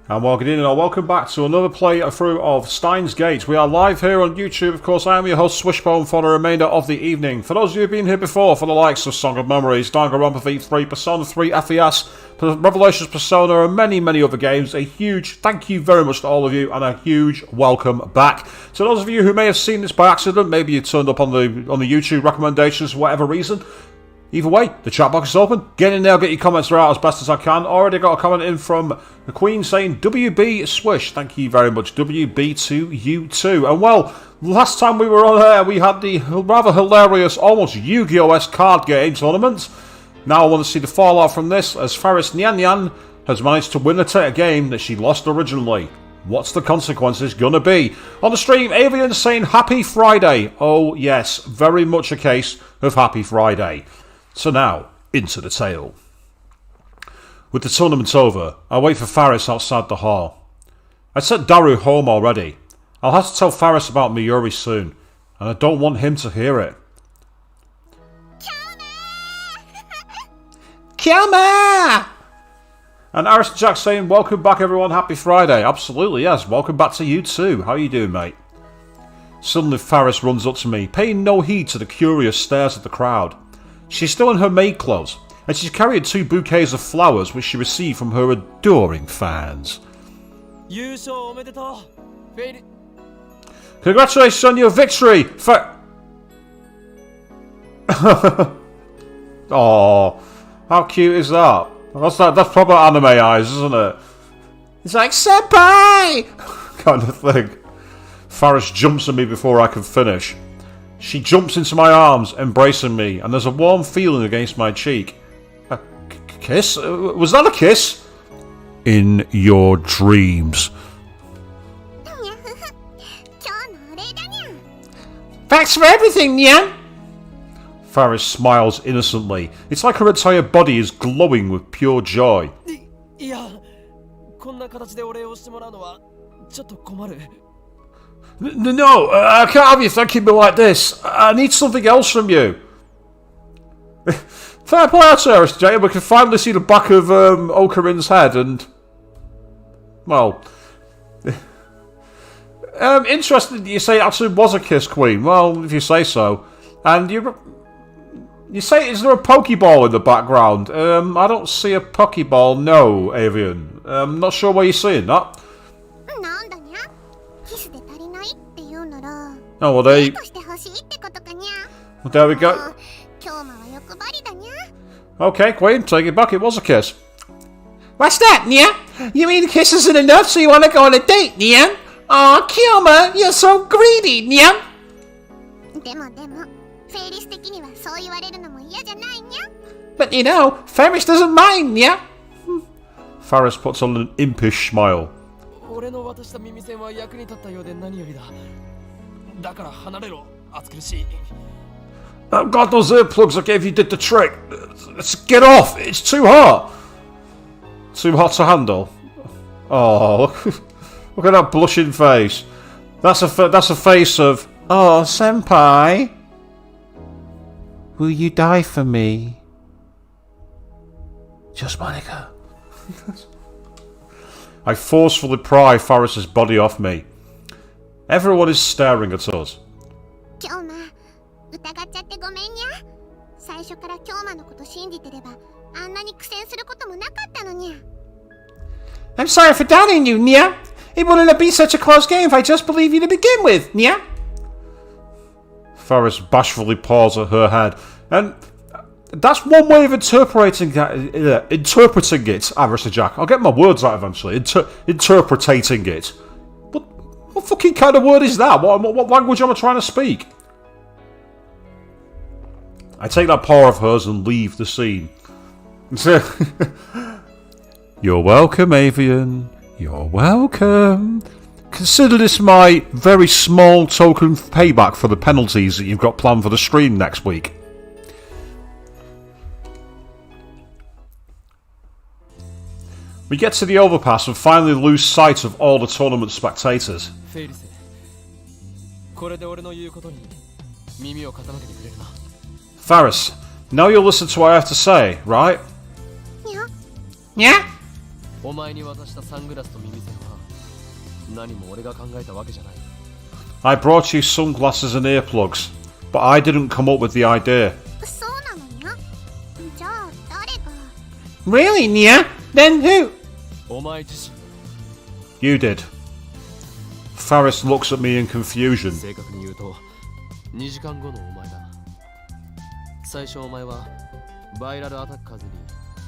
And welcome in and welcome back to another playthrough of Steins Gate. We are live here on YouTube, of course. I am your host Swishbone for the remainder of the evening. For those of you who have been here before, for the likes of Song of Memories, Danganronpa V3, Persona 3 FES, Revelations Persona and many other games, a huge thank you very much to all of you and a huge welcome back. To those of you who may have seen this by accident, maybe you turned up on the YouTube recommendations for whatever reason. Either way, the chat box is open. Get in there, get your comments out as best as I can. Already got a comment in from the Queen saying, WB Swish. Thank you very much, WB to you too. And well, last time we were on air, we had the rather hilarious, almost Yu-Gi-Oh-esque card game tournament. Now I want to see the fallout from this, as Faris Nyan has managed to win a game that she lost originally. What's the consequences gonna be? On the stream, Avian saying Happy Friday. Oh yes, very much a case of Happy Friday. So now, into the tale. With the tournament over, I wait for Faris outside the hall. I sent Daru home already. I'll have to tell Faris about Miyuri soon, and I don't want him to hear it. Kyoma! And Aris and Jack saying, welcome back everyone, happy Friday. Absolutely, yes, welcome back to you too. How are you doing, mate? Suddenly Faris runs up to me, paying no heed to the curious stares of the crowd. She's still in her maid clothes, and she's carrying 2 bouquets of flowers which she received from her adoring fans. Congratulations on your victory! Oh, how cute is that? That's proper anime eyes, isn't it? It's like, senpai! kind of thing. Faris jumps at me before I can finish. She jumps into my arms, embracing me, and there's a warm feeling against my cheek. A kiss? Was that a kiss? In your dreams. Thanks for everything, Nyan! Faris smiles innocently. It's like her entire body is glowing with pure joy. No, I can't have you thanking me like this. I need something else from you. Fair play out to us, Jay. We can finally see the back of Okarin's head and... Well... interesting that you say it actually was a kiss, Queen. Well, if you say so. And you say, is there a Pokeball in the background? I don't see a Pokeball, no, Avian. I'm not sure where you're seeing that. Oh, well, there we go. Okay, Queen, take it back. It was a kiss. What's that, Nya? You mean a kiss isn't enough, so you want to go on a date, Nya? Aw, Kyoma, you're so greedy, Nya. But you know, Faris doesn't mind, Nya. Faris puts on an impish smile. Oh God, those earplugs I gave you did the trick. Let's get off. It's too hot. Too hot to handle. Oh, look at that blushing face. That's a face of, oh, senpai. Will you die for me? Just Monica. I forcefully pry Faris's body off me. Everyone is staring at us. I'm sorry for doubting you, Nya. It wouldn't have been such a close game if I just believed you to begin with, Nya. Faris bashfully paws at her head, and that's one way of interpreting it, Aris and Jack. I'll get my words out eventually. Interpreting it. What fucking kind of word is that? What language am I trying to speak? I take that paw of hers and leave the scene. You're welcome, Avian. You're welcome. Consider this my very small token payback for the penalties that you've got planned for the stream next week. We get to the overpass and finally lose sight of all the tournament spectators. Faris, now you'll listen to what I have to say, right? Yeah? お前に渡したサングラスと耳栓は何も俺が考えたわけじゃない。 I brought you sunglasses and earplugs, but I didn't come up with the idea. そうなのにゃ。じゃあ誰が。 Really, Nia? Then who? お前自身。 You did. Faris looks at me in confusion. 正確に言うと2時間後のお前だ。最初お前はバイラルアタッカーズに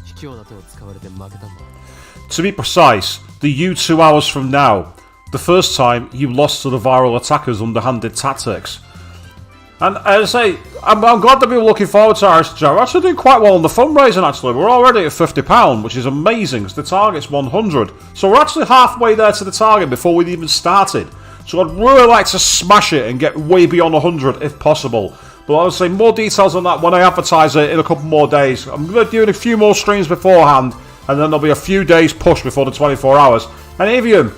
卑怯な手を使われて負けたんだ。 To be precise, the you 2 hours from now. The first time you lost to the viral attackers' underhanded tactics. And as I say, I'm glad that people are looking forward to Faris. We're actually doing quite well on the fundraising actually. We're already at £50, which is amazing because the target's 100. So we're actually halfway there to the target before we'd even started. So I'd really like to smash it and get way beyond 100 if possible. But I'll say more details on that when I advertise it in a couple more days. I'm going to do a few more streams beforehand, and then there'll be a few days push before the 24 hours. And Avian,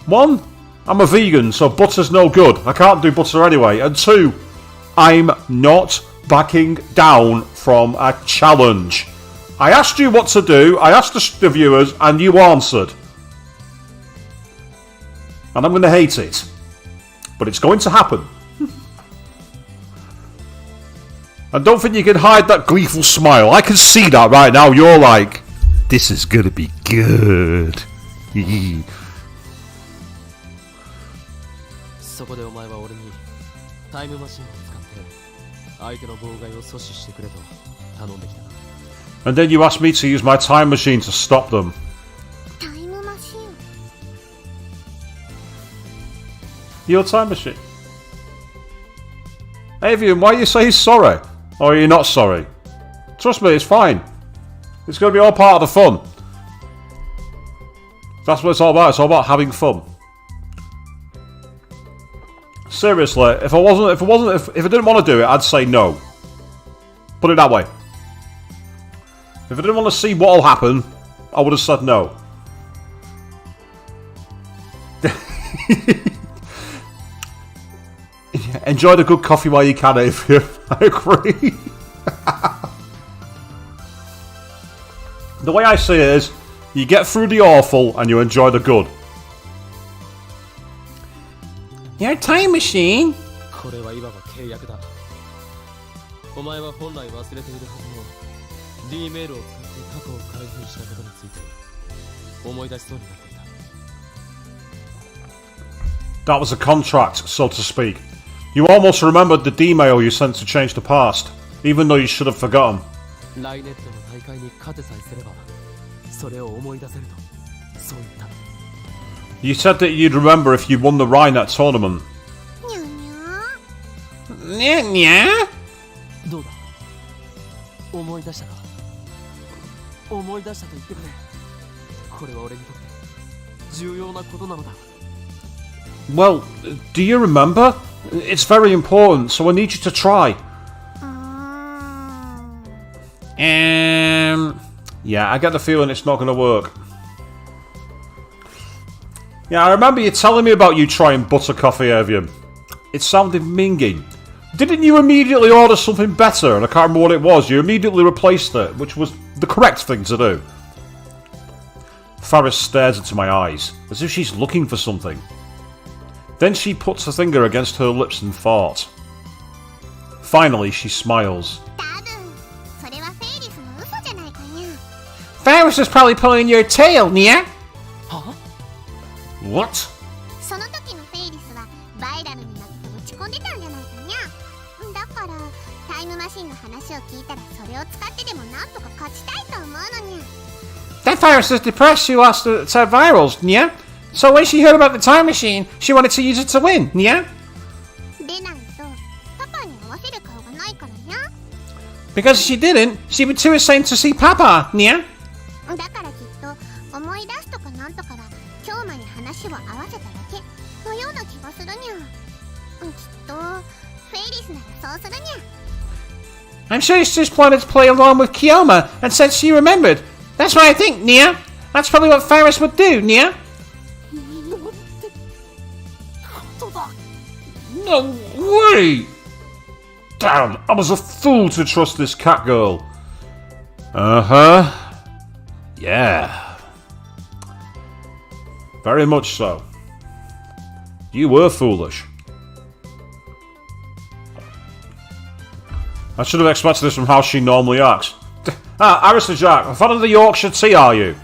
one, I'm a vegan, so butter's no good. I can't do butter anyway. And two, I'm not backing down from a challenge. I asked you what to do, I asked the viewers, and you answered. And I'm going to hate it. But it's going to happen. And don't think you can hide that gleeful smile. I can see that right now. You're like, this is going to be good. そこでお前は俺にタイムマシンを使って相手の妨害を阻止してくれと頼んできた。 And then you asked me to use my time machine to stop them. タイムマシン。 Your time machine. Avian, why you say he's sorry? Or are you not sorry? Trust me, it's fine. It's going to be all part of the fun. That's what it's all about. It's all about having fun. Seriously, if I didn't want to do it, I'd say no. Put it that way. If I didn't want to see what'll happen, I would have said no. Enjoy the good coffee while you can, Avian. I agree. The way I see it is, you get through the awful and you enjoy the good. Your time machine? これはいわば契約だ。お前は本来忘れているはずの D メールを使って過去を開封したことについて思い出しそうになっていた。 That was a contract, so to speak. You almost remembered the D-mail you sent to change the past, even though you should have forgotten. ライネットの大会に勝てさえすればそれを思い出せるとそう言った。 You said that you'd remember if you won the Rhinet tournament. にゃにゃ。 Nya? どうだ思い出したか思い出したと言ってくれ。これは俺にとって重要なことなのだ。 Well, do you remember? It's very important, so I need you to try. Yeah, I get the feeling it's not going to work. Yeah, I remember you telling me about you trying butter coffee, Avian. It sounded minging. Didn't you immediately order something better? And I can't remember what it was. You immediately replaced it, which was the correct thing to do. Faris stares into my eyes, as if she's looking for something. Then she puts her finger against her lips and thought. Finally, she smiles. 多分それはフェイリスの嘘じゃないかにゃ。 Faris is probably pulling your tail, Nia. は What? その時のフェイリスはバイラルになって落ち込んでたんじゃないかにゃ。だからタイムマシンの話を聞いたらそれを使ってでもなんとか勝ちたいと思うのにゃ。 That Faris is depressed she lost to virals, Nia. So when she heard about the time machine, she wanted to use it to win, Nia. でないとパパに合わせる顔がないからにゃ。 Because if she didn't, she'd be too ashamed to see Papa, Nia. だからきっと思い出すとかなんとかは京馬に話を合わせただけのような気がするにゃ。きっとフェイリスならそうするにゃ。 I'm sure she's just wanted to play along with Kioma and said she remembered. That's what I think, Nia. That's probably what Faris would do, Nia. No way! Damn, I was a fool to trust this cat girl. Uh-huh. Yeah. Very much so. You were foolish. I should have expected this from how she normally acts. Arista Jack, a fan of the Yorkshire tea, are you?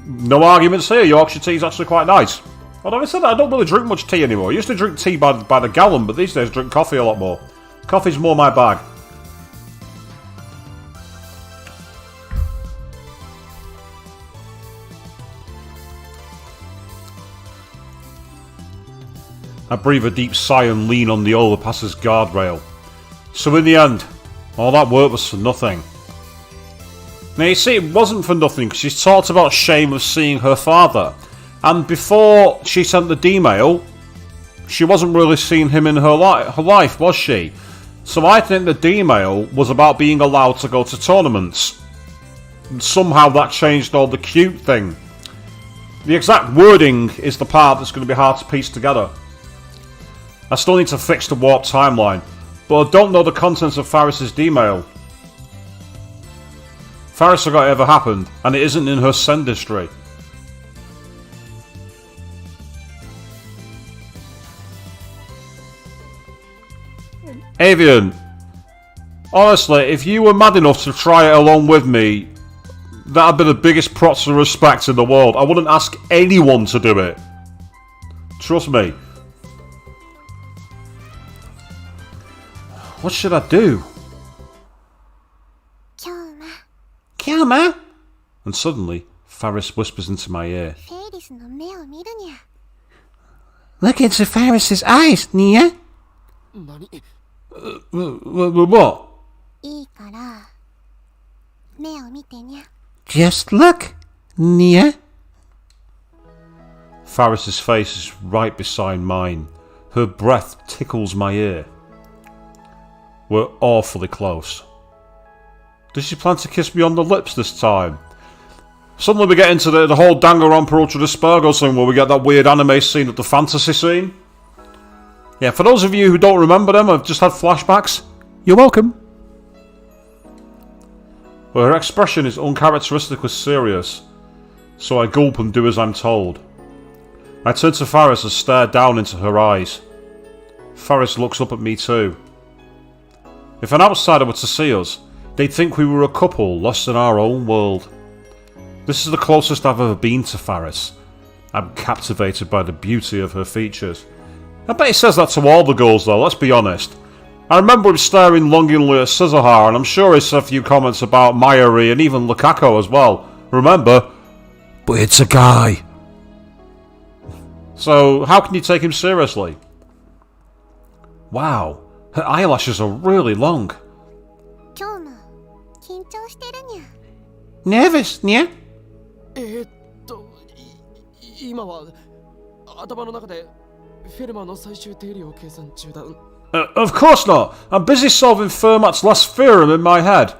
No arguments here. Yorkshire tea is actually quite nice. Although I said that, I don't really drink much tea anymore. I used to drink tea by the gallon, but these days I drink coffee a lot more. Coffee's more my bag. I breathe a deep sigh and lean on the overpass's guardrail. So in the end, all that work was for nothing. Now you see, it wasn't for nothing because she's talked about shame of seeing her father. And before she sent the D-mail, she wasn't really seeing him in her life, was she? So I think the D-mail was about being allowed to go to tournaments. And somehow that changed all the cute thing. The exact wording is the part that's going to be hard to piece together. I still need to fix the warp timeline, but I don't know the contents of Faris' D-mail. Faris forgot it ever happened, and it isn't in her send history. Avian, honestly, if you were mad enough to try it along with me, that'd be the biggest props and respect in the world. I wouldn't ask anyone to do it. Trust me. What should I do? Kyama? And suddenly, Faris whispers into my ear. Look into Faris's eyes, Nia. What? Just look, Nia. Faris's face is right beside mine. Her breath tickles my ear. We're awfully close. Does she plan to kiss me on the lips this time? Suddenly we get into the whole Danganronpa Ultra Dispergo thing where we get that weird anime scene of the fantasy scene. Yeah, for those of you who don't remember them, I've just had flashbacks. You're welcome. Well, her expression is uncharacteristically serious, so I gulp and do as I'm told. I turn to Faris and stare down into her eyes. Faris looks up at me too. If an outsider were to see us, they'd think we were a couple lost in our own world. This is the closest I've ever been to Faris. I'm captivated by the beauty of her features. I bet he says that to all the girls though, let's be honest. I remember him staring longingly at Suzuha, and I'm sure he said a few comments about Mayuri and even Lukako as well. Remember? But it's a guy. So, how can you take him seriously? Wow, her eyelashes are really long. Nervous, yeah? 今は頭の中でフェルマーの最終定理を計算中だ。Of course not! I'm busy solving Fermat's last theorem in my head.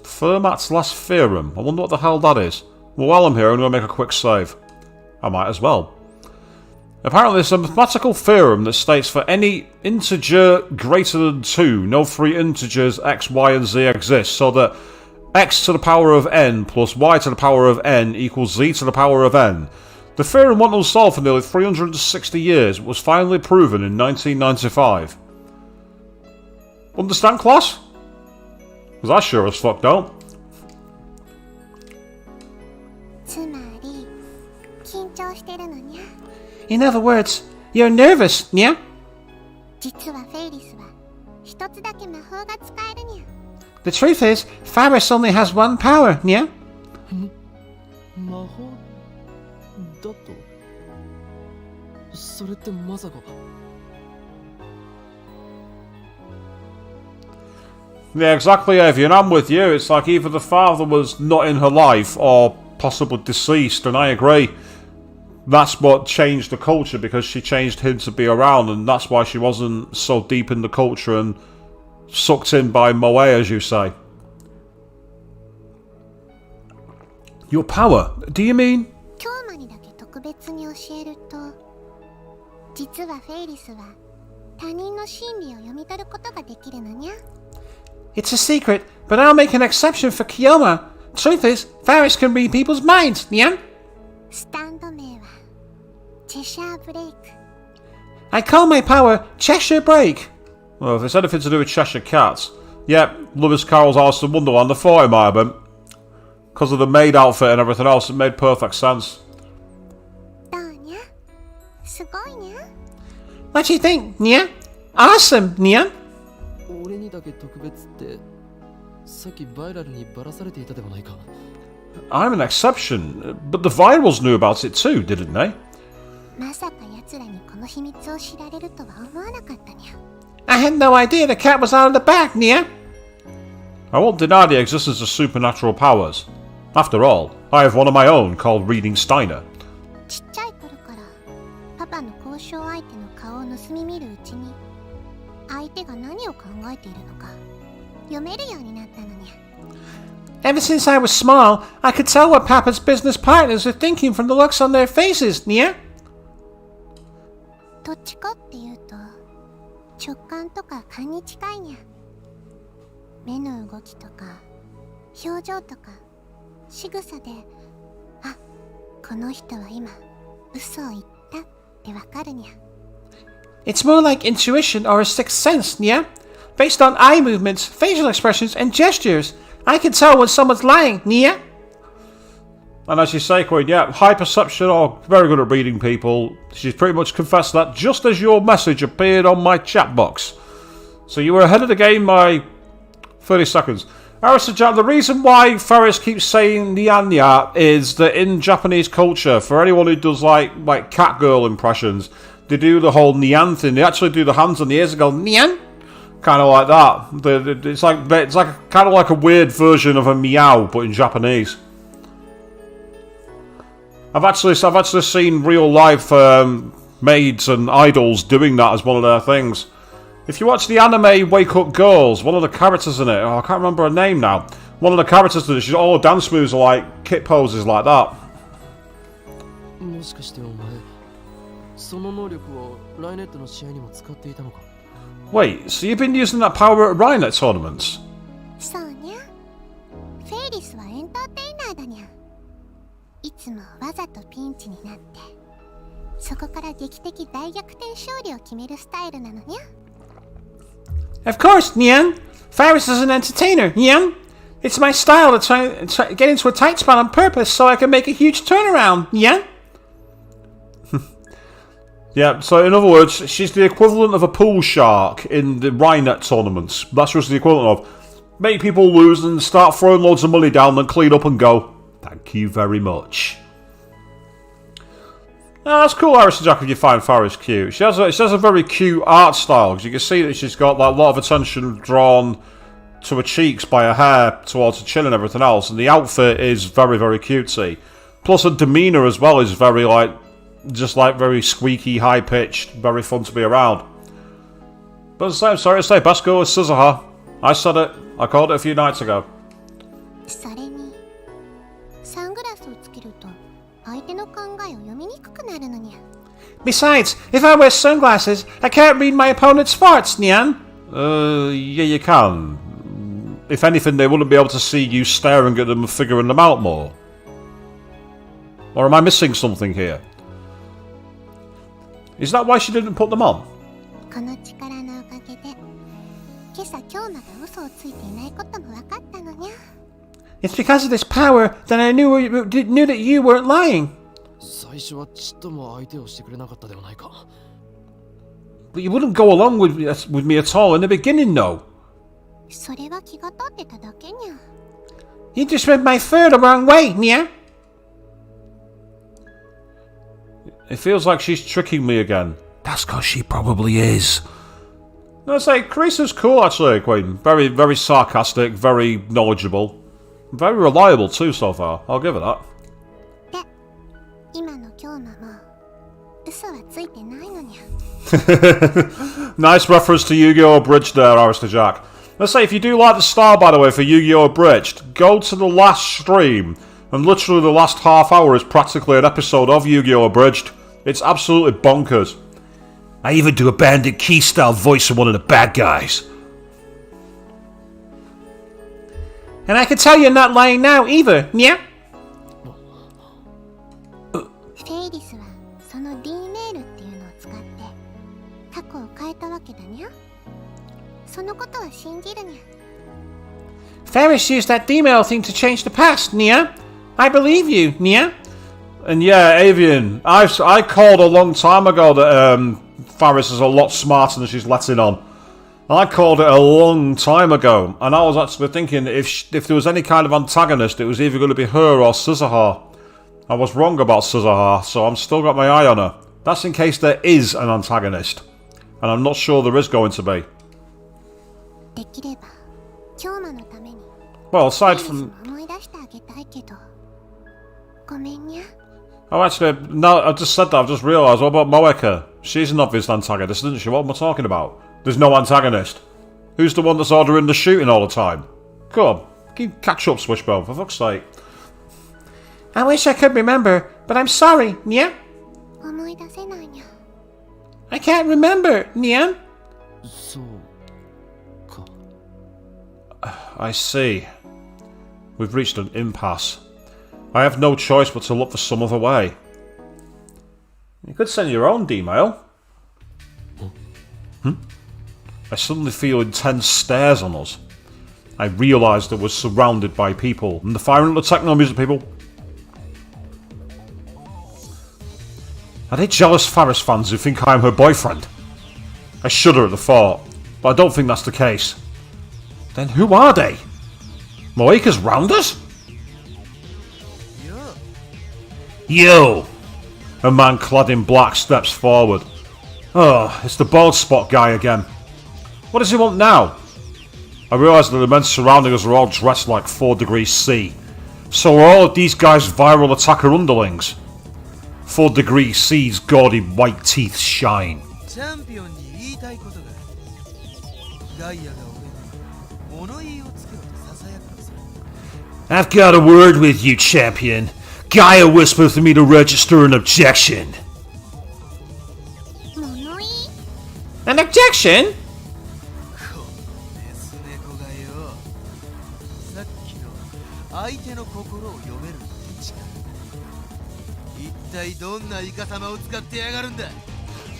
Fermat's last theorem? I wonder what the hell that is. Well, while I'm here, I'm going to make a quick save. I might as well. Apparently, it's a mathematical theorem that states for any integer greater than 2, no three integers x, y, and z exist, so that x to the power of n plus y to the power of n equals z to the power of n. The theorem went unsolved for nearly 360 years, but was finally proven in 1995. Understand, class? Because I sure as fuck don't. In other words, you're nervous, yeah? The truth is, Faris only has one power, yeah? 魔法だとそれってまさか Yeah, exactly, Avian. I'm with you. It's like either the father was not in her life or possibly deceased, and I agree. That's what changed the culture, because she changed him to be around, and that's why she wasn't so deep in the culture and sucked in by Moe, as you say. Your power? Do you mean? It's a secret, but I'll make an exception for Kyoma. Truth is, Faris can read people's minds, Nyan. スタンド名はチェシャーブレイク。 I call my power Cheshire Break. Well, if it's anything to do with Cheshire Cats, yeah, Lewis Carroll's Alice in Wonderland, I thought it might have been. Because of the maid outfit and everything else, it made perfect sense. どうにゃすごいにゃ What do you think, Nyan? Awesome, Nyan. 俺にだけ特別ってさっきバイラルにばらされていたではないか。 I'm an exception, but the Virals knew about it too, didn't they? まさか奴らにこの秘密を知られるとは思わなかったにゃ。 I had no idea the cat was out of the bag, Nyan. I won't deny the existence of supernatural powers. After all, I have one of my own called Reading Steiner. ちっちゃい頃からパパの交渉相手の顔を盗み見るうちに相手が何を考えているのか読めるようになったのにゃ。 Ever since I was small, I could tell what Papa's business partners were thinking from the looks on their faces, Nia. どっちかっていうと直感とか勘に近いにゃ。目の動きとか表情とか仕草で、あ、この人は今嘘を言ったってわかるにゃ。 It's more like intuition or a sixth sense, Nia. Based on eye movements, facial expressions, and gestures, I can tell when someone's lying, Nia. And as you say, Queen, yeah, high perception or very good at reading people. She's pretty much confessed that just as your message appeared on my chat box. So you were ahead of the game by 30 seconds. Jack, the reason why Faris keeps saying Nyanya is that in Japanese culture, for anyone who does like catgirl impressions, they do the whole Nyan thing. They actually do the hands on the ears and go Nyan, kind of like that. It's like kind of like a weird version of a meow, but in Japanese. I've actually seen real life maids and idols doing that as one of their things. If you watch the anime Wake Up Girls, one of the characters in it, I can't remember her name now. One of the characters in it, she's all dance moves are like kit poses like that. もしかしてお前その能力をライネットの試合にも使っていたのか。 Wait, so you've been using that power at Rhinet tournaments? そうにゃ。フェイリスはエンターテイナーだにゃ。いつもわざとピンチになってそこから劇的大逆転勝利を決めるスタイルなのにゃ。 Of course, Nyan. Faris is an entertainer, Nyan. It's my style to try get into a tight spot on purpose so I can make a huge turnaround, Nyan. Yeah, so in other words, she's the equivalent of a pool shark in the Rhinet tournaments. That's just the equivalent of make people lose and start throwing loads of money down and clean up and go. Thank you very much. Oh, that's cool, Harrison Jack, if you find Faris cute. She has a very cute art style, because you can see that she's got like, a lot of attention drawn to her cheeks by her hair, towards her chin and everything else, and the outfit is very, very cutesy. Plus her demeanour as well is very, very squeaky, high-pitched, very fun to be around. But as I say, I'm sorry to say, best girl is Suzuha. I said it. I called it a few nights ago. それにサングラスをつけると相手の考えを読みにくくなるのにゃ。 Besides, if I wear sunglasses, I can't read my opponent's farts, Nyan. Yeah, you can. If anything, they wouldn't be able to see you staring at them and figuring them out more. Or am I missing something here? Is that why she didn't put them on? この力のおかげで今朝今日まで嘘をついていないことも分かったのにゃ。 It's because of this power that I knew that you weren't lying. 最初はちっとも相手をしてくれなかったではないか。 But you wouldn't go along with me at all in the beginning, no. それは気が立ってただけにゃ。 You just read my fur the wrong way, Nia. It feels like she's tricking me again. That's because she probably is. No, say, Carisa's cool actually, Queen. Very, very sarcastic, very knowledgeable. Very reliable too so far, I'll give her that. で、今の今日も嘘はついてないのにゃ。 Nice reference to Yu-Gi-Oh! Abridged there, Alistair Jack. Let's say, if you do like the style, by the way, for Yu-Gi-Oh! Abridged, go to the last stream, and literally the last half hour is practically an episode of Yu-Gi-Oh! Abridged. It's absolutely bonkers. I even do a Bandit Key-style voice of one of the bad guys. And I can tell you're not lying now either, yeah? フェイリスはその D メールっていうのを使って過去を変えたわけだにゃ。そのことは信じるにゃ。 Faris used that email thing to change the past, Nia. I believe you, Nia. And yeah, Avian, I called a long time ago that Faris is a lot smarter than she's letting on. I called it a long time ago, and I was actually thinking if there was any kind of antagonist, it was either going to be her or Scissorhaar. I was wrong about Scissorhaar, so I'm still got my eye on her. That's in case there is an antagonist, and I'm not sure there is going to be. できれば今日のために Well, aside フェイリス from... も思い出してあげたいけどごめんにゃ。 Oh, actually, no, I just said that, I've just realised, what about Moeka? She's an obvious antagonist, isn't she? What am I talking about? There's no antagonist. Who's the one that's ordering the shooting all the time? Come on, catch up, Swishbone, for fuck's sake. I wish I could remember, but I'm sorry, Nia. 思い出せないにゃ。 I can't remember, Nia. そうか。 I see. We've reached an impasse. I have no choice but to look for some other way. You could send your own D-mail. I suddenly feel intense stares on us. I realised that we're surrounded by people. And the firing at the techno music people. Are they jealous Faris fans who think I'm her boyfriend? I shudder at the thought, but I don't think that's the case. Then who are they? Moeka's round us? Yo! A man clad in black steps forward. Oh, it's the bald spot guy again. What does he want now? I realise that the men surrounding us are all dressed like 4 degrees C. So are all of these guys viral attacker underlings? 4 degrees C's gaudy white teeth shine. I've got a word with you, champion. Gaia whispered for me to register an objection. 物言い An objection? さっきの相手の心を読める力、一体どんなイカ様を使ってやがるんだ。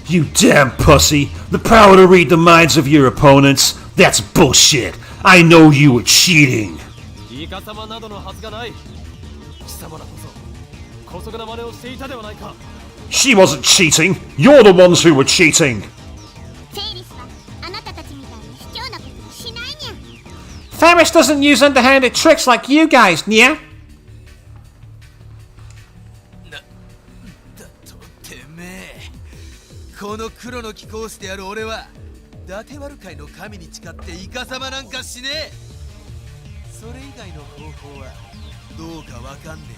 You damn pussy! The power to read the minds of your opponents? That's bullshit! I know you were cheating! イカ様などのはずがない。貴様らこそ姑息な真似をしていたではないか。 She wasn't cheating! You're the ones who were cheating! フェイリスはあなたたちみたいに卑怯なことをしないにゃ。 Faris doesn't use underhanded tricks like you guys, Nia! だとてめえ、この黒の貴公子である俺は伊達丸界の神に誓ってイカ様なんかしねえ。それ以外の方法はどうかわかんねえ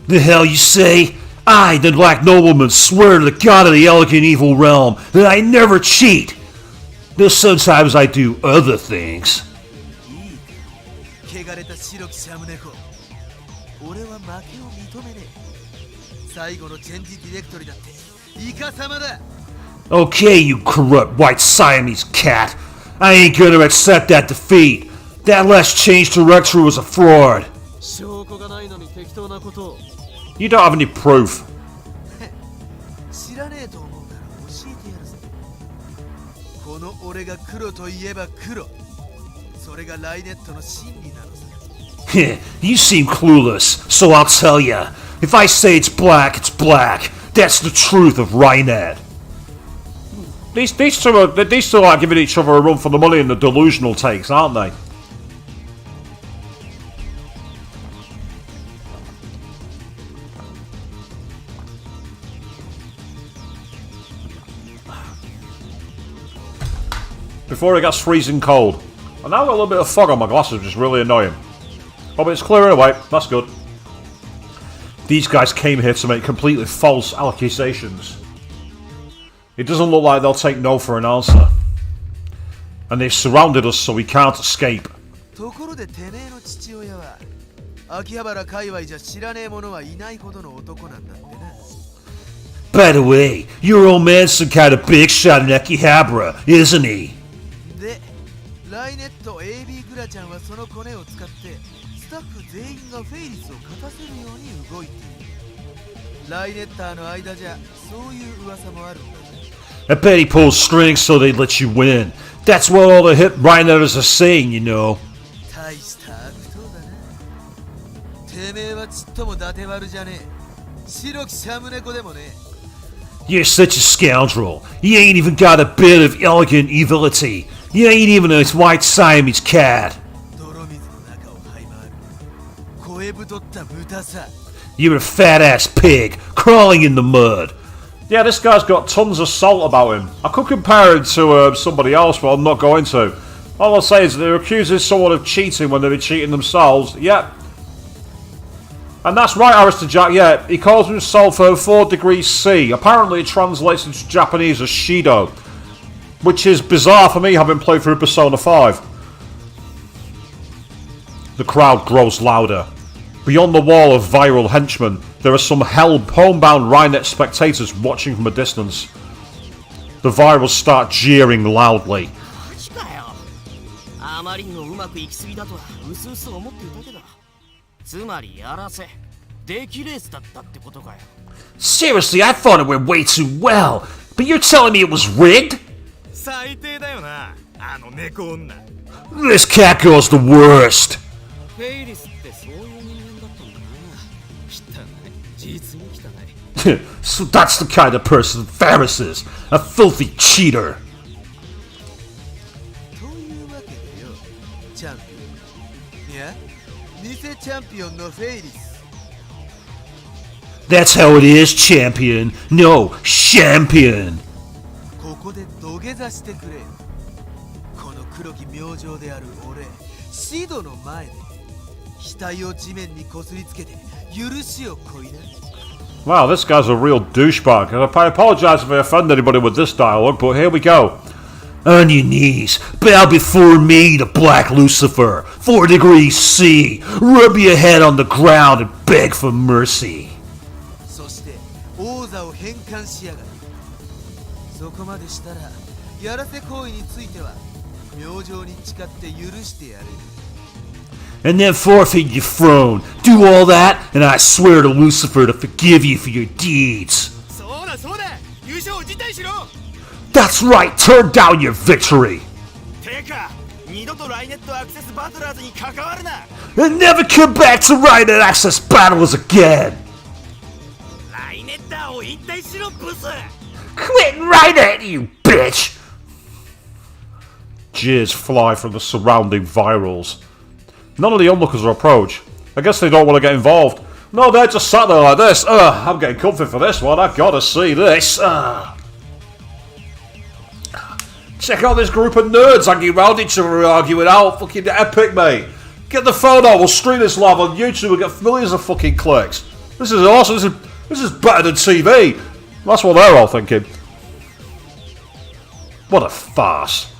けどな。 The hell you say? I, the Black Nobleman, swear to the god of the elegant evil realm that I never cheat! Though sometimes I do other things. いいか、汚れた白きシャム猫。俺は負けを認めねえ。最後のチェンジディレクトリだってイカ様だ。 Okay, you corrupt white Siamese cat. I ain't gonna accept that defeat. That last change director was a fraud. 証拠がないのに適当なことを。 You don't have any proof. 知らねえと思うから教えてやるぜ。この俺が黒といえば黒。それがライネットの真理なのさ。You seem clueless, so I'll tell ya. If I say it's black, it's black. That's the truth of Rainet. These two are giving each other a run for the money in the delusional takes, aren't they? Before it gets freezing cold. And now I've got a little bit of fog on my glasses, which is really annoying. Oh, but it's clearing away. That's good. These guys came here to make completely false accusations. It doesn't look like they'll take no for an answer. And they've surrounded us so we can't escape. ところでてめえの父親は秋葉原界隈じゃ知らねえ者はいないほどの男なんだってな。 By the way, your old man's some kind of big shot in Akihabara, isn't he? で、ライネット AB グラちゃんはそのコネを使ってスタッフ全員がフェイリスを勝たせるように動いている。ライネッターの間じゃそういう噂もあるんだぜ。 I bet he pulls strings so they'd let you win. That's what all the hit Rhinetters are saying, you know. 大した悪党だな。てめえはちっとも伊達悪じゃねえ。白きシャム猫でもねえ。 You're such a scoundrel. You ain't even got a bit of elegant evility. You ain't even a white Siamese cat. 泥水の中を這い回る声太った豚さ。 You're a fat-ass pig, crawling in the mud. Yeah, this guy's got tons of salt about him. I could compare him to somebody else, but I'm not going to. All I'll say is that they're accusing someone of cheating when they were cheating themselves. Yep. And that's right, Alistair Jack, yeah, he calls himself 4 degrees C. Apparently it translates into Japanese as Shido. Which is bizarre for me, having played through Persona 5. The crowd grows louder. Beyond the wall of viral henchmen, there are some homebound Rhinet spectators watching from a distance. The virals start jeering loudly. あまりのうまくいき過ぎだとは薄々思っていたけど、つまりやらせ、出来レースだったってことかよ。 Seriously, I thought it went way too well, but you're telling me it was rigged? 最低だよな、あの猫女。 This cat girl's the worst. フェイリスってそういう人間だったんだな。汚い、実に汚い。So that's the kind of person Faris is, a filthy cheater. というわけでよ、チャンピオン。いや、偽チャンピオンのフェイリス。 That's how it is, champion. No, champion. ここで土下座してくれ。この黒き明星である俺、シドの前で額を地面にこすりつけて許しをこいな。 Wow, this guy's a real douchebag. And I apologise if I offend anybody with this dialogue, but here we go. On your knees, bow before me, the Black Lucifer, 4 degrees C. Rub your head on the ground and beg for mercy. そして王座を返還しやがる。そこまでしたらやらせ行為については明星に誓って許してやれる。 And then forfeit your throne. Do all that, and I swear to Lucifer to forgive you for your deeds. そうだそうだ、優勝を辞退しろ。 That's right, turn down your victory. てか、二度とライネットアクセスバトラーズに関わるな。 And never come back to Rhine and Access battles again. ライネッターを引退しろ、ブス。 Quit right at you, bitch! Jeers fly from the surrounding virals. None of the onlookers approach. I guess they don't want to get involved. No, they're just sat there like this. I'm getting comfy for this one. I gotta see this. Check out this group of nerds hanging around each other arguing out. Fucking epic, mate. Get the phone out. We'll stream this live on YouTube and get millions of fucking clicks. This is awesome. This is better than TV. That's what they're all thinking. What a farce.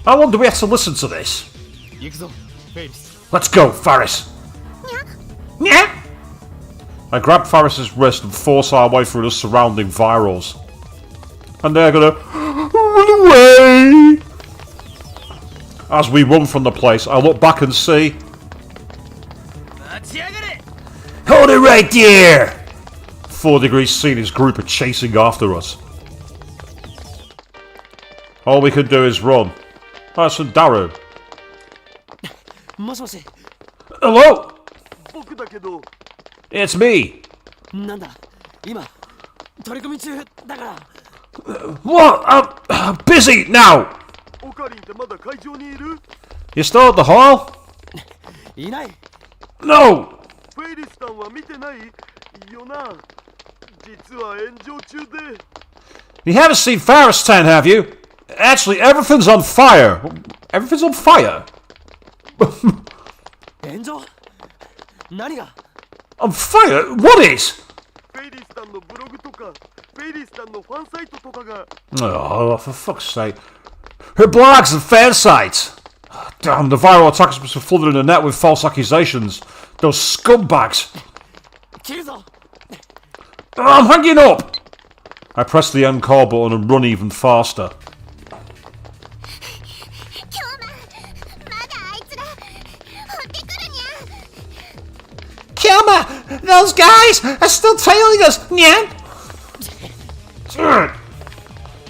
How long do we have to listen to this? 行くぞ、フェイリス。 Let's go, Faris. Yeah. I grab Faris's wrist and force our way through the surrounding virals. And they're gonna run away. As we run from the place, I look back and see. 立ち上がれ。 Hold it right there! 4 degrees C and his group are chasing after us. All we can do is run. That's Daru. もしもし。 Hello? 僕だけど It's me. なんだ、今取り込み中だから。 What? I'm busy now. オカリンってまだ会場にいる？ You still at the hall? いない。 No. フェイリスさんは見てないよな。実は炎上中で。 You haven't seen Faris 10, have you? Actually, everything's on fire. Everything's on fire. 炎上？何が？ On fire? What is? フェイリスさんのブログとか、フェイリスさんのファンサイトとかが。 Oh, for fuck's sake. Her blogs and fan sites. Damn, the viral attackers must have flooded the net with false accusations. Those scumbags. 切るぞ。 I'm hanging up. I press the end call button and run even faster. 今日まだ those guys are still trailing us, yeah?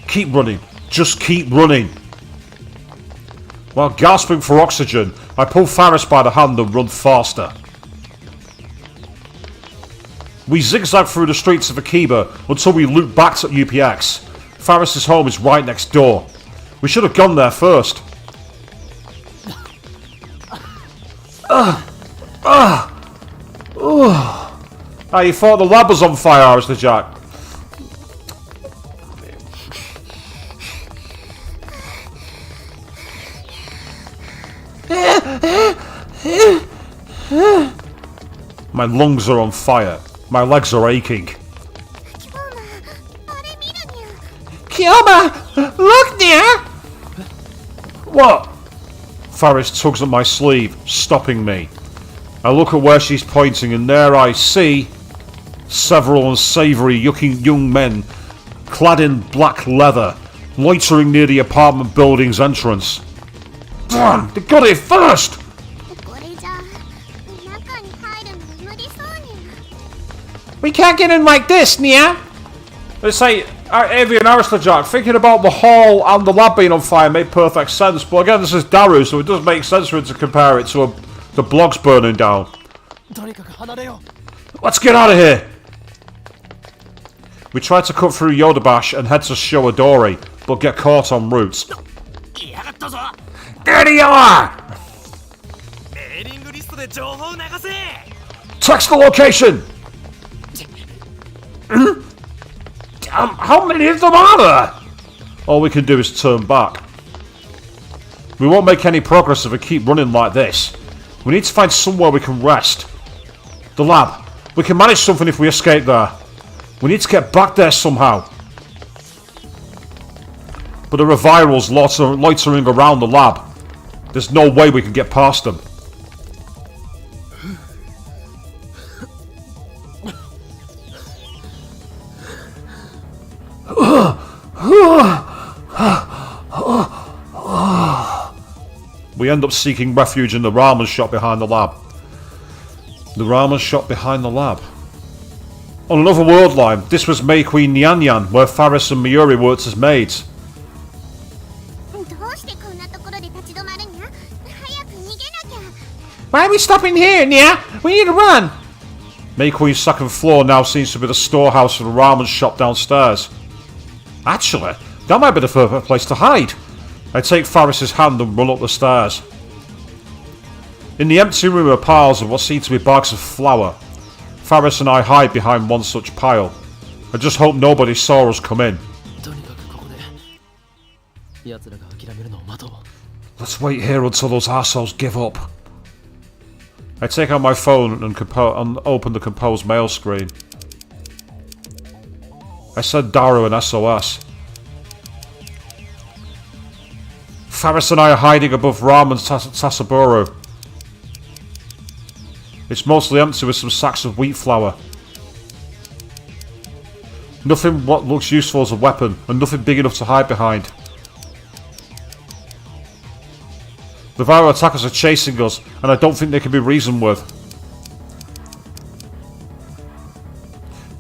Keep running. Just keep running. While gasping for oxygen, I pull Faris by the hand and run faster. We zigzag through the streets of Akiba until we loop back to UPX. Faris' home is right next door. We should have gone there first. You thought the lab was on fire, Mr. Jack. My lungs are on fire. My legs are aching. Kioma! Look, dear! What? Faris tugs at my sleeve, stopping me. I look at where she's pointing, and there I see several unsavoury young men clad in black leather, loitering near the apartment building's entrance. Damn! They got it first! We can't get in like this, Nia! Let's say, Avi and Aristojack, thinking about the hall and the lab being on fire made perfect sense, but again, this is Daru, so it does make sense for him to compare it to the blocks burning down. Let's get out of here! We try to cut through Yodabash and head to Shoadori, but get caught en route. There they are! Text the location! How many of them are there? All we can do is turn back. We won't make any progress if we keep running like this. We need to find somewhere we can rest. The lab. We can manage something if we escape there. We need to get back there somehow. But there are virals loitering around the lab. There's no way we can get past them. We end up seeking refuge in the ramen shop behind the lab. The ramen shop behind the lab. On another world line, this was May Queen Nyan, where Faris and Miuri worked as maids. Why are we stopping here, Nia? We need to run! May Queen's second floor now seems to be the storehouse for the ramen shop downstairs. Actually, that might be the perfect place to hide. I take Faris' hand and run up the stairs. In the empty room are piles of what seem to be bags of flour. Faris and I hide behind one such pile. I just hope nobody saw us come in. Let's wait here until those arseholes give up. I take out my phone and open the composed mail screen. I send Daru an SOS. Faris and I are hiding above Ramen Tasaburo. It's mostly empty with some sacks of wheat flour. Nothing what looks useful as a weapon, and nothing big enough to hide behind. The viral attackers are chasing us, and I don't think they can be reasoned with.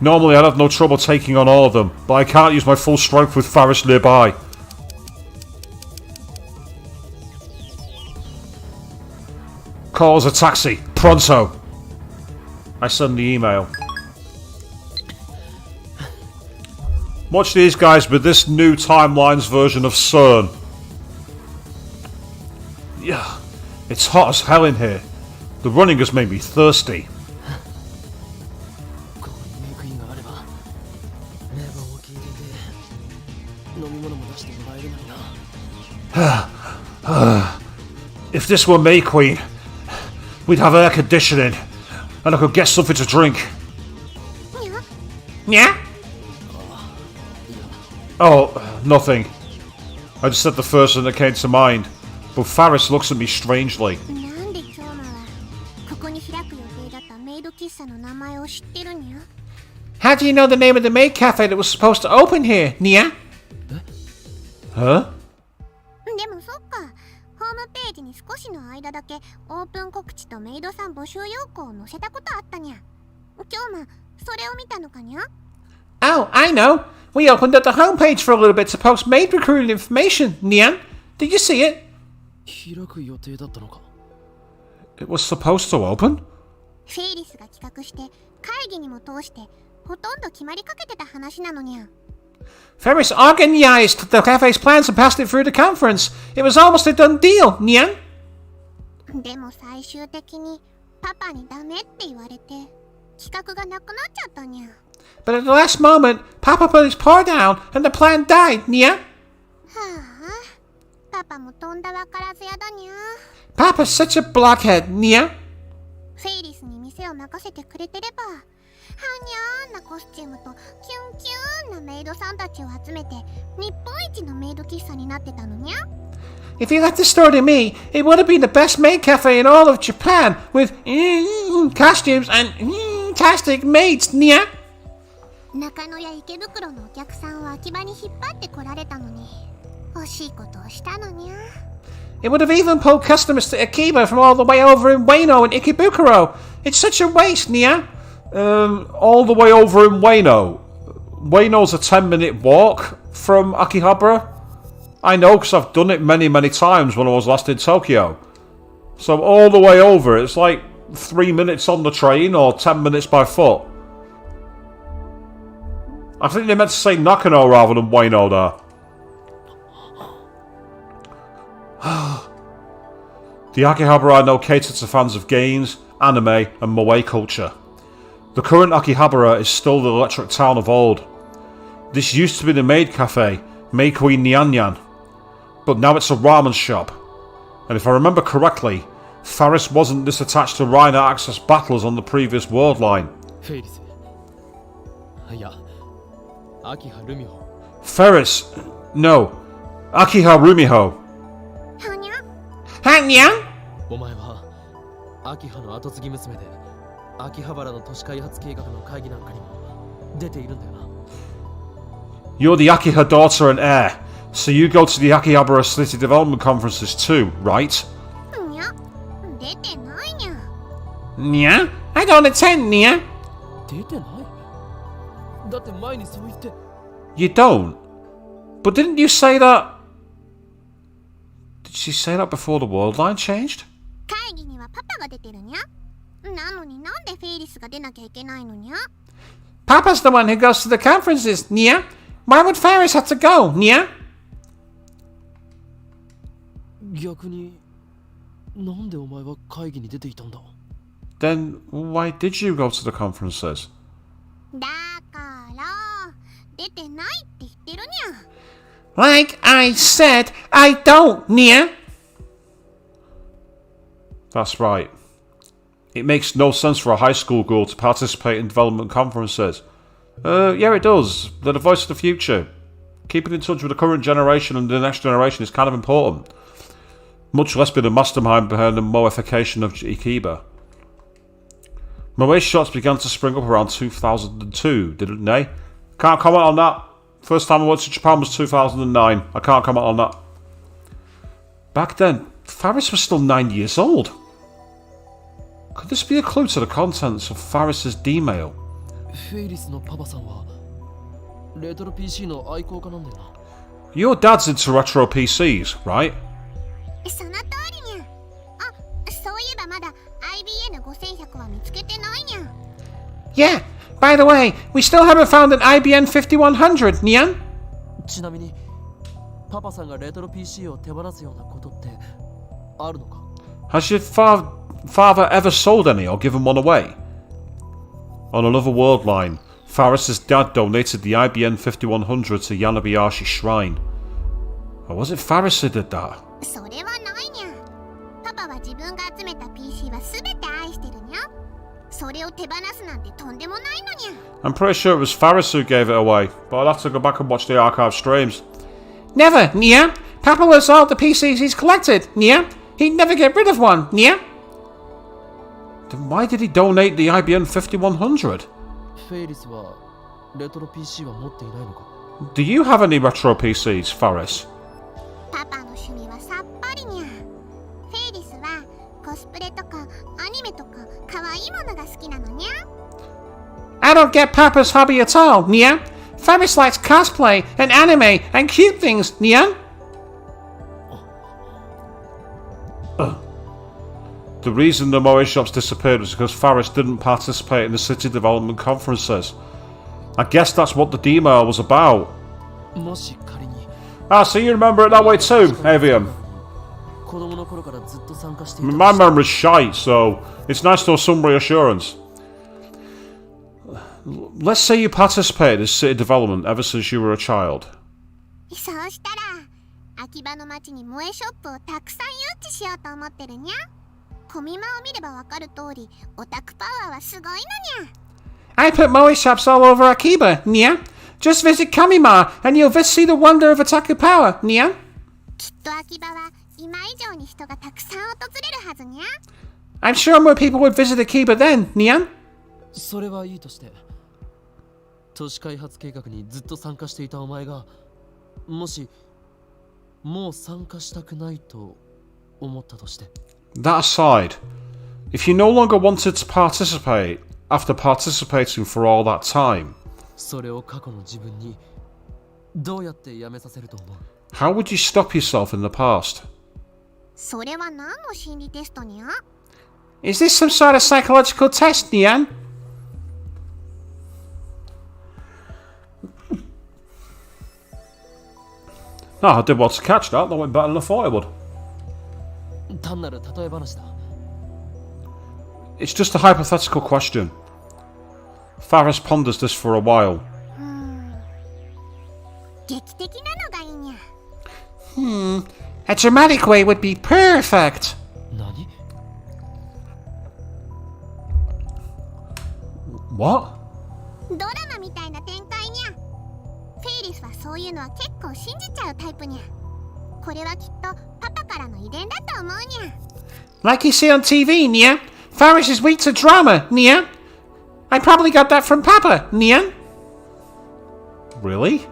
Normally I'd have no trouble taking on all of them, but I can't use my full strength with Faris nearby. Call us a taxi, pronto! I send the email. Watch these guys with this new timeline's version of CERN. Yeah, it's hot as hell in here. The running has made me thirsty. If this were May Queen, we'd have air conditioning, and I could get something to drink. Yeah? Oh, nothing. I just said the first thing that came to mind, but Faris looks at me strangely. How do you know the name of the maid cafe that was supposed to open here, Nia? Huh? でもそっか、ホームページに少しの間だけオープン告知とメイドさん募集要項を載せたことあったにゃ。今日もそれを見たのかにゃ？ Oh, I know. We opened up the homepage for a little bit to post maid recruiting information, Nian. Did you see it? 開く予定だったのか。 It was supposed to open? フェイリスが企画して会議にも通してほとんど決まりかけてた話なのにゃ。 Faris organized the cafe's plans and passed it through the conference. It was almost a done deal, Nian. でも最終的にパパにダメって言われて企画がなくなっちゃったにゃ。 But at the last moment, Papa put his paw down and the plan died, Nian. はあ、パパもとんだわからずやだにゃ。 Papa's such a blockhead, Nian. フェイリスに店を任せてくれてれば、はにゃーなコスチュームとキュンキュンなメイドさんたちを集めて日本一のメイド喫茶になってたのにゃ。 If you left the store to me, it would have been the best maid cafe in all of Japan, with costumes and fantastic maids, Nian. 中野や池袋のお客さんを秋葉に引っ張ってこられたのに惜しいことをしたのにゃ。 It would have even pulled customers to Akiba from all the way over in Ueno and Ikebukuro. It's such a waste, Nian. All the way over in Ueno. Ueno's a 10-minute walk from Akihabara. I know because I've done it many, many times when I was last in Tokyo. So all the way over, it's like 3 minutes on the train or 10 minutes by foot. I think they meant to say Nakano rather than Ueno there. The Akihabara I know cater to fans of games, anime and moe culture. The current Akihabara is still the electric town of old. This used to be the maid cafe, Maid Queen Nyan, but now it's a ramen shop. And if I remember correctly, Faris wasn't this attached to Rhino Access battles on the previous world line. フェイリス。いや、秋葉ルミホ。 Faris, no, Akiha Rumiho. はにゃ。 Hi, Nian. お前は秋葉の後継ぎ娘で秋葉原の都市開発計画の会議なんかにも出ているんだよな。 You're the Akiha daughter and heir, so you go to the Akihabara City Development Conferences too, right? にゃ。出てないにゃ。 Nian? I don't attend, Nian. 出てない。だって前にそう言って。 You don't? But didn't you say that... Did she say that before the world line changed? 会議にはパパが出てるにゃ。なのになんでフェイリスが出なきゃいけないのにゃ。 Papa's the one who goes to the conferences, Nian. Why would Faris have to go, Nian? 逆になんでお前は会議に出ていたんだ。 Then why did you go to the conferences? だから出てないって言ってるにゃ。 Like I said, I don't, Nian. That's right. It makes no sense for a high school girl to participate in development conferences. Yeah, it does. They're the voice of the future. Keeping in touch with the current generation and the next generation is kind of important. Much less be the mastermind behind the moeification of Ikiba. Moe shots began to spring up around 2002, didn't they? Can't comment on that. First time I went to Japan was 2009. I can't comment on that. Back then, Faris was still 9 years old. Could this be a clue to the contents of Faris's D-mail? フェイリスのパパさんはレトロ PC の愛好家なんだよな。 Your dad's into retro PCs, right? その通りにゃ。あ、そういえばまだ IBN5100 は見つけてないにゃ。 Yeah, by the way, we still haven't found an IBN 5100, Nian. ちなみにパパさんがレトロ PC を手放すようなことってあるのか。 Has your father ever sold any or given one away? On another world line, Faris's dad donated the IBN 5100 to Yanabayashi Shrine. Or was it Faris who did that? それはないにゃ。パパは自分が集めた PC はすべて愛してるにゃ。それを手放すなんてとんでもないのにゃ。 I'm pretty sure it was Faris who gave it away, but I'll have to go back and watch the archive streams. Never, Nian. Papa loves all the PCs he's collected, Nian. He'd never get rid of one, Nian. Then why did he donate the IBN 5100? フェイリスはレトロ PC は持っていないのか。 Do you have any retro PCs, Faris? パパの趣味はさっぱりにゃ。フェイリスはコスプレとかアニメとか可愛いものが好きなのにゃ。I don't get Papa's hobby at all, Nia. Faris likes cosplay and anime and cute things, Nia. The reason the Moe shops disappeared was because Faris didn't participate in the city development conferences. I guess that's what the D-mail was about. もし仮に Ah, so you remember it that way too, Avian. 子供の頃からずっと参加していた My memory's shite, so it's nice to have some reassurance. Let's say you participated in city development ever since you were a child. そうしたら秋葉の町に萌えショップをたくさん誘致しようと思ってるにゃ。コミマを見ればわかる通りオタクパワーはすごいのにゃ。 I put Moe shops all over Akiba, Nia. Just visit Kamima and you'll see the wonder of otaku power, Nia. きっと秋葉は今以上に人がたくさん訪れるはずにゃ。 I'm sure more people would visit Akiba then, Nia. それはいいとして都市開発計画にずっと参加していたお前がもしもう参加したくないと思ったとして That aside, if you no longer wanted to participate after participating for all that time, それを過去の自分にどうやってやめさせると思う how would you stop yourself in the past? それは何の心理テストにゃ？ Is this some sort of psychological test, Nian? No, I did well to catch that. That went better than I thought it would. 単なる例え話だ It's just a hypothetical question. Faris ponders this for a while. 劇的なのがいいにゃ。 A dramatic way would be perfect. 何 What? ドラマみたいな展開にゃ。フェイリスはそういうのは結構信じちゃうタイプにゃ。これはきっとパパからの遺伝だと思うにゃ。 Like you see on TV, Nia. Faris is weak to drama, Nia. I probably got that from Papa, Nia. Really?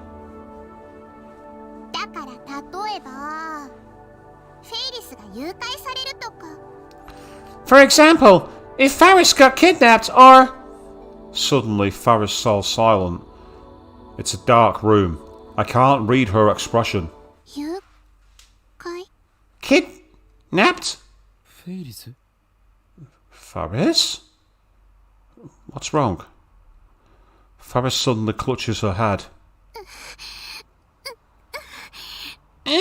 だから例えばフェイリスが誘拐されるとか。 For example, if Faris got kidnapped or... Suddenly, Faris fell silent. It's a dark room. I can't read her expression. 誘拐 Kidnapped? フェイリス Faris? What's wrong? Faris suddenly clutches her head. 頭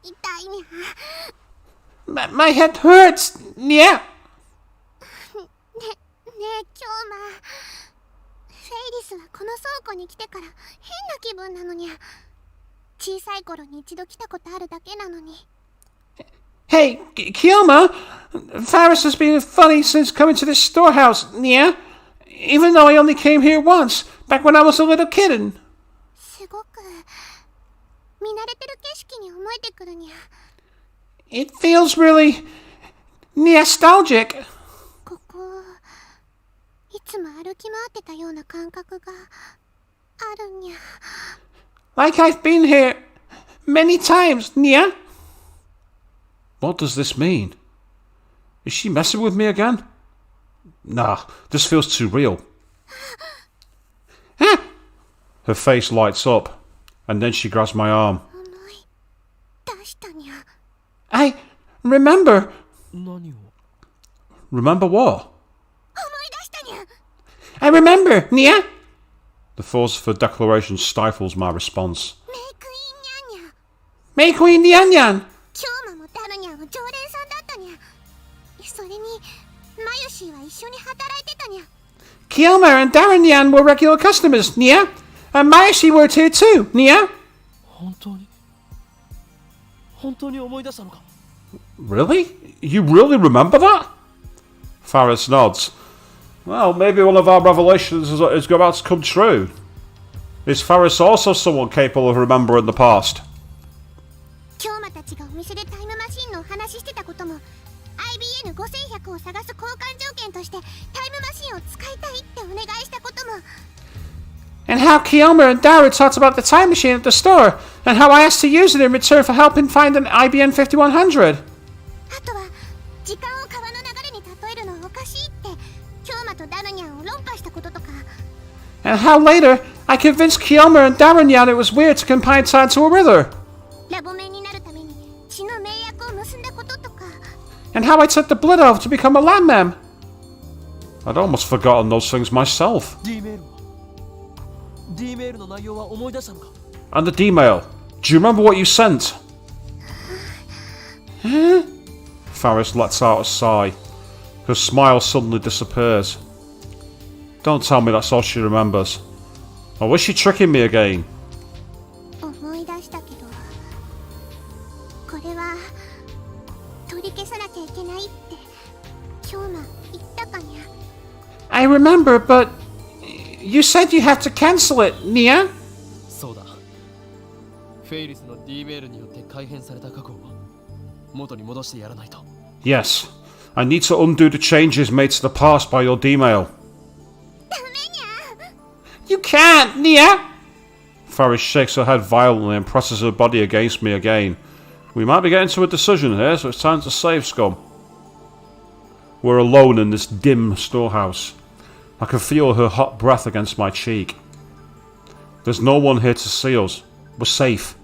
痛いにゃ。 My head hurts, Nia. ねえ今日フェイリスはこの倉庫に来てから変な気分なのにゃ。小さい頃に一度来たことあるだけなのに。 Hey, Kiyoma, Faris has been funny since coming to this storehouse, Nia. Even though I only came here once, back when I was a little kitten. すごく見慣れてる景色に思えてくるにゃ。 It feels really... nostalgic. ここいつも歩き回ってたような感覚があるにゃ。 Like I've been here many times, Nia. What does this mean? Is she messing with me again? Nah, this feels too real. Her face lights up, and then she grabs my arm. 思い出したにゃ。 I remember. 何を Remember what? 思い出したにゃ。 I remember, Nia. The force of her declaration stifles my response. メイクインにゃんにゃ。 May Queen Nian. 京馬もダルニャンは常連さんだったにゃ。それにマユシーは一緒に働いてたにゃ。 Kielma and Darren Nian were regular customers, Nia. And Mayashi worked here too, Nia. 本当に思い出したのか Really? You really remember that? Faris nods. Well, maybe one of our revelations is about to come true. Is Faris also someone capable of remembering the past? 京馬たちがお店でタイムマシンのお話ししてたことも IBN5100 を探す交換条件としてタイムマシンを使いたいってお願いしたことも。 And how Kielma and Daru talked about the time machine at the store, and how I asked to use it in return for helping find an IBN 5100. あとは時間を川の流れに例えるのはおかしいって京馬と And how later I convinced Kiyama and Darren it was weird to compare time to a river. ラボメンになるために血の盟約を結んだこととか。 And how I took the blood oath to become a landman. I'd almost forgotten those things myself. D メールは D メールの内容は思い出したのか And the D-mail. Do you remember what you sent? Faris lets out a sigh. Her smile suddenly disappears. Don't tell me that's all she remembers. Or was she tricking me again? 思い出したけど、これは取り消さなきゃいけないって京馬言ったかにゃ。 I remember, but you said you have to cancel it, Nia. そうだフェイリスの D メールによって改変された過去を元に戻してやらないと Yes. I need to undo the changes made to the past by your D-mail. You can't, Nia. Faris shakes her head violently and presses her body against me again. We might be getting to a decision here, so it's time to save, scum. We're alone in this dim storehouse. I can feel her hot breath against my cheek. There's no one here to see us. We're safe.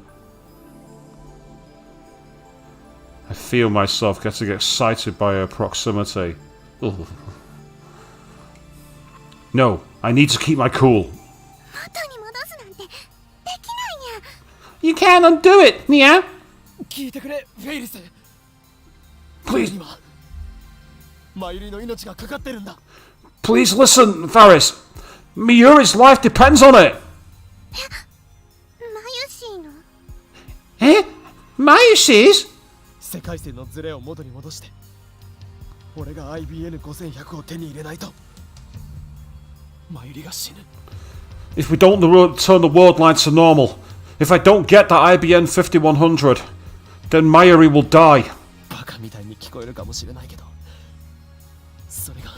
I feel myself getting excited by her proximity. Ugh. No, I need to keep my cool. 元に戻すなんてできないにゃ。 You can't undo it, Nia. 聞いてくれフェイリス Please, 今マユリの命がかかってるんだ please listen, Faris. Miyuri's life depends on it. マユシーの Eh? Mayushi's? 世界線のズレを元に戻して俺が IBN5100 を手に入れないとマユリが死ぬ If we don't turn the world line to normal, if I don't get that IBN 5100, then Mayuri will die. バカみたいに聞こえるかもしれないけどそれが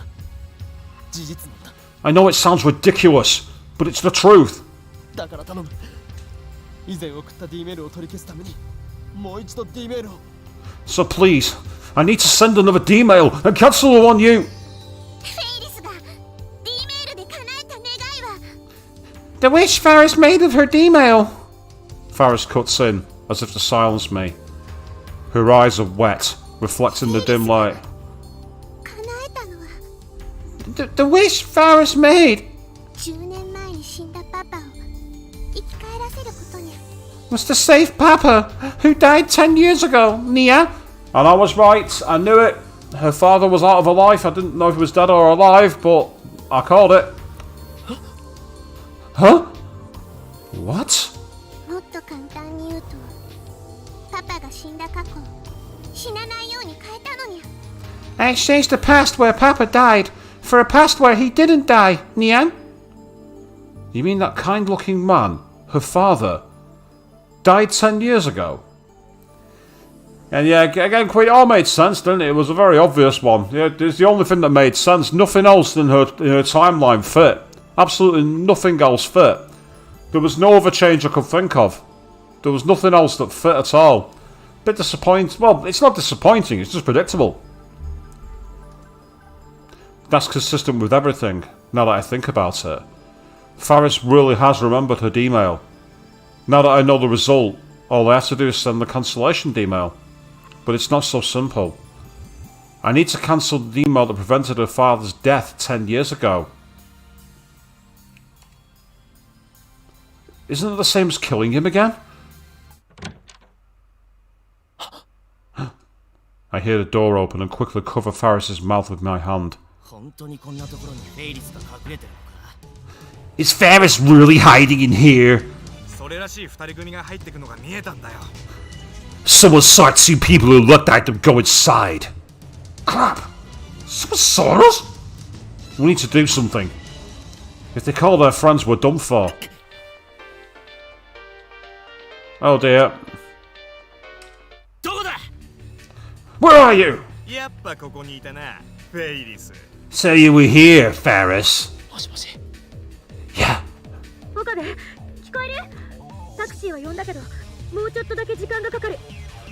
事実なんだ I know it sounds ridiculous, but it's the truth. だから頼む以前送った D メールを取り消すためにもう一度 D メールを So please, I need to send another D-mail and cancel the one you... フェイリスが D メールで叶えた願いは The wish Faris made of her D-mail. Faris cuts in, as if to silence me. Her eyes are wet, reflecting the dim light. 叶えたのは The wish Faris made 10年前に死んだパパを生き返らせることにゃ。 was to save Papa, who died 10 years ago, Nia. And I was right, I knew it. Her father was out of her life, I didn't know if he was dead or alive, but I called it. Huh? What? もっと簡単に言うと、パパが死んだ過去を死なないように変えたのにゃ。 I exchanged the past where Papa died for a past where he didn't die, Nia. You mean that kind-looking man, her father, died 10 years ago? And yeah, again, quite all made sense, didn't it? It was a very obvious one. Yeah, it's the only thing that made sense. Nothing else in her timeline fit. Absolutely nothing else fit. There was no other change I could think of. There was nothing else that fit at all. Bit disappointing. Well, it's not disappointing, it's just predictable. That's consistent with everything, now that I think about it. Faris really has remembered her D-mail. Now that I know the result, all I have to do is send the cancellation D-mail. But it's not so simple. I need to cancel the D-mail that prevented her father's death 10 years ago. Isn't it the same as killing him again? I hear the door open and quickly cover Faris's mouth with my hand. 本当にこんなところにフェイリスが隠れてるのか Is Faris really hiding in here? それらしい二人組が入ってくのが見えたんだよ Someone saw two people who looked like them go inside. Crap! Someone saw us? We need to do something. If they call their friends, we're done for. Oh dear. どこだ Where are you? やっぱここにいたなフェイリス So you were here, Faris. もしもし Yeah. 岡部聞こえるタクシーは呼んだけどもうちょっとだけ時間がかかる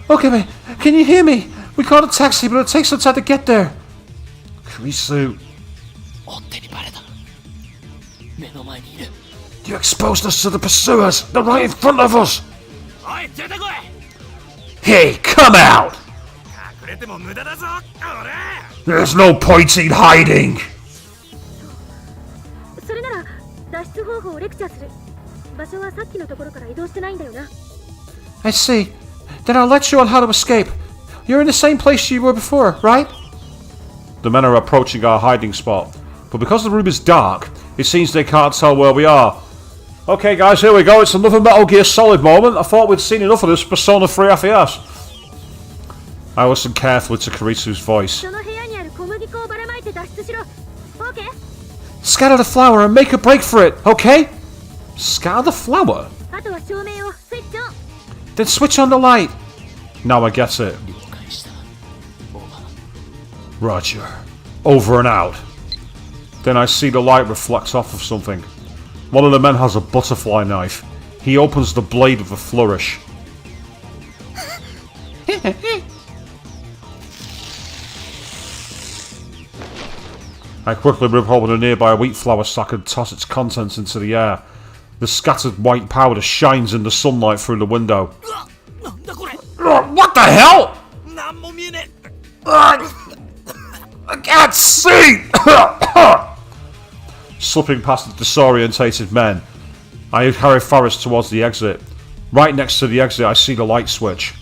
Okay, man, can you hear me? We called a taxi, but it takes some time to get there. Kurisu. 追っ手にバレた目の前にいる You exposed us to the pursuers! They're right in front of us! おい出てこい Hey, come out! 隠れても無駄だぞ俺 There's no point in hiding! それなら脱出方法をレクチャーする。場所はさっきのところから移動してないんだよな。 I see. Then I'll let you on how to escape. You're in the same place you were before, right? The men are approaching our hiding spot, but because the room is dark, it seems they can't tell where we are. Okay guys, here we go, it's another Metal Gear Solid moment. I thought we'd seen enough of this Persona 3 FES. I listened carefully to Kirisu's voice. その部屋にある小麦粉をばらまいて脱出しろ。OK? Scatter the flower and make a break for it, okay? Scatter the flower? あとは照明をスイッチオン。 Then switch on the light. Now I get it. 了解した。オーバー。 Roger. Over and out. Then I see the light reflect off of something. One of the men has a butterfly knife. He opens the blade with a flourish. I quickly rip open a nearby wheat flour sack and toss its contents into the air. The scattered white powder shines in the sunlight through the window. なんだこれ What the hell? なんも見えねえ I can't see! Slipping past the disorientated men, I carry Faris towards the exit. Right next to the exit, I see the light switch.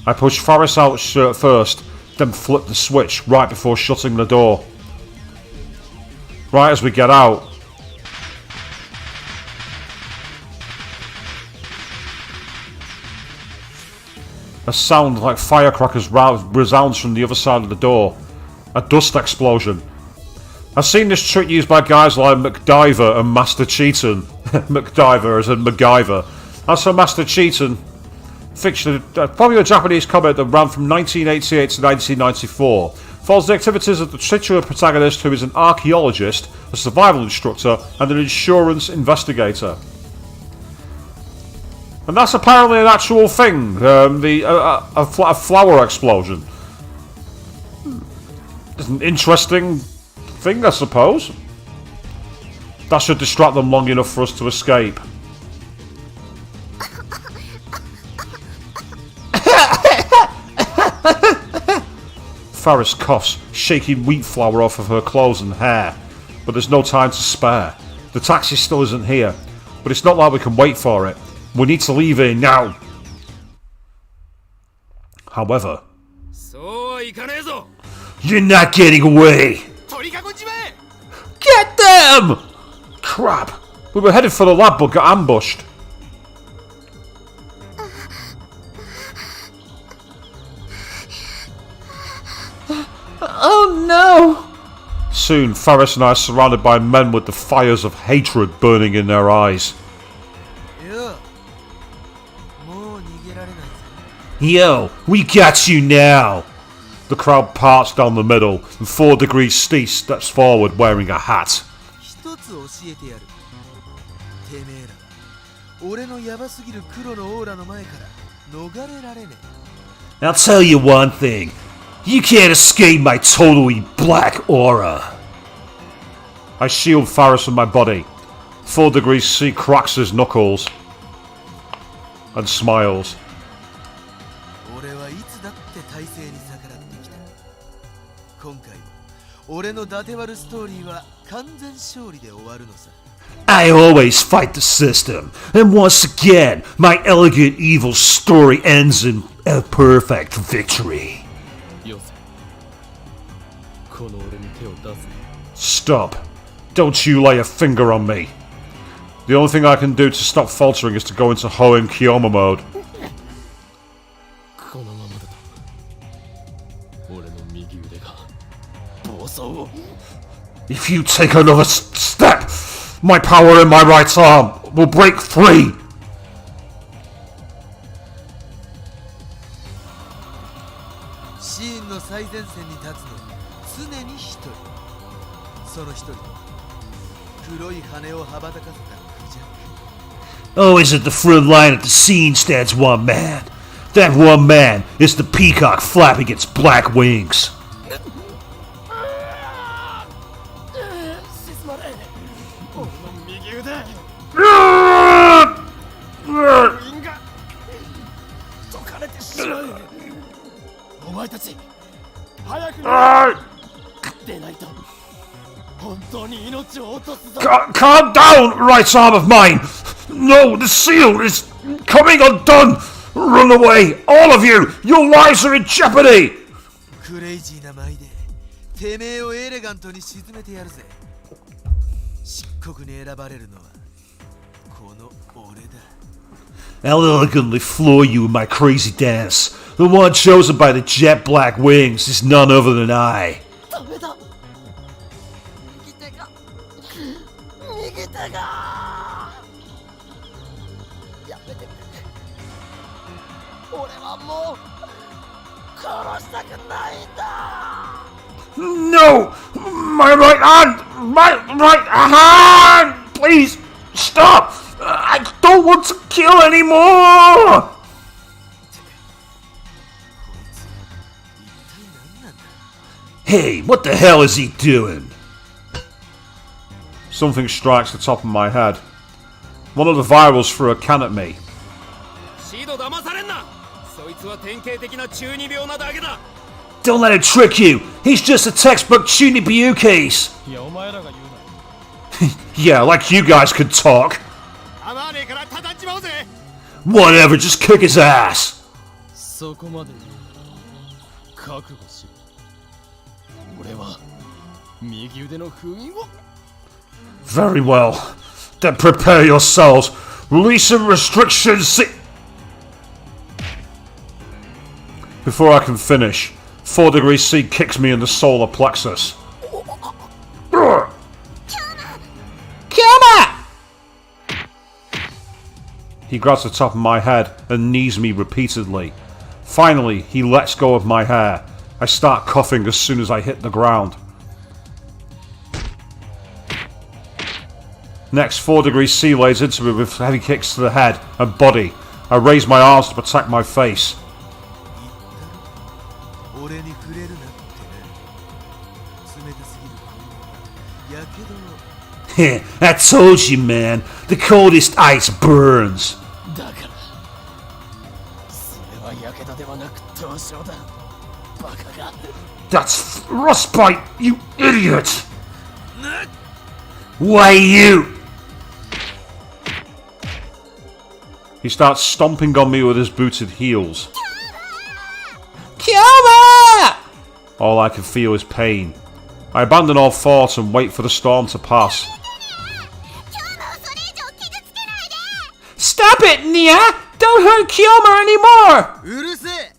I push Faris out first, then flip the switch right before shutting the door. Right as we get out, a sound like firecrackers resounds from the other side of the door. A dust explosion. I've seen this trick used by guys like MacDiver and Master Cheaton. MacDiver as in MacGyver. As for Master Cheaton, fiction, probably a Japanese comic that ran from 1988 to 1994, follows the activities of the titular protagonist who is an archaeologist, a survival instructor, and an insurance investigator. And that's apparently an actual thing, a flower explosion. It's an interesting thing, I suppose. That should distract them long enough for us to escape. Faris coughs, shaking wheat flour off of her clothes and hair. But there's no time to spare. The taxi still isn't here, but it's not like we can wait for it. We need to leave here now. However, そうはいかねえぞ you're not getting away. 鳥かごじまえ Get them! Crap. We were headed for the lab but got ambushed. Oh no! Soon, Faris and I are surrounded by men with the fires of hatred burning in their eyes. よもう逃げられないぜ Yo, we got you now! The crowd parts down the middle, and 4 Degrees Steins steps forward wearing a hat. 一つ教えてやるてめえらは俺のヤバすぎる黒のオーラの前から逃れられね I'll tell you one thing. You can't escape my totally black aura. I shield Faris with my body. 4 Degrees C cracks his knuckles and smiles. え俺はいつだって体制に逆らってきた今回も俺のダテ割るストーリーは完全勝利で終わるのさ I always fight the system, and once again, my elegant evil story ends in a perfect victory. よせこの俺に手を出すな Stop. Don't you lay a finger on me. The only thing I can do to stop faltering is to go into Hoenn Kiyoma mode. このままだと俺の右腕が暴走を If you take another step, my power in my right arm will break free. シーンの最前線に立つのは常に一人その一人黒い羽を羽ばたかせたクジャク Always at the front line of the scene stands one man. That one man is the peacock flapping its black wings. 沈まれ俺の右腕因が解かれてしまう。お前たち早く出ないと本当に命を落とすぞ。 Calm down, right arm of mine! No, the seal is coming undone! Run away, all of you! Your lives are in jeopardy! クレイジーな舞でてめえをエレガントに沈めてやるぜ。漆黒に選ばれるのはこの俺だ。 I'll elegantly floor you in my crazy dance. The one chosen by the jet black wings is none other than I. ダメだ。右手がやめてくれ。俺はもう殺したくないんだ。 No! My right hand! My right hand! Please, stop! I don't want to kill anymore! こいつ一体何なんだ。 Hey, what the hell is he doing? Something strikes the top of my head. One of the virals threw a can at me. シード騙されんな。そいつは典型的な中二病なだけだ。 Don't let him trick you! He's just a textbook Chunibuyukis! いやお前らが言うな。 Yeah, like you guys could talk. 構わねえから叩っちまうぜ。 Whatever, just kick his ass! そこまで覚悟しろ。俺は右腕の封印を。 Very well. Then prepare yourselves. Releasing restrictions. Before I can finish, 4 degrees C kicks me in the solar plexus. Kioma! He grabs the top of my head and knees me repeatedly. Finally, he lets go of my hair. I start coughing as soon as I hit the ground. Next, 4 degrees C lays into me with heavy kicks to the head and body. I raise my arms to protect my face. 俺に触れるなってな。冷たすぎるこのやけどを。 I told you, man. The coldest ice burns. だからそれはやけどではなく凍傷だ。バカが。 That's frostbite, you idiot! Why you? He starts stomping on me with his booted heels. Kioma! All I can feel is pain. I abandon all thought and wait for the storm to pass. Stop it, Nia! Don't hurt Kioma anymore! うるせえ。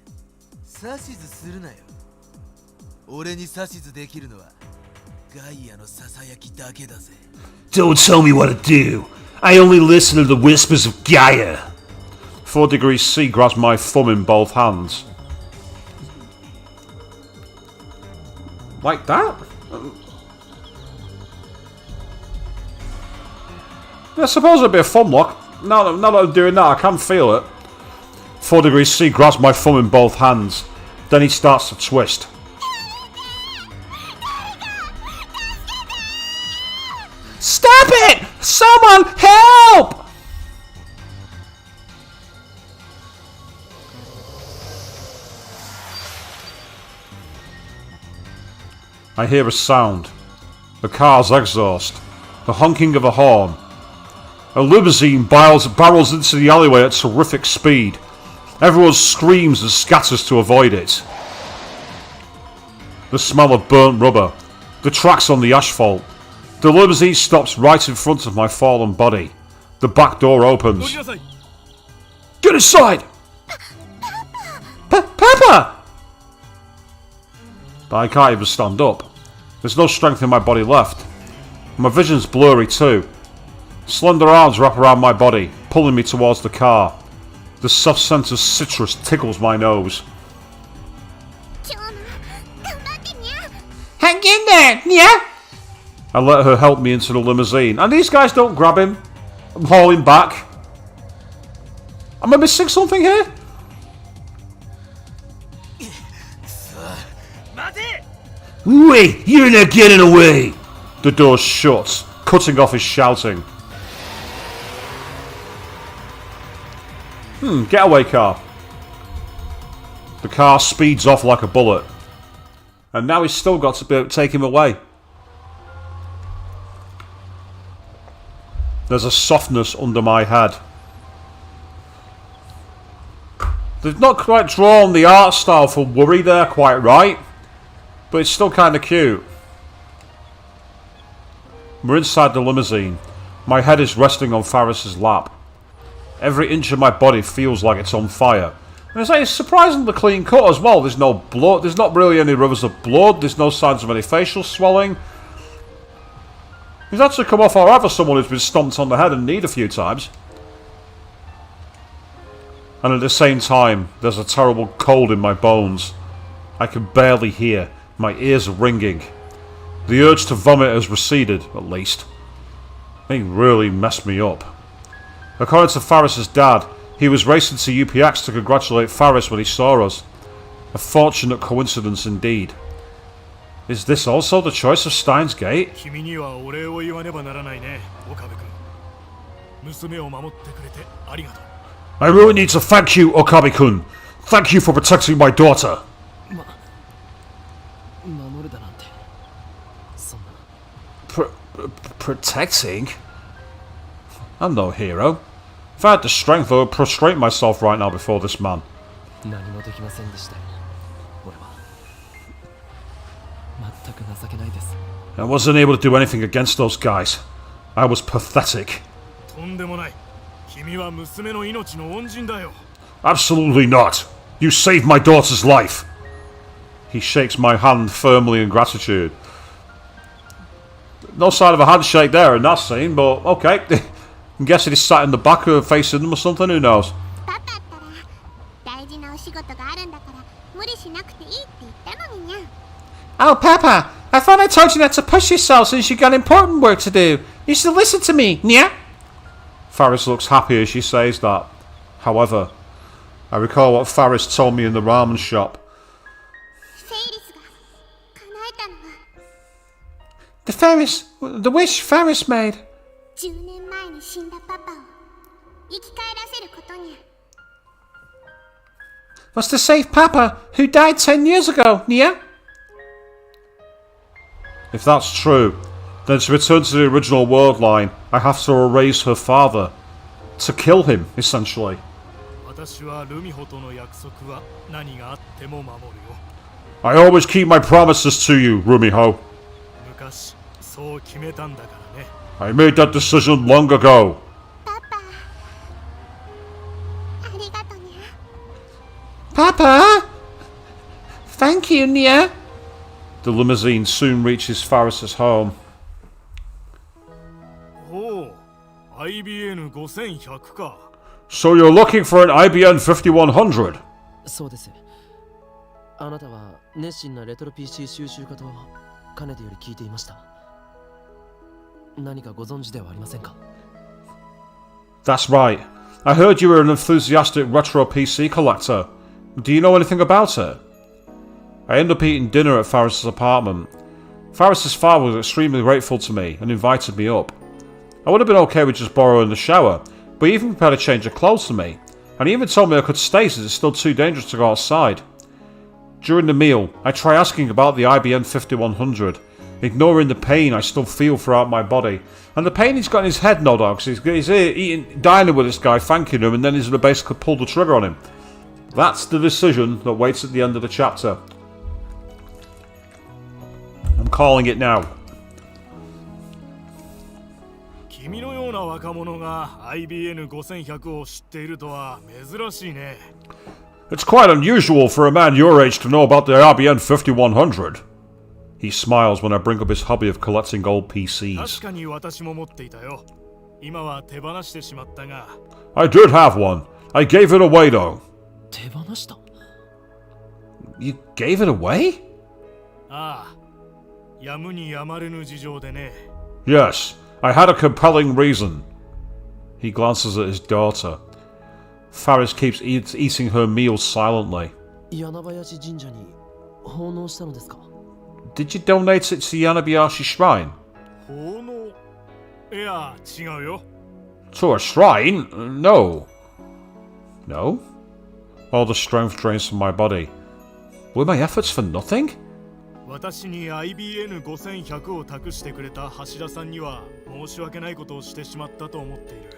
指図するなよ。俺に指図できるのはガイアのささやきだけだぜ。 Don't tell me what to do. I only listen to the whispers of Gaia. 4 degrees C grabs my thumb in both hands. Like that? I suppose it'd be a thumb lock. Now that I'm doing that, I can feel it. 4 degrees C grabs my thumb in both hands. Then he starts to twist. Stop it! Someone help! I hear a sound. The car's exhaust. The honking of a horn. A limousine barrels into the alleyway at terrific speed. Everyone screams and scatters to avoid it. The smell of burnt rubber. The tracks on the asphalt. The limousine stops right in front of my fallen body. The back door opens. Get inside! Papa! But I can't even stand up. There's no strength in my body left. My vision's blurry too. Slender arms wrap around my body, pulling me towards the car. The soft scent of citrus tickles my nose. Hang in there, Nia! I let her help me into the limousine, and these guys don't grab him and haul him back. Am I missing something here? 待て。 Wait, you're not getting away! The door shuts, cutting off his shouting. Getaway car. The car speeds off like a bullet. And now he's still got to be able to take him away. There's a softness under my head. They've not quite drawn the art style for Worry there quite right. But it's still kind of cute. We're inside the limousine. My head is resting on Faris's lap. Every inch of my body feels like it's on fire. And it's surprisingly clean cut as well. There's no blood. There's not really any rivers of blood. There's no signs of any facial swelling. He's actually come off alright for someone who's been stomped on the head and kneed a few times. And at the same time, there's a terrible cold in my bones. I can barely hear. My ears are ringing. The urge to vomit has receded, at least. They really messed me up. According to Faris's dad, he was racing to UPX to congratulate Faris when he saw us. A fortunate coincidence indeed. Is this also the choice of Steins Gate? I really need to thank you, Okabe-kun. Thank you for protecting my daughter. Protecting? I'm no hero. If I had the strength, I would prostrate myself right now before this man. I wasn't able to do anything against those guys. I was pathetic. Absolutely not. You saved my daughter's life. He shakes my hand firmly in gratitude. No sign of a handshake there in that scene, but okay. I'm guessing he's sat in the back or facing them or something, who knows? Oh, Papa, I thought I told you not to push yourself since you got important work to do. You should listen to me, yeah? Faris looks happy as she says that. However, I recall what Faris told me in the ramen shop. The wish Faris made. Was to save Papa, who died 10 years ago, Nia? If that's true, then to return to the original world line, I have to erase her father. To kill him, essentially. I always keep my promises to you, Rumiho. I made that decision long ago. Papa? Thank you, Nia. The limousine soon reaches Faris's home. So you're looking for an IBN 5100? そうです。あなたは熱心なレトロ PC 収集家とかねてより聞いていました。何かご存知ではありませんか? That's right. I heard you were an enthusiastic retro PC collector. Do you know anything about it? I ended up eating dinner at Faris's apartment. Faris's father was extremely grateful to me and invited me up. I would have been okay with just borrowing the shower, but he even prepared a change of clothes for me, and he even told me I could stay since it's still too dangerous to go outside. During the meal, I try asking about the IBN 5100, ignoring the pain I still feel throughout my body, and the pain he's got in his head, no doubt, because he's eating, dining with this guy, thanking him, and then he's going to basically pull the trigger on him. That's the decision that waits at the end of the chapter. I'm calling it now. It's quite unusual for a man your age to know about the IBN 5100. He smiles when I bring up his hobby of collecting old PCs. I did have one. I gave it away though. You gave it away? Yes, I had a compelling reason. He glances at his daughter. Faris keeps eating her meal silently. Did you donate it to Yanabayashi Shrine? To a shrine? No. No? All the strength drains from my body. Were my efforts for nothing? 私に IBN5100 を託してくれた橋田さんには申し訳ないことをしてしまったと思っている。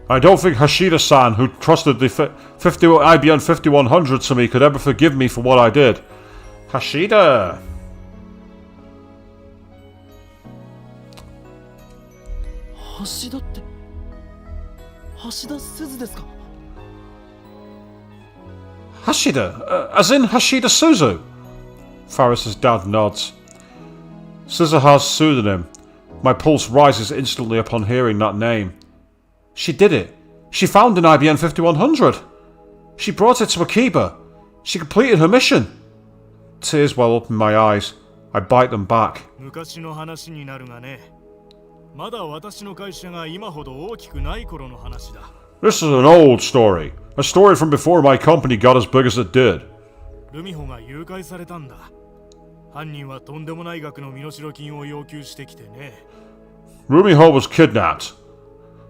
I don't think Hashida-san, who trusted the IBN 5100 to me, could ever forgive me for what I did. Hashida! 橋田って橋田鈴ですか？ Hashida? As in Hashida Suzu? Faris's dad nods. Suzuha's pseudonym. My pulse rises instantly upon hearing that name. She did it. She found an IBN 5100. She brought it to Akiba. She completed her mission. Tears well up in my eyes. I bite them back. 昔の話になるがね。まだ私の会社が今ほど大きくない頃の話だ。 This is an old story. A story from before my company got as big as it did. ルミホが誘拐されたんだ。犯人はとんでもない額の身代金を要求してきてね。 Rumiho was kidnapped.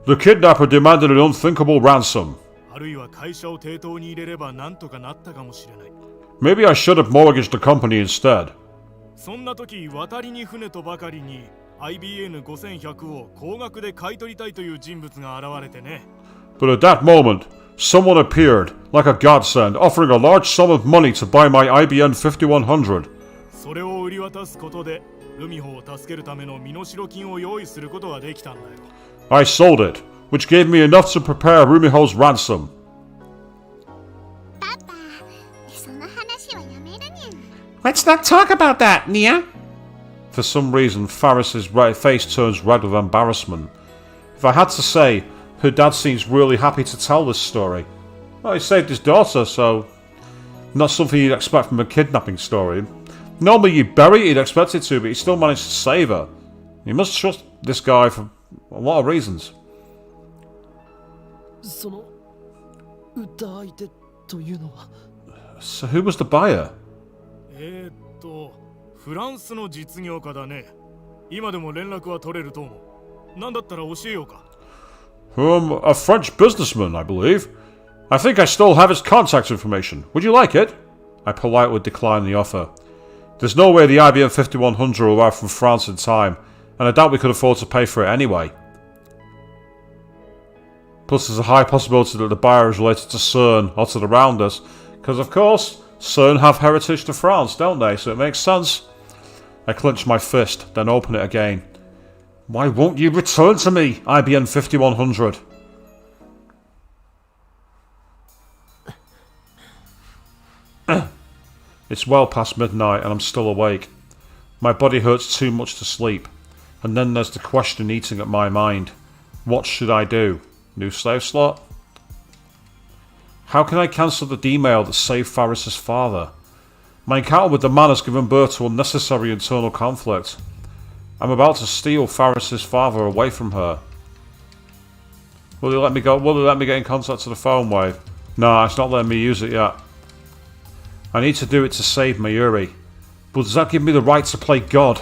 The kidnapper demanded an unthinkable ransom. あるいは会社を抵当に入れればなんとかなったかもしれない。 Maybe I should have mortgaged the company instead. そんな時、渡りに船とばかりに IBN5100 を高額で買い取りたいという人物が現れてね。 But at that moment, someone appeared, like a godsend, offering a large sum of money to buy my IBN 5100. それを売り渡すことで、ルミホを助けるための身代金を用意することができたんだよ。 I sold it, which gave me enough to prepare Rumiho's ransom. パパ、その話はやめるにゃ。 Let's not talk about that, Nia. For some reason, Faris's face turns red with embarrassment. If I had to say, her dad seems really happy to tell this story. Well, he saved his daughter, so not something you'd expect from a kidnapping story. Normally you'd bury it, you'd expect it to, but he still managed to save her. You must trust this guy for a lot of reasons. その歌相手というのは So who was the buyer? フランスの実業家だね。今でも連絡は取れると思う。なんだったら教えようか。A French businessman, I believe. I think I still have his contact information. Would you like it? I politely declined the offer. There's no way the IBM 5100 will arrive from France in time, and I doubt we could afford to pay for it anyway. Plus there's a high possibility that the buyer is related to CERN or to the Rounders, because of course, CERN have heritage to France, don't they? So it makes sense. I clench my fist, then open it again. Why won't you return to me, IBM 5100? It's well past midnight and I'm still awake. My body hurts too much to sleep. And then there's the question eating at my mind. What should I do? New save slot? How can I cancel the D-mail that saved Faris' father? My encounter with the man has given birth to unnecessary internal conflict. I'm about to steal Faris' father away from her. Will they let me go? Will they let me get in contact to the phone wave? Nah, it's not letting me use it yet. I need to do it to save Mayuri. But does that give me the right to play God?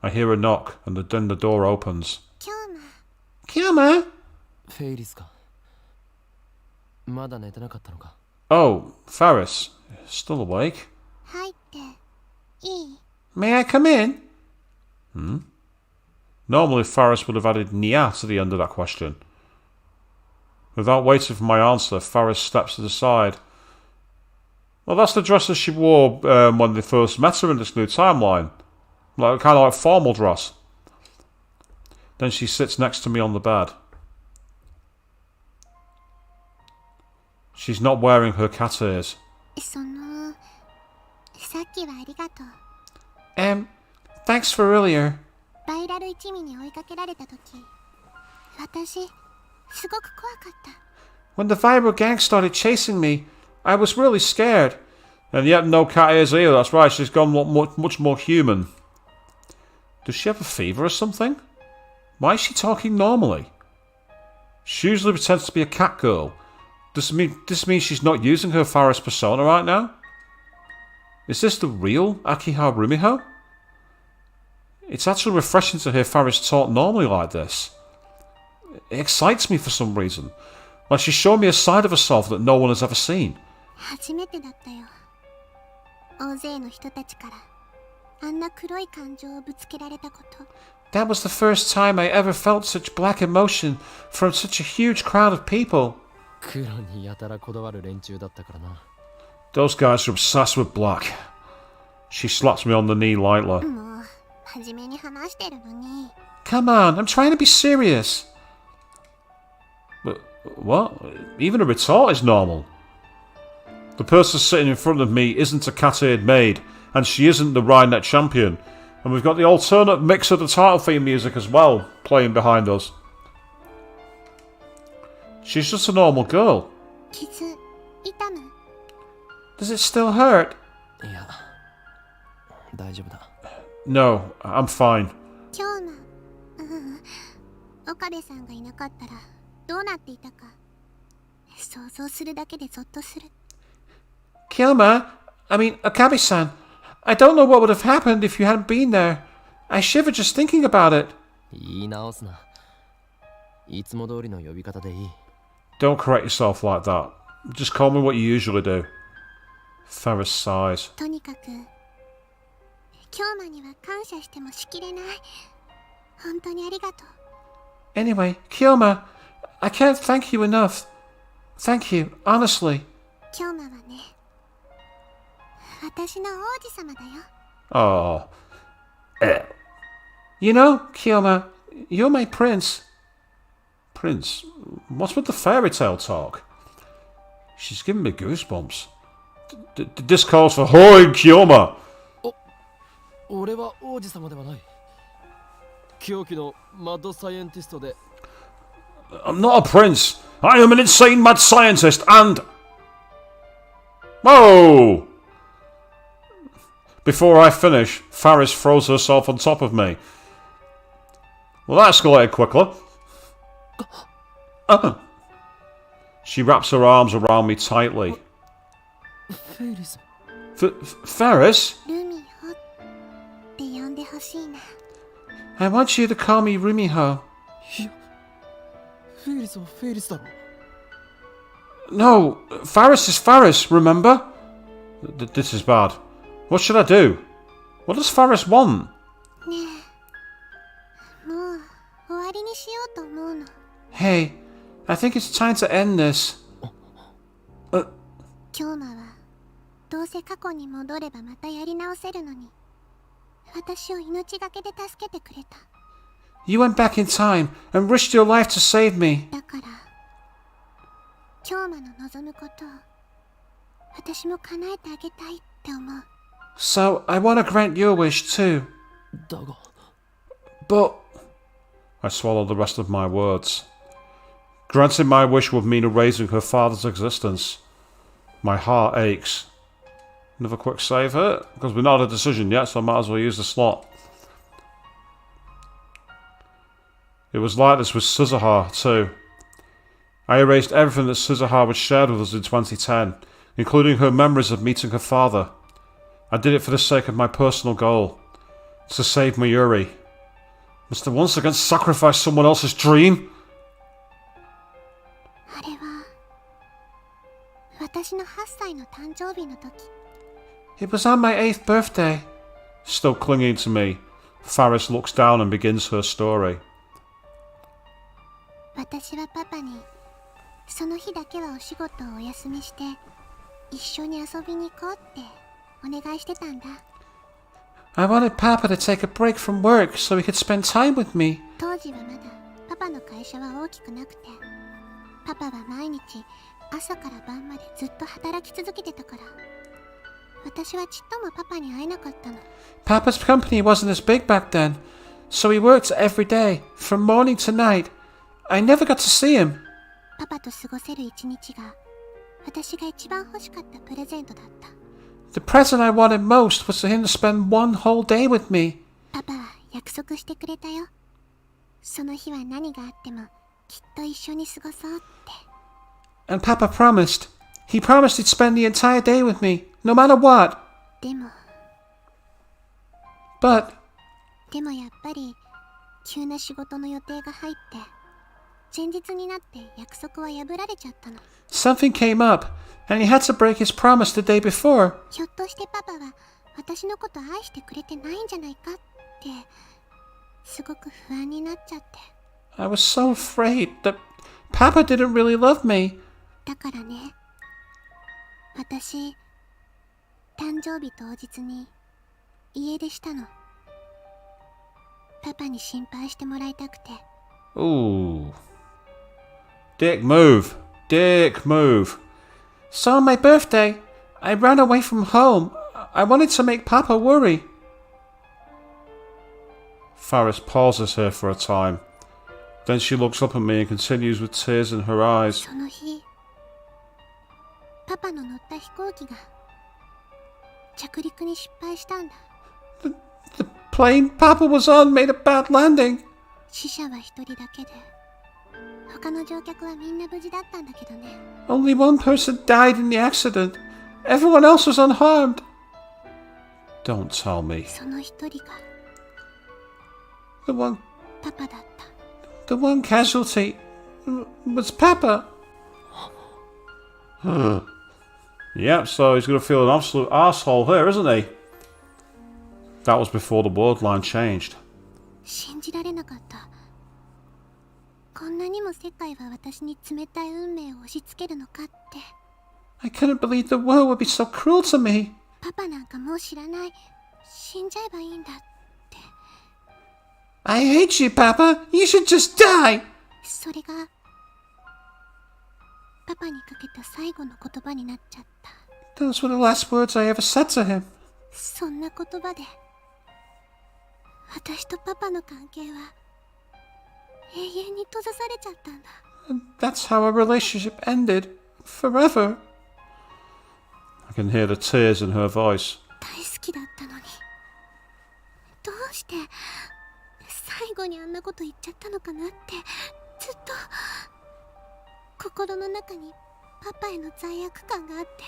I hear a knock and then the door opens. Kyoma? フェイリスか。まだ寝てなかったのか。 Oh, Faris. Still awake? 入っていい？ May I come in? Normally Faris would have added Nia to the end of that question. Without waiting for my answer, Faris steps to the side. Well, that's the dress that she wore when they first met her in this new timeline. Like, kind of like formal dress. Then she sits next to me on the bed. She's not wearing her cat ears. さっきはありがとう。Thanks for earlier. バイラル一味に追いかけられた時、私すごく怖かった。 When the viral gang started chasing me, I was really scared. And yet no cat ears either, that's right, she's gone much more human. Does she have a fever or something? Why is she talking normally? She usually pretends to be a cat girl. Does this mean she's not using her Faris persona right now? Is this the real Akiha Rumiho? It's actually refreshing to hear Faris talk normally like this. It excites me for some reason. Like she's showing me a side of herself that no one has ever seen. 初めてだったよ。大勢の人たちからあんな黒い感情をぶつけられたこと。That was the first time I ever felt such black emotion from such a huge crowd of people. 黒にやたらこだわる連中だったからな。Those guys are obsessed with black. She slaps me on the knee lightly. もう真面目に話してるのに。Come on, I'm trying to be serious. But what? Even a retort is normal. The person sitting in front of me isn't a cat-eared maid, and she isn't the Rhinenet champion. And we've got the alternate mix of the title theme music as well, playing behind us. She's just a normal girl. 傷痛む？ Does it still hurt? いや、大丈夫だ。No, I'm fine. 今日の岡部さんがいなかったらどうなっていたか想像するだけでゾッとする。 Kilma, Okabe-san, I don't know what would have happened if you hadn't been there. I shiver just thinking about it. 言い直すな。いつも通りの呼び方でいい。Don't correct yourself like that. Just call me what you usually do. Faris sighs. とにかく京馬には感謝してもしきれない。本当にありがとう。 Anyway, Kilma, I can't thank you enough. Thank you, honestly. 京馬はね、私の王子様だよ。 Oh. You know, Kilma, you're my prince. Prince? What's with the fairy tale talk? She's giving me goosebumps. This calls for Hoi Kyoma! 俺は王子様ではない。狂気のマッドサイエンティストで。I'm not a prince. I am an insane mad scientist and... Whoa! Before I finish, Faris throws herself on top of me. Well, that escalated quickly. She wraps her arms around me tightly. フェイリス。Faris? ルミホって呼んでほしいな。 I want you to call me Rumiho. いや、フェイリスはフェイリスだろ。No, Faris is Faris, remember? This is bad. What should I do? What does Faris want? ねえ、もう終わりにしようと思うの。 Hey, I think it's time to end this. 京馬はどうせ過去に戻ればまたやり直せるのに、私を命がけで助けてくれた。 You went back in time and risked your life to save me. だから京馬の望むことを私も叶えてあげたいって思う。 So I want to grant your wish too. だが。 But I swallow the rest of my words. Granting my wish would mean erasing her father's existence. My heart aches. Another quick save here, because we've not had a decision yet, so I might as well use the slot. It was like this with Suzuha too. I erased everything that Suzuha had shared with us in 2010, including her memories of meeting her father. I did it for the sake of my personal goal, to save Mayuri. Must I once again sacrifice someone else's dream? あれは私の8歳の誕生日の時。 it was on my 8th birthday. Still clinging to me, Faris looks down and begins her story. 私はパパにその日だけはお仕事をお休みして一緒に遊びに行こうってお願いしてたんだ。 I wanted Papa to take a break from work so he could spend time with me. 当時はまだパパの会社は大きくなくて、パパは毎日朝から晩までずっと働き続けてたから、私はちっともパパに会えなかったの。 Papa's company wasn't as big back then, so he worked every day, from morning to night. I never got to see him. パパと過ごせる一日が私が一番欲しかったプレゼントだった。 The present I wanted most was for him to spend one whole day with me. パパは約束してくれたよ。その日は何があってもきっと一緒に過ごそうって。 And Papa promised. He promised he'd spend the entire day with me, no matter what. でも But やっぱり急な仕事の予定が入って前日になって約束は破られちゃったの。 Something came up, and he had to break his promise the day before. ひょっとしてパパは私のこと愛してくれてないんじゃないかってすごく不安になっちゃって。 I was so afraid that Papa didn't really love me. だからね、私誕生日当日に家出したの。パパに心配してもらいたくて。 Ooh. Dick move. Dick move. So on my birthday, I ran away from home. I wanted to make Papa worry. Faris pauses here for a time. Then she looks up at me and continues with tears in her eyes. その日、パパの乗った飛行機が着陸に失敗したんだ。 The plane Papa was on made a bad landing. 死者は一人だけで、他の乗客はみんな無事だったんだけどね。 Only one person died in the accident. Everyone else was unharmed. Don't tell me. その一人が The one パパだった。 The one casualty was Papa. Yep, so he's going to feel an absolute arsehole here, isn't he? That was before the word line changed. 信じられなかった。こんなにも世界は私に冷たい運命を押し付けるのかって。 I couldn't believe the world would be so cruel to me. パパなんかもう知らない。死んじゃえばいいんだって。 I hate you, Papa. You should just die. それがパパにかけた最後の言葉になっちゃった。 Those were the last words I ever said to him. そんな言葉で私とパパの関係は永遠に閉ざされちゃったんだ。 And that's how our relationship ended. Forever. I can hear the tears in her voice. 大好きだったのにどうして最後にあんなこと言っちゃったのかなってずっと心の中にパパへの罪悪感があって。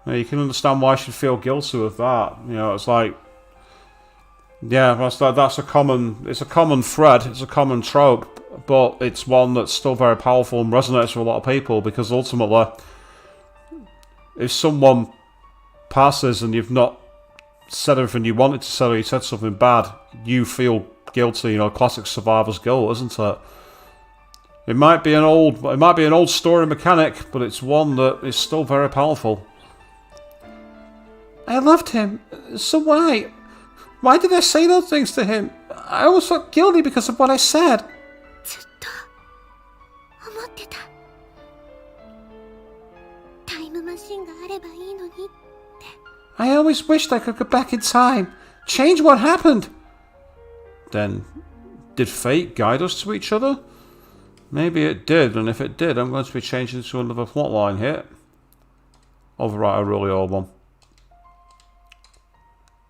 Yeah, you can understand why she'd feel guilty with that. You know, it's like, yeah, that's a common thread, it's a common trope, but it's one that's still very powerful and resonates with a lot of people, because ultimately, if someone passes and you've not said everything you wanted to say, or you said something bad, you feel guilty. You know, classic survivor's guilt, isn't it? It might be an old story mechanic, but it's one that is still very powerful. I loved him. So why? Why did I say those things to him? I always felt guilty because of what I said. ずっと思ってた。タイムマシンがあればいいのにって。 I always wished I could go back in time. Change what happened. Then, did fate guide us to each other? Maybe it did, and if it did, I'm going to be changing to another plotline here. Overwrite a really old one.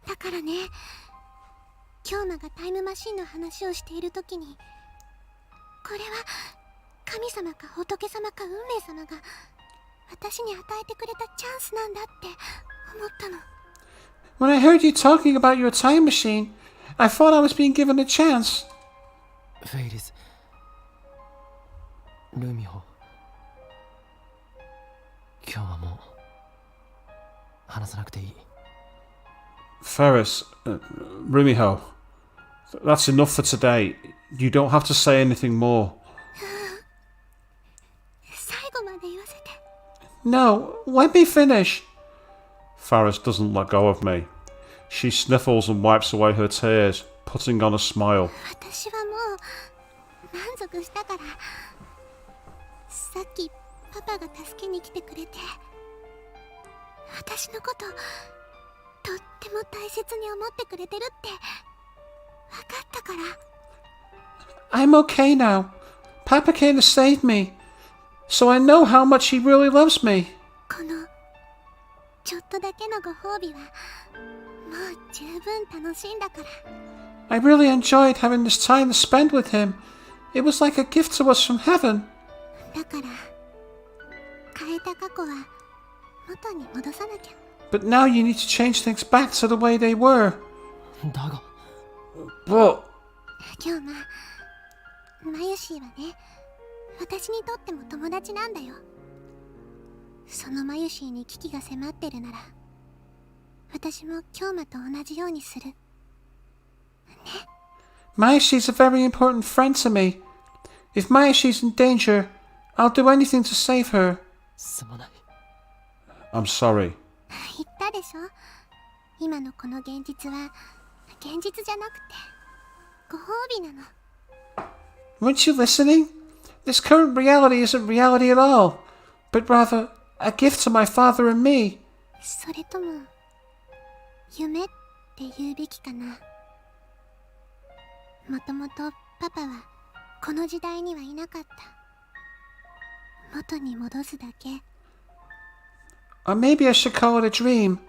だからね、京馬がタイムマシンの話をしているときに、これは神様か仏様か運命様が私に与えてくれたチャンスなんだって思ったの。 When I heard you talking about your time machine, I thought I was being given a chance. フェイリス、ルミホ、今日はもう話さなくていい。 Faris, Rumiho, that's enough for today. You don't have to say anything more. 最後まで言わせて。 No, let me finish. Faris doesn't let go of me. She sniffles and wipes away her tears, putting on a smile. 私はもう満足したから。さっきパパが助けに来てくれて、私のこととっても大切に思ってくれてるって分かったから。 I'm okay now. Papa came to save me. So I know how much he really loves me. このちょっとだけのご褒美はもう十分楽しいんだから。 I really enjoyed having this time to spend with him. It was like a gift to us from heaven. だから変えた過去は元に戻さなきゃ。 But now you need to change things back to the way they were. だが、 But 今日マユシーはね、私にとっても友達なんだよ。そのマユシーに危機が迫ってるなら、私も京馬と同じようにする。ね。Mayashi's a very important friend to me. If Mayashi's in danger, I'll do anything to save her. すまない。I'm sorry. 言ったでしょ。今のこの現実は現実じゃなくてご褒美なの。Weren't you listening? This current reality isn't reality at all, but rather a gift to my father and me. それとも夢って言うべきかな。もともとパパはこの時代にはいなかった。元に戻すだけ。Or maybe I should call it a dream.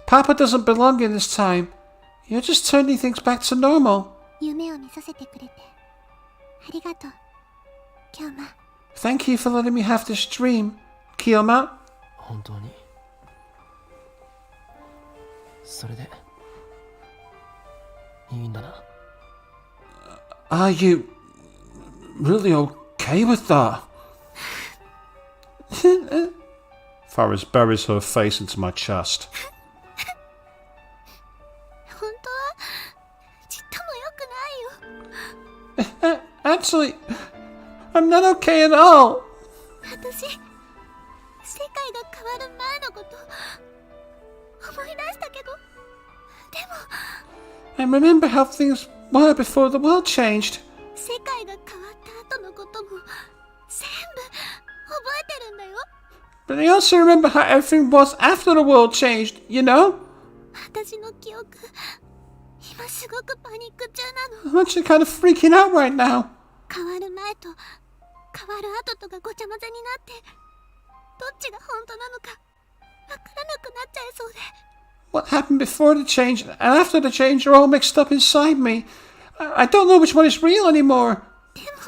Papa doesn't belong in this time. You're just turning things back to normal. 夢を見させてくれてありがとう、京馬。Thank you for letting me have this dream, Kiyoma. 本当にそれでいいんだな。Are you really okay with that? Faris buries her face into my chest. 本当はちっとも良くないよ。Actually, I'm not okay at all. 私、世界が変わる前のこと思い出したけど、でも I remember how things were before the world changed. 世界が変わった後のことも全部覚えてるんだよ。 But I also remember how everything was after the world changed, you know? 私の記憶、今すごくパニック中なの。 I'm actually kind of freaking out right now. 変わる前と変わる後とがごちゃ混ぜになって、どっちが本当なのかわからなくなっちゃいそうで。 What happened before the change and after the change are all mixed up inside me. I don't know which one is real anymore. でも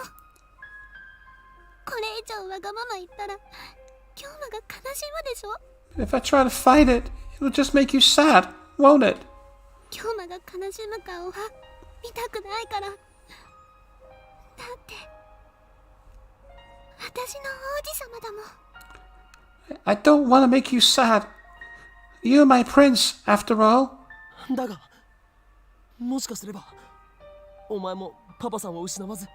これ以上わがまま言ったら京馬が悲しむでしょ。 If I try to fight it, it'll just make you sad, won't it? 京馬が悲しむ顔は見たくないから。だって私の王子様だもん。 I don't want to make you sad. You're my prince, after all. だがもしかすればお前もパパさんを失わず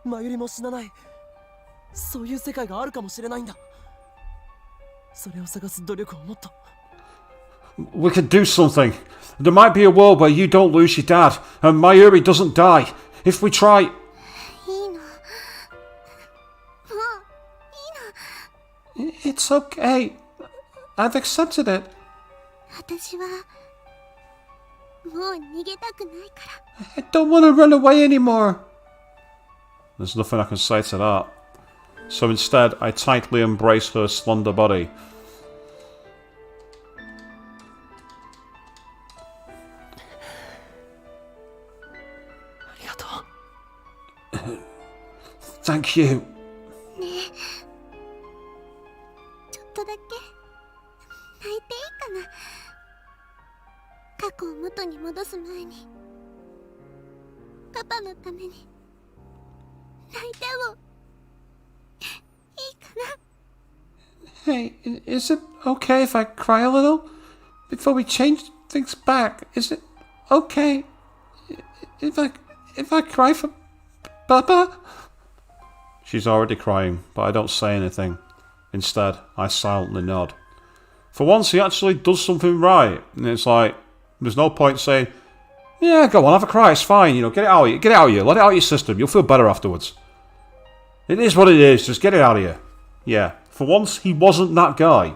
マユリも死なない、そういう世界があるかもしれないんだ。それを探す努力をもっと。 We could do something. There might be a world where you don't lose your dad and Mayuri doesn't die. If we try... いいの、もういいの。 It's okay. I've accepted it. 私はもう逃げたくないから。 I don't want to run away anymore. There's nothing I can say to that. So instead, I tightly embrace her slender body. Thank you. ねえ、ちょっとだけ泣いていいかな。過去を元に戻す前にパパのために泣いてもいいかな。 Hey, is it okay if I cry a little? Before we change things back, is it okay if I cry for Papa? She's already crying, but I don't say anything. Instead, I silently nod. For once, he actually does something right, and it's like, there's no point saying, yeah, go on, have a cry, it's fine, you know, get it out of you, let it out of your system, you'll feel better afterwards. It is what it is, just get it out of you. Yeah, for once, he wasn't that guy.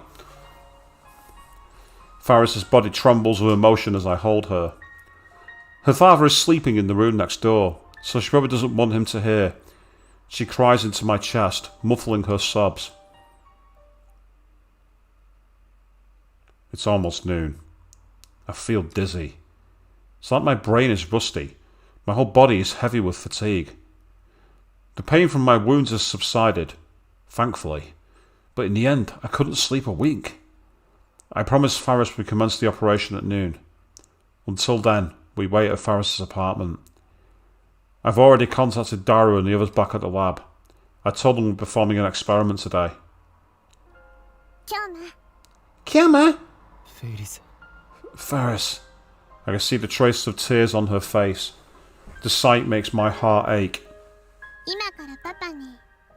Faris's body trembles with emotion as I hold her. Her father is sleeping in the room next door, so she probably doesn't want him to hear. She cries into my chest, muffling her sobs. It's almost noon. I feel dizzy. It's like my brain is rusty. My whole body is heavy with fatigue. The pain from my wounds has subsided, thankfully, but in the end I couldn't sleep a wink. I promised Faris we'd commence the operation at noon. Until then, we wait at Faris's apartment. I've already contacted Daru and the others back at the lab. I told them we're performing an experiment today. 今日な Kioma? フェイリス Faris. I can see the traces of tears on her face. The sight makes my heart ache. 今からパパに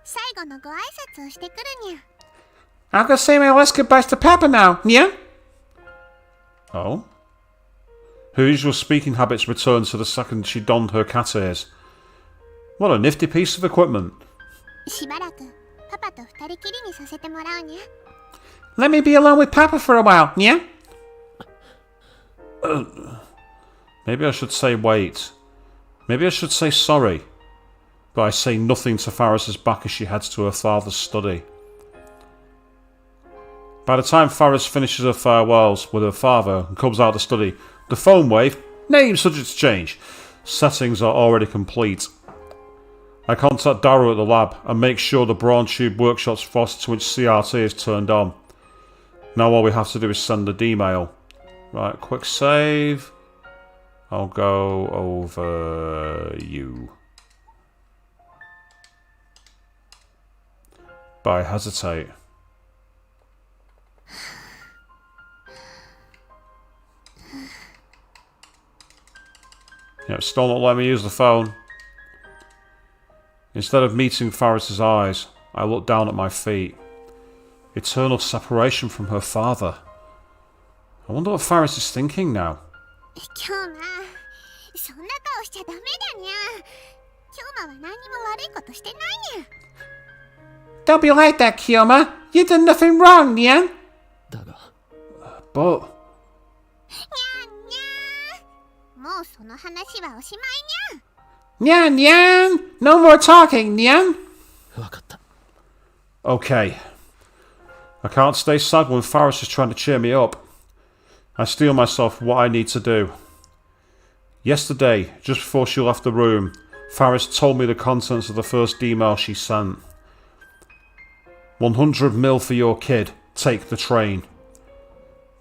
最後のご挨拶をしてくるにゃ I'll go say my last goodbyes to Papa now, yeah? Oh? Her usual speaking habits returned to the second she donned her cat ears. What a nifty piece of equipment. しばらくパパと二人きりにさせてもらうにゃ Let me be alone with Papa for a while, yeah? Maybe I should say wait. Maybe I should say sorry. But I say nothing to Faris's back as she heads to her father's study. By the time Faris finishes her farewells with her father and comes out of the study, the phone wave, name subject to change, settings are already complete. I contact Daru at the lab and make sure the Brawn Tube Workshop's 42-inch CRT is turned on. Now all we have to do is send the email. Right, quick save. I'll go over you. But I hesitate. Yeah, still not letting me use the phone. Instead of meeting Faris's eyes, I look down at my feet. Eternal separation from her father. I wonder what Faris is thinking now. 今日なそんな顔しちゃダメだにゃ今日は何にも悪いことしてないにゃ Don't be like that, Kioma. You did nothing wrong, yeah? だが But もうその話はおしまいにゃ Nyan, Nyan! No more talking, Nyan! 分かった okay. I can't stay sad when Faris is trying to cheer me up. I steel myself what I need to do. Yesterday, just before she left the room, Faris told me the contents of the first email she sent. 100 mil for your kid. Take the train.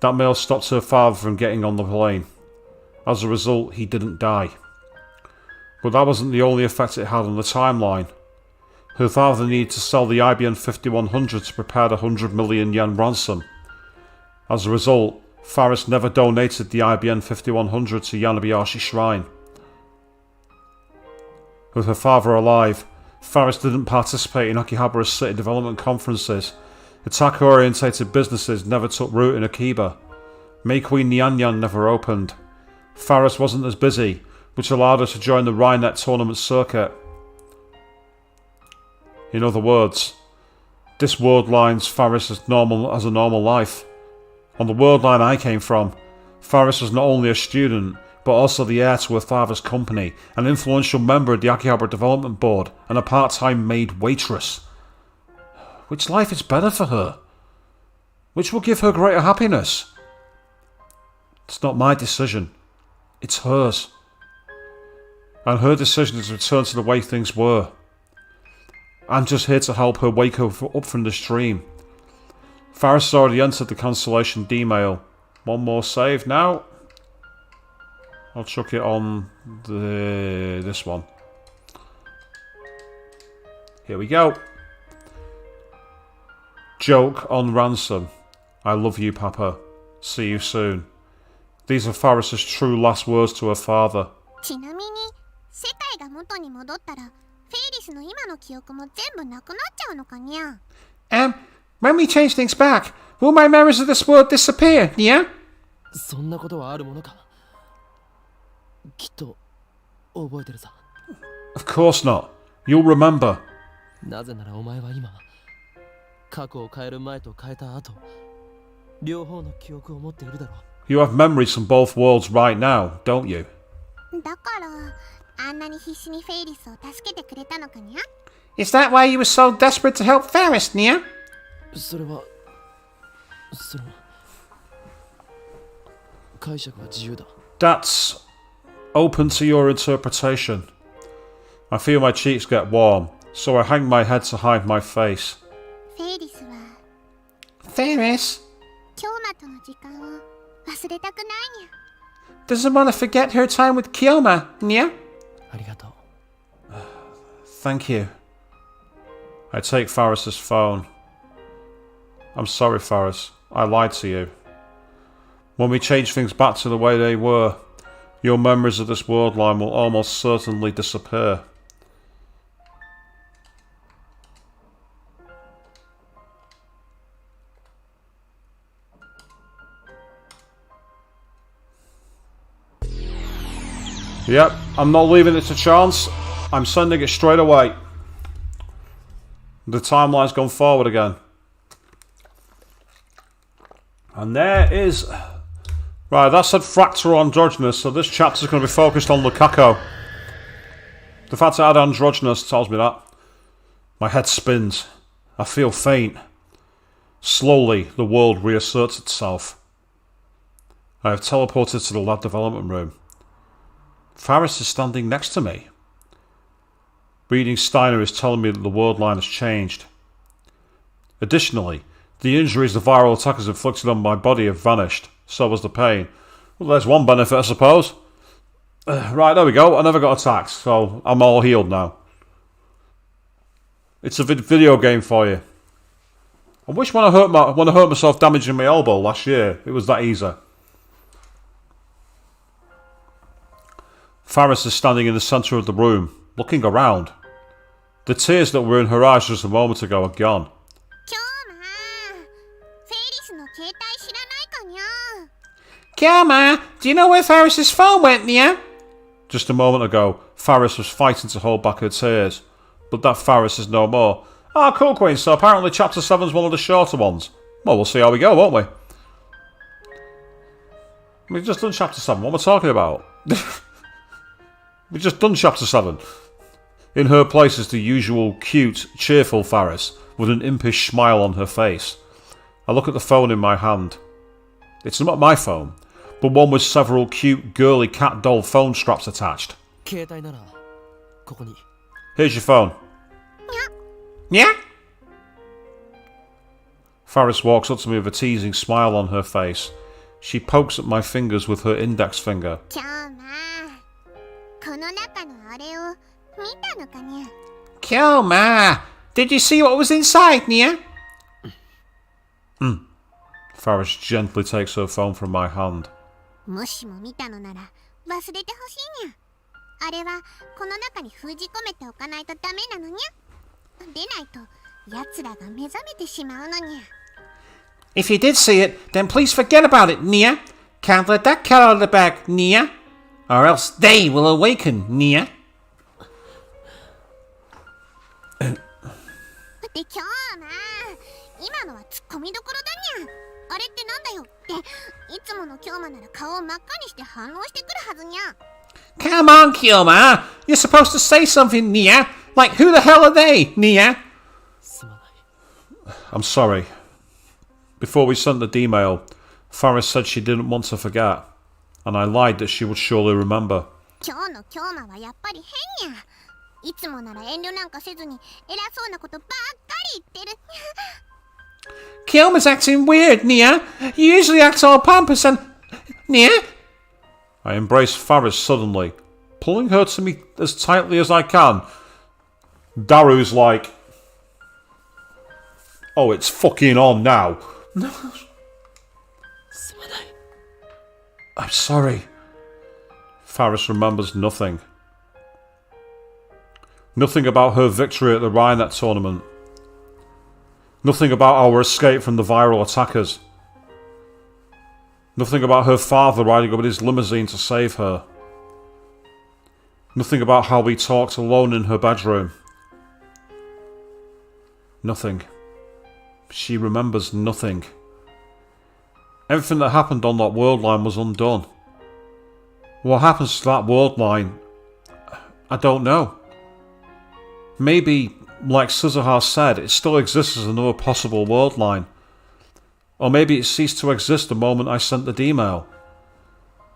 That mail stopped her father from getting on the plane. As a result, he didn't die. But that wasn't the only effect it had on the timeline. Her father needed to sell the IBM 5100 to prepare the 100 million yen ransom. As a result, Faris never donated the IBM 5100 to Yanabayashi Shrine. With her father alive, Faris didn't participate in Akihabara's city development conferences. Attack-orientated businesses never took root in Akiba. Meikui Nyanyan never opened. Faris wasn't as busy, which allowed her to join the Rhinet tournament circuit. In other words, this world lines Faris as a normal life. On the world line I came from, Faris was not only a student, but also the heir to her father's company, an influential member of the Akihabara Development Board, and a part-time maid waitress. Which life is better for her? Which will give her greater happiness? It's not my decision. It's hers. And her decision is to return to the way things were. I'm just here to help her wake up from this dream. Faris already entered the Constellation D-mail. One more save now. I'll chuck it on this one. Here we go. Joke on ransom. I love you, Papa. See you soon. These are Faris's true last words to her father. ちなみに世界が元に戻ったらフェイリスの今の記憶も全部なくなっちゃうのかにゃ When we change things back, will my memories of this world disappear, yeah? そんなことはあるものかきっと覚えてるさ Of course not. You'll remember. なぜならお前は今過去を変える前と変えた後両方の記憶を持っているだろう You have memories from both worlds right now, don't you? だからあんなに必死にフェイリスを助けてくれたのかにゃ Is that why you were so desperate to help Faris, Nia? それは解釈は自由だ That's open to your interpretation. I feel my cheeks get warm, so I hang my head to hide my face. フェイリスは Faris 京馬との時間を忘れたくないにゃ doesn't want to forget her time with Kioma, Nia? ありがとう Thank you. I take Faris's phone. I'm sorry, Faris. I lied to you. When we change things back to the way they were, your memories of this world line will almost certainly disappear. Yep, I'm not leaving it to chance. I'm sending it straight away. The timeline's gone forward again. And there is... Right, that said fractal androgynous, so this chapter's going to be focused on Lukaku. The fact that I had androgynous tells me that. My head spins. I feel faint. Slowly, the world reasserts itself. I have teleported to the lab development room. Faris is standing next to me. Reading Steiner is telling me that the world line has changed. Additionally, the injuries the viral attackers inflicted on my body have vanished. So has the pain. Well, there's one benefit, I suppose. Right, there we go. I never got attacked, so I'm all healed now. It's a video game for you. I wish when I hurt myself damaging my elbow last year, it was that easy. Faris is standing in the centre of the room, looking around. The tears that were in her eyes just a moment ago are gone. Kiama, do you know where Faris's phone went, Nia? Just a moment ago, Faris was fighting to hold back her tears, but that Faris is no more. Ah, cool, Queen, so apparently chapter 7's one of the shorter ones. Well, we'll see how we go, won't we? We've just done chapter 7, what am I talking about? We've just done chapter 7. In her place is the usual cute, cheerful Faris, with an impish smile on her face. I look at the phone in my hand. It's not my phone, but one with several cute, girly cat doll phone straps attached. 携帯ならここに Here's your phone. Yeah? Faris walks up to me with a teasing smile on her face. She pokes at my fingers with her index finger. Kiama, did you see what was inside, Nia? Faris gently takes her phone from my hand. もしも見たのなら忘れてほしいにゃ。あれはこの中に封じ込めておかないとダメなのにゃ。でないと奴らが目覚めてしまうのにゃ。If you did see it, then please forget about it, Nia. Can't let that cat out of the bag, Nia. Or else they will awaken, Nia. で今日な今のはツッコミどころだにゃ。あれってなんだよっていつもの京馬なら顔を真っ赤にして反応してくるはずにゃ。 Come on, Kioma. You're supposed to say something, Nia. Like, who the hell are they, Nia? すまない I'm sorry. Before we sent the email, Faris said she didn't want to forget, and I lied that she would surely remember. 今日の京馬はやっぱり変にゃ。いつもなら遠慮なんかせずに偉そうなことばっかり言ってる。 Kioma's acting weird, Nia. You usually act all pompous and... Nia? I embrace Faris suddenly, pulling her to me as tightly as I can. Daru's like... Oh, it's fucking on now. すまない I'm sorry. Faris remembers nothing. Nothing about her victory at the Rhinet tournament. Nothing about our escape from the viral attackers. Nothing about her father riding up in his limousine to save her. Nothing about how we talked alone in her bedroom. Nothing. She remembers nothing. Everything that happened on that world line was undone. What happens to that world line? I don't know. Maybe, like Suzuha said, it still exists as another possible world line. Or maybe it ceased to exist the moment I sent the email.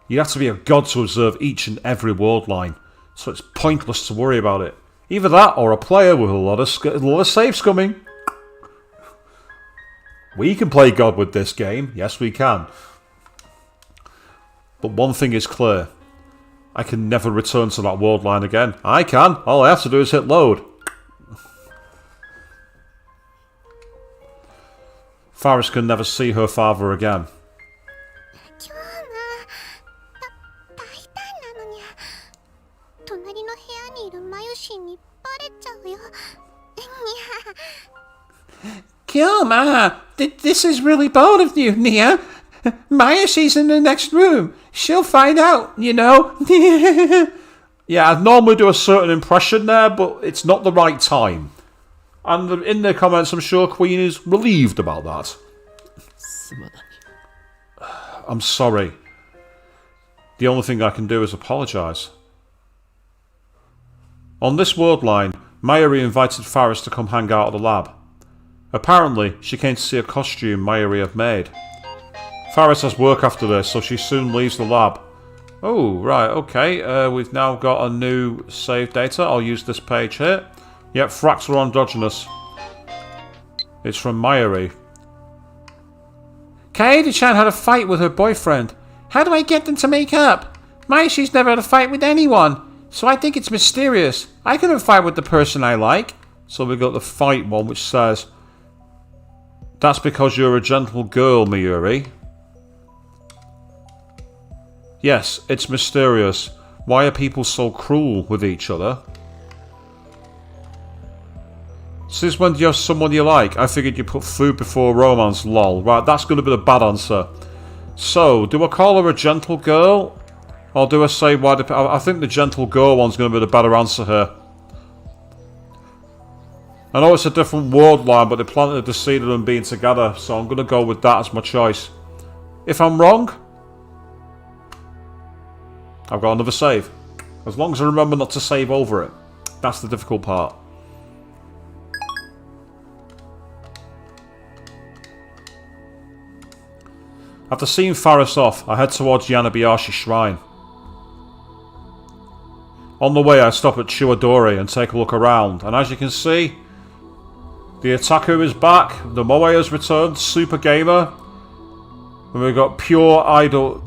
You'd have to be a god to observe each and every world line, so it's pointless to worry about it. Either that or a player with a lot of saves coming. We can play God with this game, yes we can. But one thing is clear. I can never return to that world line again. I can, all I have to do is hit load. Faris can never see her father again. 今日大胆なのにゃ。隣の部屋にいるマユシンにバレちゃうよ。にゃ。 Kyoma, this is really bold of you, Nia. Maya, she's in the next room. She'll find out, you know. Yeah, I'd normally do a certain impression there, but it's not the right time. And in the comments, I'm sure Queen is relieved about that. すまない。 I'm sorry. The only thing I can do is apologise. On this world line, Mayuri invited Faris to come hang out at the lab. Apparently, she came to see a costume Mayuri had made. Faris has work after this, so she soon leaves the lab. Oh, right, okay. We've now got a new save data. I'll use this page here. Yep, Frax are androgynous. It's from Mayuri. Kaede-chan had a fight with her boyfriend. How do I get them to make up? Mayushi's never had a fight with anyone, so I think it's mysterious. I couldn't fight with the person I like. So we got the fight one, which says, "That's because you're a gentle girl, Mayuri." Yes, it's mysterious. Why are people so cruel with each other? Since when do you have someone you like? I figured you put food before romance, lol. Right, that's going to be the bad answer. So, do I call her a gentle girl? Or do I say why... I think the gentle girl one's going to be the better answer here. I know it's a different world line, but they planted the seed of them being together, so I'm going to go with that as my choice. If I'm wrong, I've got another save. As long as I remember not to save over it. That's the difficult part. After seeing Faris off, I head towards Yanabayashi Shrine. On the way, I stop at Chuadori and take a look around, and as you can see, the Otaku is back, the Moe has returned, Super Gamer, and we've got Pure Idol...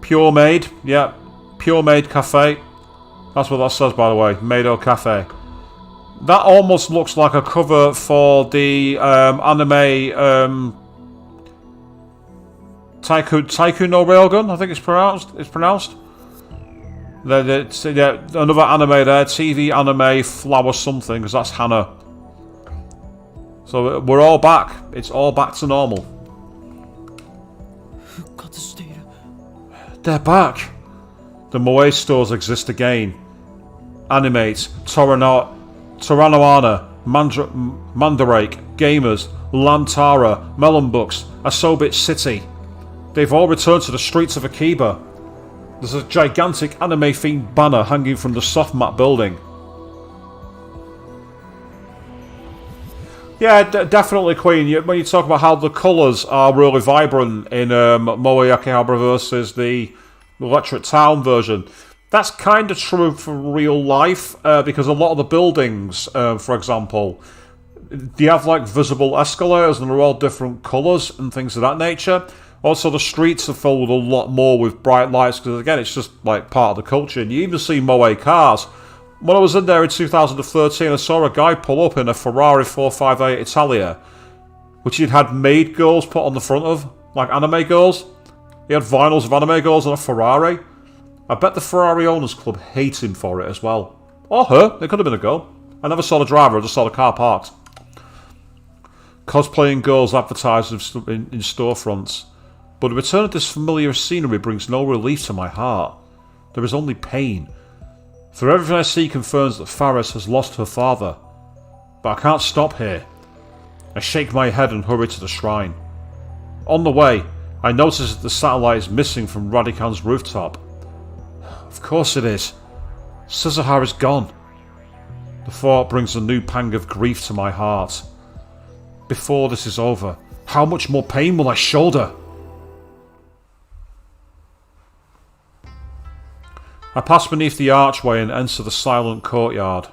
Pure Maid, yeah, Pure Maid Cafe. That's what that says, by the way, Maido Cafe. That almost looks like a cover for the anime Taiku no Railgun, I think it's pronounced. Yeah, another anime there, TV anime flower something, because that's Hana. So we're all back. It's all back to normal. 復活している。 They're back. The Moe stores exist again. Animate, Toranoana, Mandarake, Gamers, Lantara, Melon Books, Asobit City. They've all returned to the streets of Akiba. There's a gigantic anime-themed banner hanging from the soft mat building. Yeah, definitely, Queen. When you talk about how the colours are really vibrant in Moe Akihabara versus the Electric Town version, that's kind of true for real life, because a lot of the buildings, for example, they have like visible escalators and they're all different colours and things of that nature. Also, the streets are filled with a lot more with bright lights, because again, it's just like part of the culture. And you even see Moe cars. When I was in there in 2013, I saw a guy pull up in a Ferrari 458 Italia, which he'd had maid girls put on the front of, like anime girls. He had vinyls of anime girls on a Ferrari. I bet the Ferrari Owners Club hate him for it as well. Or her, it could have been a girl. I never saw the driver, I just saw the car parked. Cosplaying girls advertised in storefronts. But the return of this familiar scenery brings no relief to my heart. There is only pain. For everything I see confirms that Faris has lost her father. But I can't stop here. I shake my head and hurry to the shrine. On the way, I notice that the satellite is missing from Radican's rooftop. Of course it is. Suzuha is gone. The thought brings a new pang of grief to my heart. Before this is over, how much more pain will I shoulder? I pass beneath the archway and enter the silent courtyard.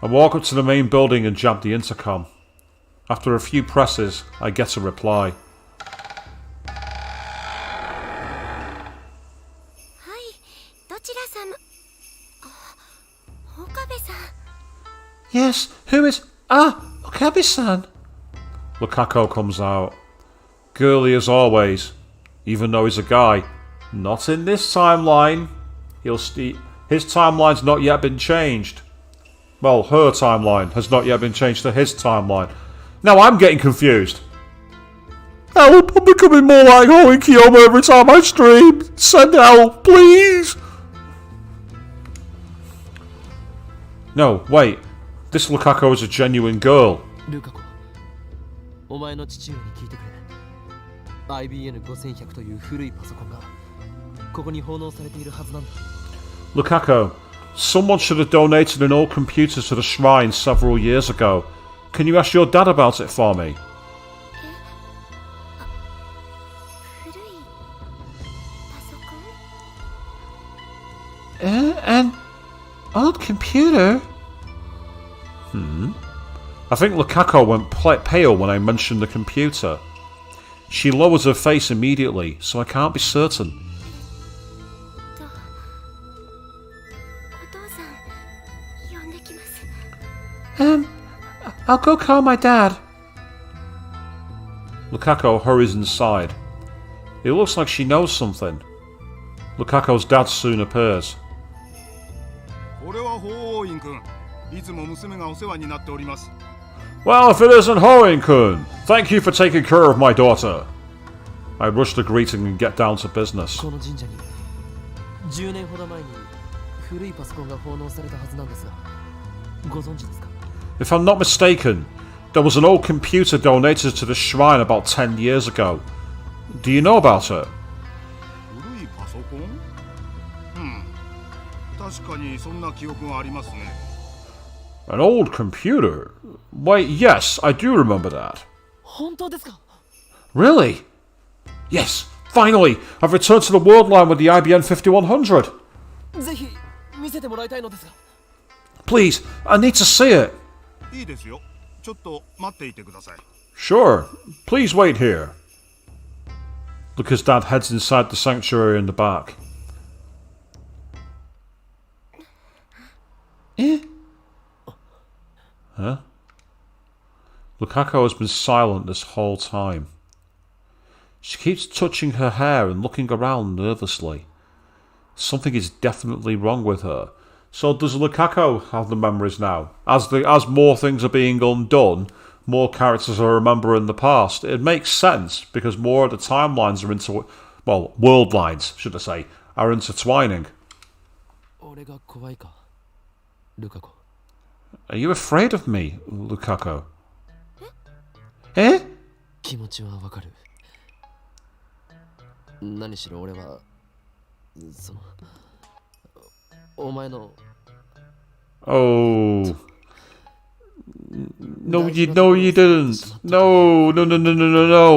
I walk up to the main building and jab the intercom. After a few presses, I get a reply. Yes, who is... Ah, Okabe-san. Lukaku comes out. Girly as always, even though he's a guy. Not in this timeline. His timeline's not yet been changed. Well, her timeline has not yet been changed to his timeline. Now I'm getting confused. Help, I'm becoming more like Hoey Kiyoma every time I stream. Send help, please. No, wait. This Lukaku is a genuine girl. ルカ子、お前の父上に聞いてくれ。IBN5100 という古いパソコンがここに奉納されているはずなんだ。Lukaku, someone should have donated an old computer to the shrine several years ago. Can you ask your dad about it for me? 古いパソコン An old computer? I think Lukaku went pale when I mentioned the computer. She lowers her face immediately, so I can't be certain. お父さん呼んできます。 I'll go call my dad. Lukaku hurries inside. It looks like she knows something. Lukaku's dad soon appears. これは法王院君。いつも娘がお世話になっております。 Well, if it isn't Hoen-kun, thank you for taking care of my daughter. I rush the greeting and get down to business. この神社に10年ほど前に古いパソコンが奉納されたはずなんですが、ご存知ですか？ If I'm not mistaken, there was an old computer donated to the shrine about 10 years ago. Do you know about it? 古いパソコン？確かにそんな記憶がありますね。 An old computer? Wait, yes, I do remember that. 本当ですか？ Really? Yes, finally! I've returned to the world line with the IBM 5100. ぜひ見せてもらいたいのですが。 Please, I need to see it. いいですよ。ちょっと待っていてください。 Sure, please wait here. Luca's dad heads inside the sanctuary in the back. Huh? Lukaku has been silent this whole time. She keeps touching her hair and looking around nervously. Something is definitely wrong with her. So does Lukaku have the memories now? As more things are being undone, more characters are remembering the past. It makes sense because more of the timelines are world lines, should I say, are intertwining. 俺が怖いか、ルカ子。 Are you afraid of me, Lukaku? 気持ちはわかる。何しろ俺はお前の Oh. No, you didn't. No.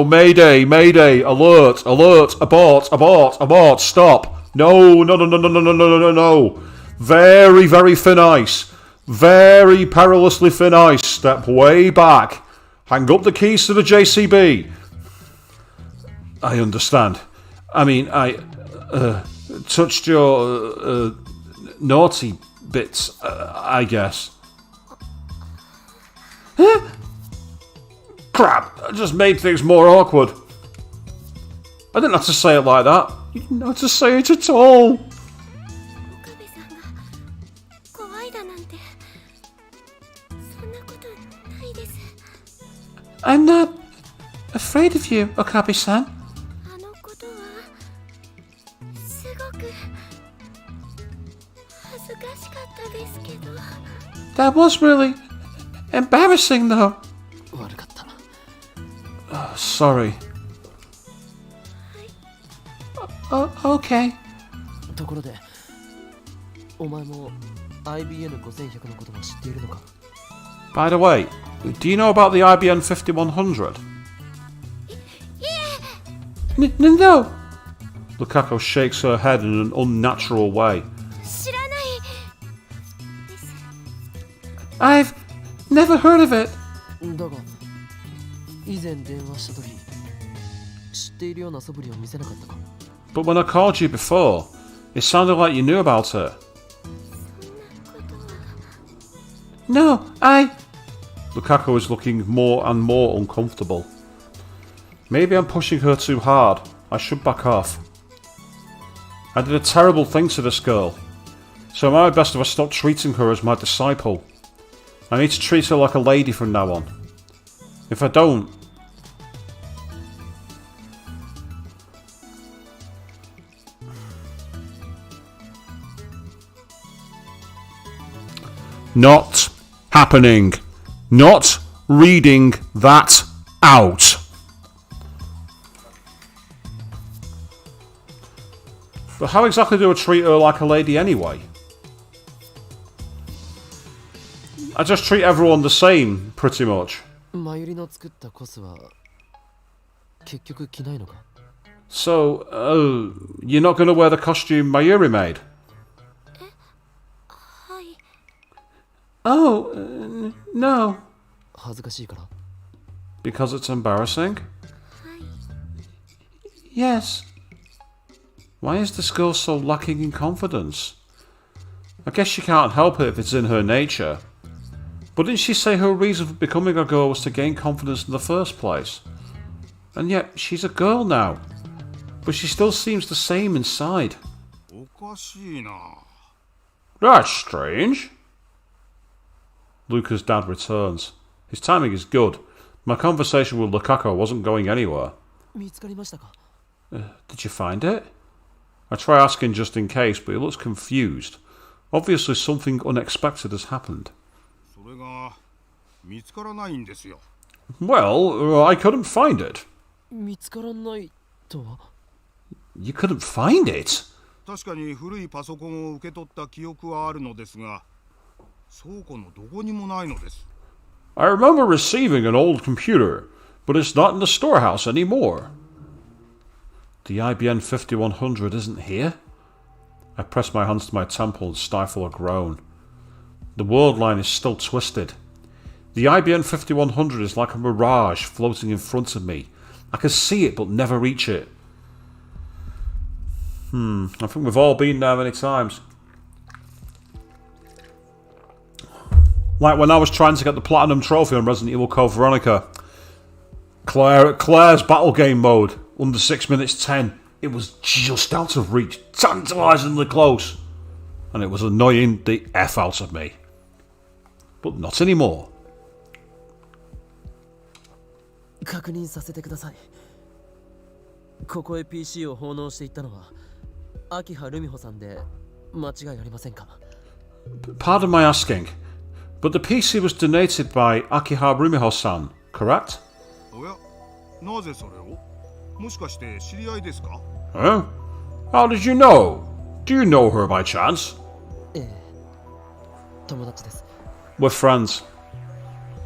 Mayday. Alert. Abort. Stop. No. Very, very thin ice. Very perilously thin ice. Step way back. Hang up the keys to the JCB. I understand. I mean, I touched your naughty bits, I guess. Crap! I just made things more awkward. I didn't have to say it like that. You didn't have to say it at all. I'm not afraid of you, Okabe-san. That was really embarrassing, though. Sorry. Okay. ところで、お前も IBN5100 のことも知っているのか? By the way, do you know about the IBM 5100? No. Lukaku shakes her head in an unnatural way. I've never heard of it. だが、以前電話した時、知っているような素振りを見せなかったか? But when I called you before, it sounded like you knew about it. No, Lukaku is looking more and more uncomfortable. Maybe I'm pushing her too hard. I should back off. I did a terrible thing to this girl. So it might be best if I stop treating her as my disciple. I need to treat her like a lady from now on. If I don't... Not happening. Not reading that out. But how exactly do I treat her like a lady anyway? I just treat everyone the same, pretty much. マユリの作ったコスは結局着ないのか? So, you're not going to wear the costume Mayuri made? Oh, no. 恥ずかしいから? Because it's embarrassing? Yes. Why is this girl so lacking in confidence? I guess she can't help it if it's in her nature. But didn't she say her reason for becoming a girl was to gain confidence in the first place? And yet, she's a girl now. But she still seems the same inside. おかしいな。 That's strange. Luca's dad returns. His timing is good. My conversation with Lukaku wasn't going anywhere. 見つかりましたか? Did you find it? I try asking just in case, but he looks confused. Obviously something unexpected has happened. それが見つからないんですよ。 Well, I couldn't find it. 見つからないとは? You couldn't find it? 確かに古いパソコンを受け取った記憶はあるのですが、倉庫のどこにもないのです。 I remember receiving an old computer, but it's not in the storehouse anymore. The IBM 5100 isn't here? I press my hands to my temple and stifle a groan. The world line is still twisted. The IBM 5100 is like a mirage floating in front of me. I can see it but never reach it. I think we've all been there many times. Like when I was trying to get the Platinum Trophy on Resident Evil Code Veronica. Claire's battle game mode, under 6 minutes 10. It was just out of reach, tantalisingly close. And it was annoying the F out of me. But not anymore. 確認させてください。ここへ PC を奉納していったのは秋葉ルミホさんで間違いありませんか? Pardon my asking, but the PC was donated by Akiha Rumiho-san, correct? おや、なぜそれを? もしかして知り合いですか? Huh? How did you know? Do you know her by chance? ええ、友達です。 We're friends.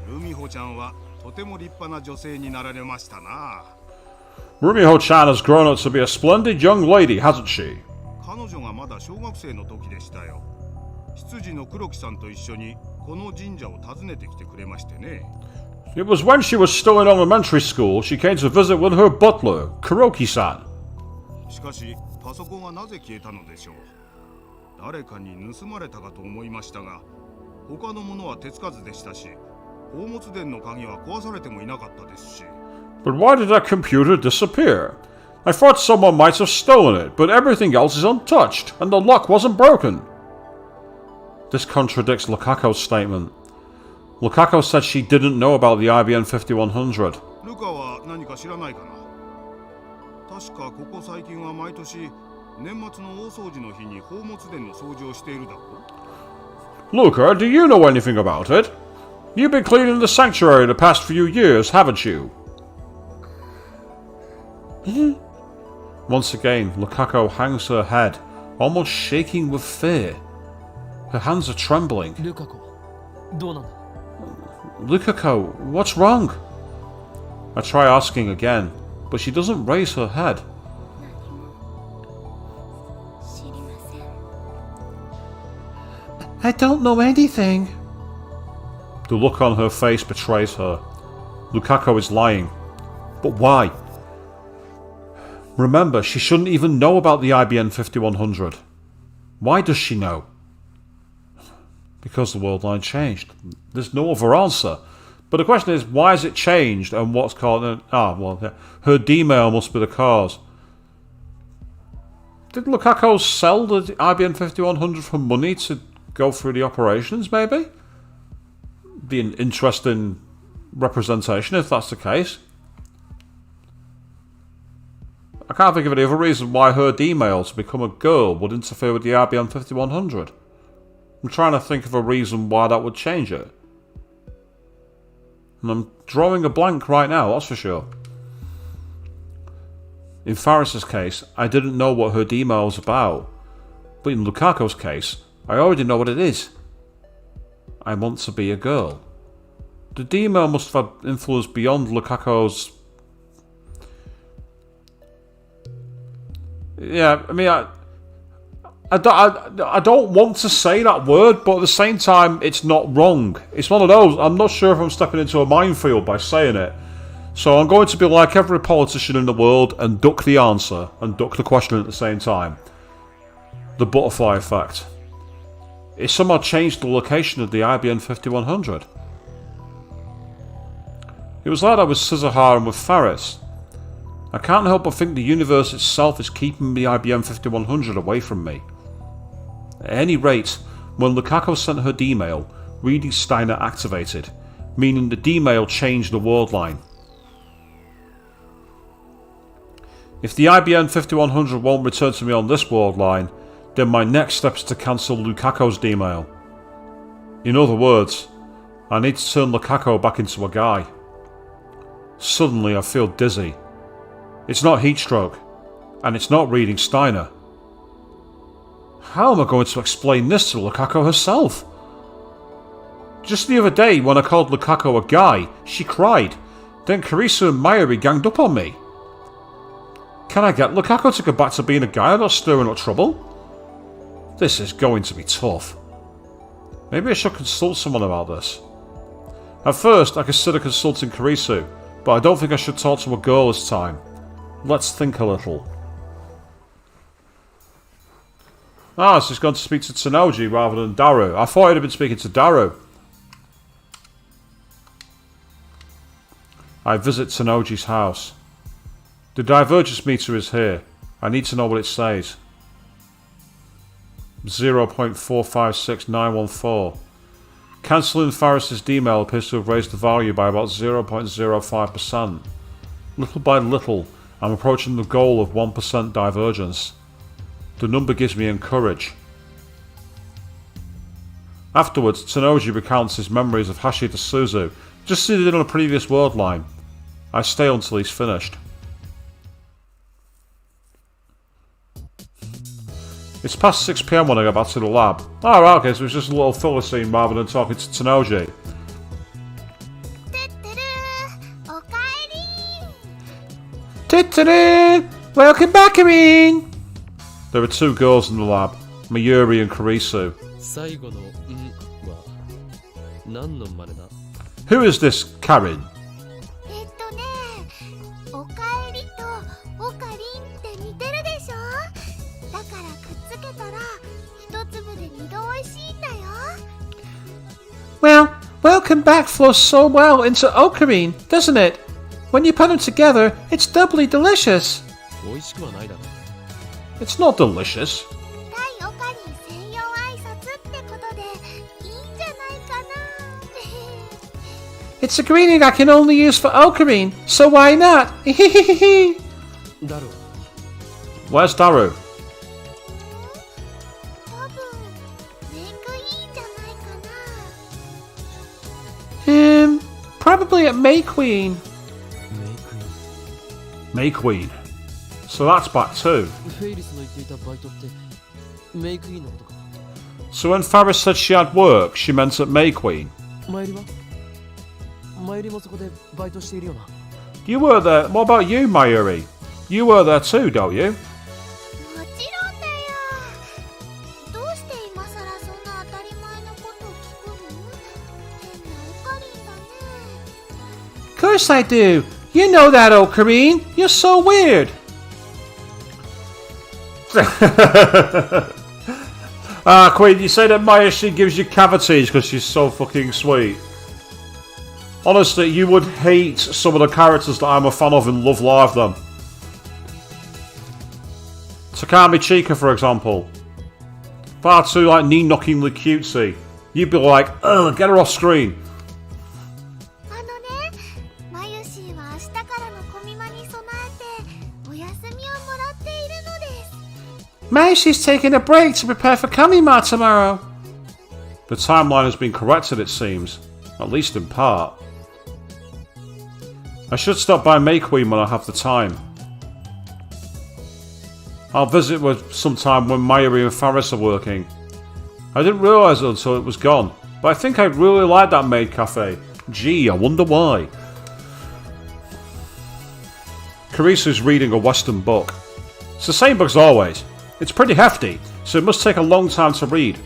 ルミホちゃんはとても立派な女性になられましたな。 Rumiho-chan has grown up to be a splendid young lady, hasn't she? 彼女がまだ小学生の時でしたよ。執事の黒木さんと一緒にこの神社を訪ねてきてくれましてね。 It was when she was still in elementary school she came to visit with her butler, Kuroki-san. しかしパソコンはなぜ消えたのでしょう。誰かに盗まれたかと思いましたが、他のものは手つかずでしたし、宝物殿の鍵は壊されてもいなかったですし。 But why did that computer disappear? I thought someone might have stolen it, but everything else is untouched, and the lock wasn't broken. This contradicts Lukaku's statement. Lukaku said she didn't know about the IBM 5100. ルカは何か知らないかな。確かここ最近は毎年年末の大掃除の日に宝物殿の掃除をしているだろう。 Luca, do you know anything about it? You've been cleaning the sanctuary the past few years, haven't you? Once again, Lukaku hangs her head, almost shaking with fear. Her hands are trembling. ルカ子、どうなんだ? Lukaku, what's wrong? I try asking again, but she doesn't raise her head. I don't know anything. The look on her face betrays her. Lukaku is lying. But why? Remember, she shouldn't even know about the IBM 5100. Why does she know? Because the world line changed. There's no other answer. But the question is, why has it changed and what's called... her D-mail must be the cause. Did Lukaku sell the IBM 5100 for money to go through the operations, maybe? Be an interesting representation if that's the case. I can't think of any other reason why her D-mail to become a girl would interfere with the IBM 5100. I'm trying to think of a reason why that would change it. And I'm drawing a blank right now, that's for sure. In Faris' case, I didn't know what her D-mail was about. But in Lukaku's case, I already know what it is. I want to be a girl. The D-mail must have had influence beyond Lukaku's... Yeah, I mean, I don't want to say that word, but at the same time, it's not wrong. It's one of those, I'm not sure if I'm stepping into a minefield by saying it. So I'm going to be like every politician in the world and duck the answer and duck the question at the same time. The butterfly effect. It somehow changed the location of the IBM 5100. It was like that with Suzuha and with Faris. I can't help but think the universe itself is keeping the IBM 5100 away from me. At any rate, when Lukaku sent her D-mail, reading Steiner activated, meaning the D-mail changed the world line. If the IBM 5100 won't return to me on this world line, then my next step is to cancel Lukaku's D-mail. In other words, I need to turn Lukaku back into a guy. Suddenly I feel dizzy. It's not heatstroke, and it's not reading Steiner. How am I going to explain this to Lukaku herself? Just the other day, when I called Lukaku a guy, she cried. Then Karisu and Mayuri ganged up on me. Can I get Lukaku to go back to being a guy without stirring up trouble? This is going to be tough. Maybe I should consult someone about this. At first, I consider consulting Karisu, but I don't think I should talk to a girl this time. Let's think a little. Ah, so he's gone to speak to Tsunoji rather than Daru. I thought he'd have been speaking to Daru. I visit Tsunoji's house. The divergence meter is here. I need to know what it says. 0.456914. Cancelling Faris' D-mail appears to have raised the value by about 0.05%. Little by little, I'm approaching the goal of 1% divergence. The number gives me courage. Afterwards, Tsunoji recounts his memories of Hashida Suzu, just as he did on a previous world line. I stay until he's finished. It's past 6 PM when I go back to the lab. Oh, right, okay, so it's just a little filler scene rather than talking to Tsunoji. Welcome back, Irene! There are two girls in the lab, Mayuri and Karisu. 最後の「ん」は何の真似だ Who is this Karin? おかえりとおかりんって似てるでしょ。だからくっつけたら一粒で二度おいしいんだよ。 Well, welcome back flows so well into Ocarine, doesn't it? When you put them together, it's doubly delicious. 美味しくはないだろ It's not delicious. 対おかりん専用挨拶ってことでいいんじゃないかな。 It's a greeting I can only use for Ocarine, so why not? だろ Where's Daru? 多分メイクいいんじゃないかな。 Probably at May Queen. メイクイン May Queen. So that's back too. フェイリスの言っていたバイトってメイクインのことか So when Faris said she had work, she meant at May Queen. マユリはマユリもそこでバイトしているよな You were there. What about you, Mayuri? You were there too, don't you? もちろんだよ。どうして今さらそんな当たり前のことを聞くの？変なおかりんだね。 Of course I do. You know that, Ocarine. You're so weird. Queen, you say that Maya, she gives you cavities because she's so fucking sweet. Honestly, you would hate some of the characters that I'm a fan of in Love Live, then. Takami Chica, for example. Far too, like, knee-knockingly cutesy. You'd be like, ugh, get her off screen. あのね、マユシーは明日からのコミマに備えてお休みをもらっているのです。 Mayushie's taking a break to prepare for Kamima tomorrow. The timeline has been corrected, it seems. At least in part. I should stop by May Queen when I have the time. I'll visit with sometime when Mayuri and Faris are working. I didn't realise it until it was gone, but I think I'd really like that maid cafe. Gee, I wonder why. Karisu's reading a Western book. It's the same book as always. It's pretty hefty, so it must take a long time to read.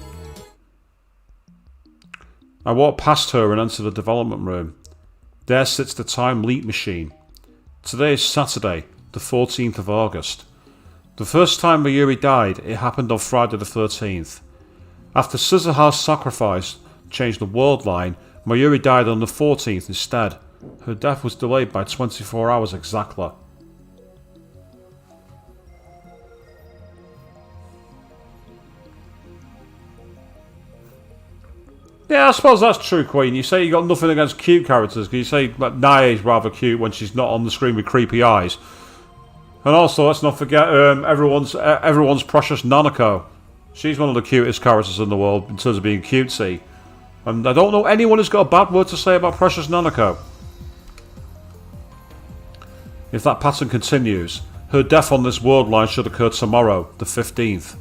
I walk past her and enter the development room. There sits the time leap machine. Today is Saturday, the 14th of August. The first time Mayuri died, it happened on Friday the 13th. After Suzuha's sacrifice changed the world line, Mayuri died on the 14th instead. Her death was delayed by 24 hours exactly. Yeah, I suppose that's true, Queen. You say you got nothing against cute characters, because you say that Nae is rather cute when she's not on the screen with creepy eyes. And also, let's not forget everyone's precious Nanako. She's one of the cutest characters in the world in terms of being cutesy. And I don't know anyone who's got a bad word to say about precious Nanako. If that pattern continues, her death on this world line should occur tomorrow, the 15th.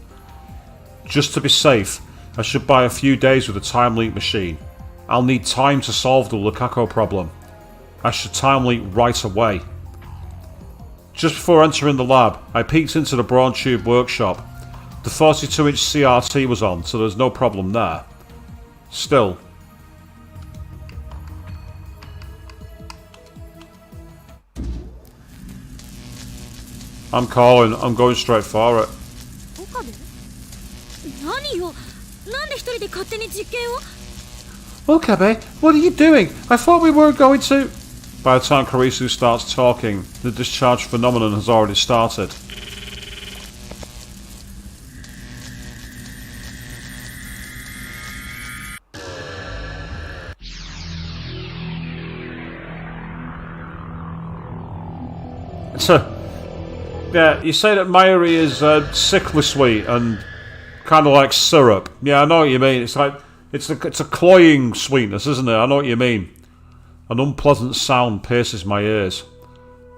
Just to be safe, I should buy a few days with the time leap machine. I'll need time to solve the Lukaku problem. I should time leap right away. Just before entering the lab, I peeked into the Brawn Tube workshop. The 42-inch CRT was on, so there's no problem there. Still. I'm calling. I'm going straight for it. 何よ、なんで一人で勝手に実験を? Okabe, what are you doing? I thought we were going to... By the time Karisu starts talking, the discharge phenomenon has already started. So, yeah, you say that Mayuri is sickly sweet and kind of like syrup. Yeah, I know what you mean. It's like it's a cloying sweetness, isn't it? I know what you mean. An unpleasant sound pierces my ears.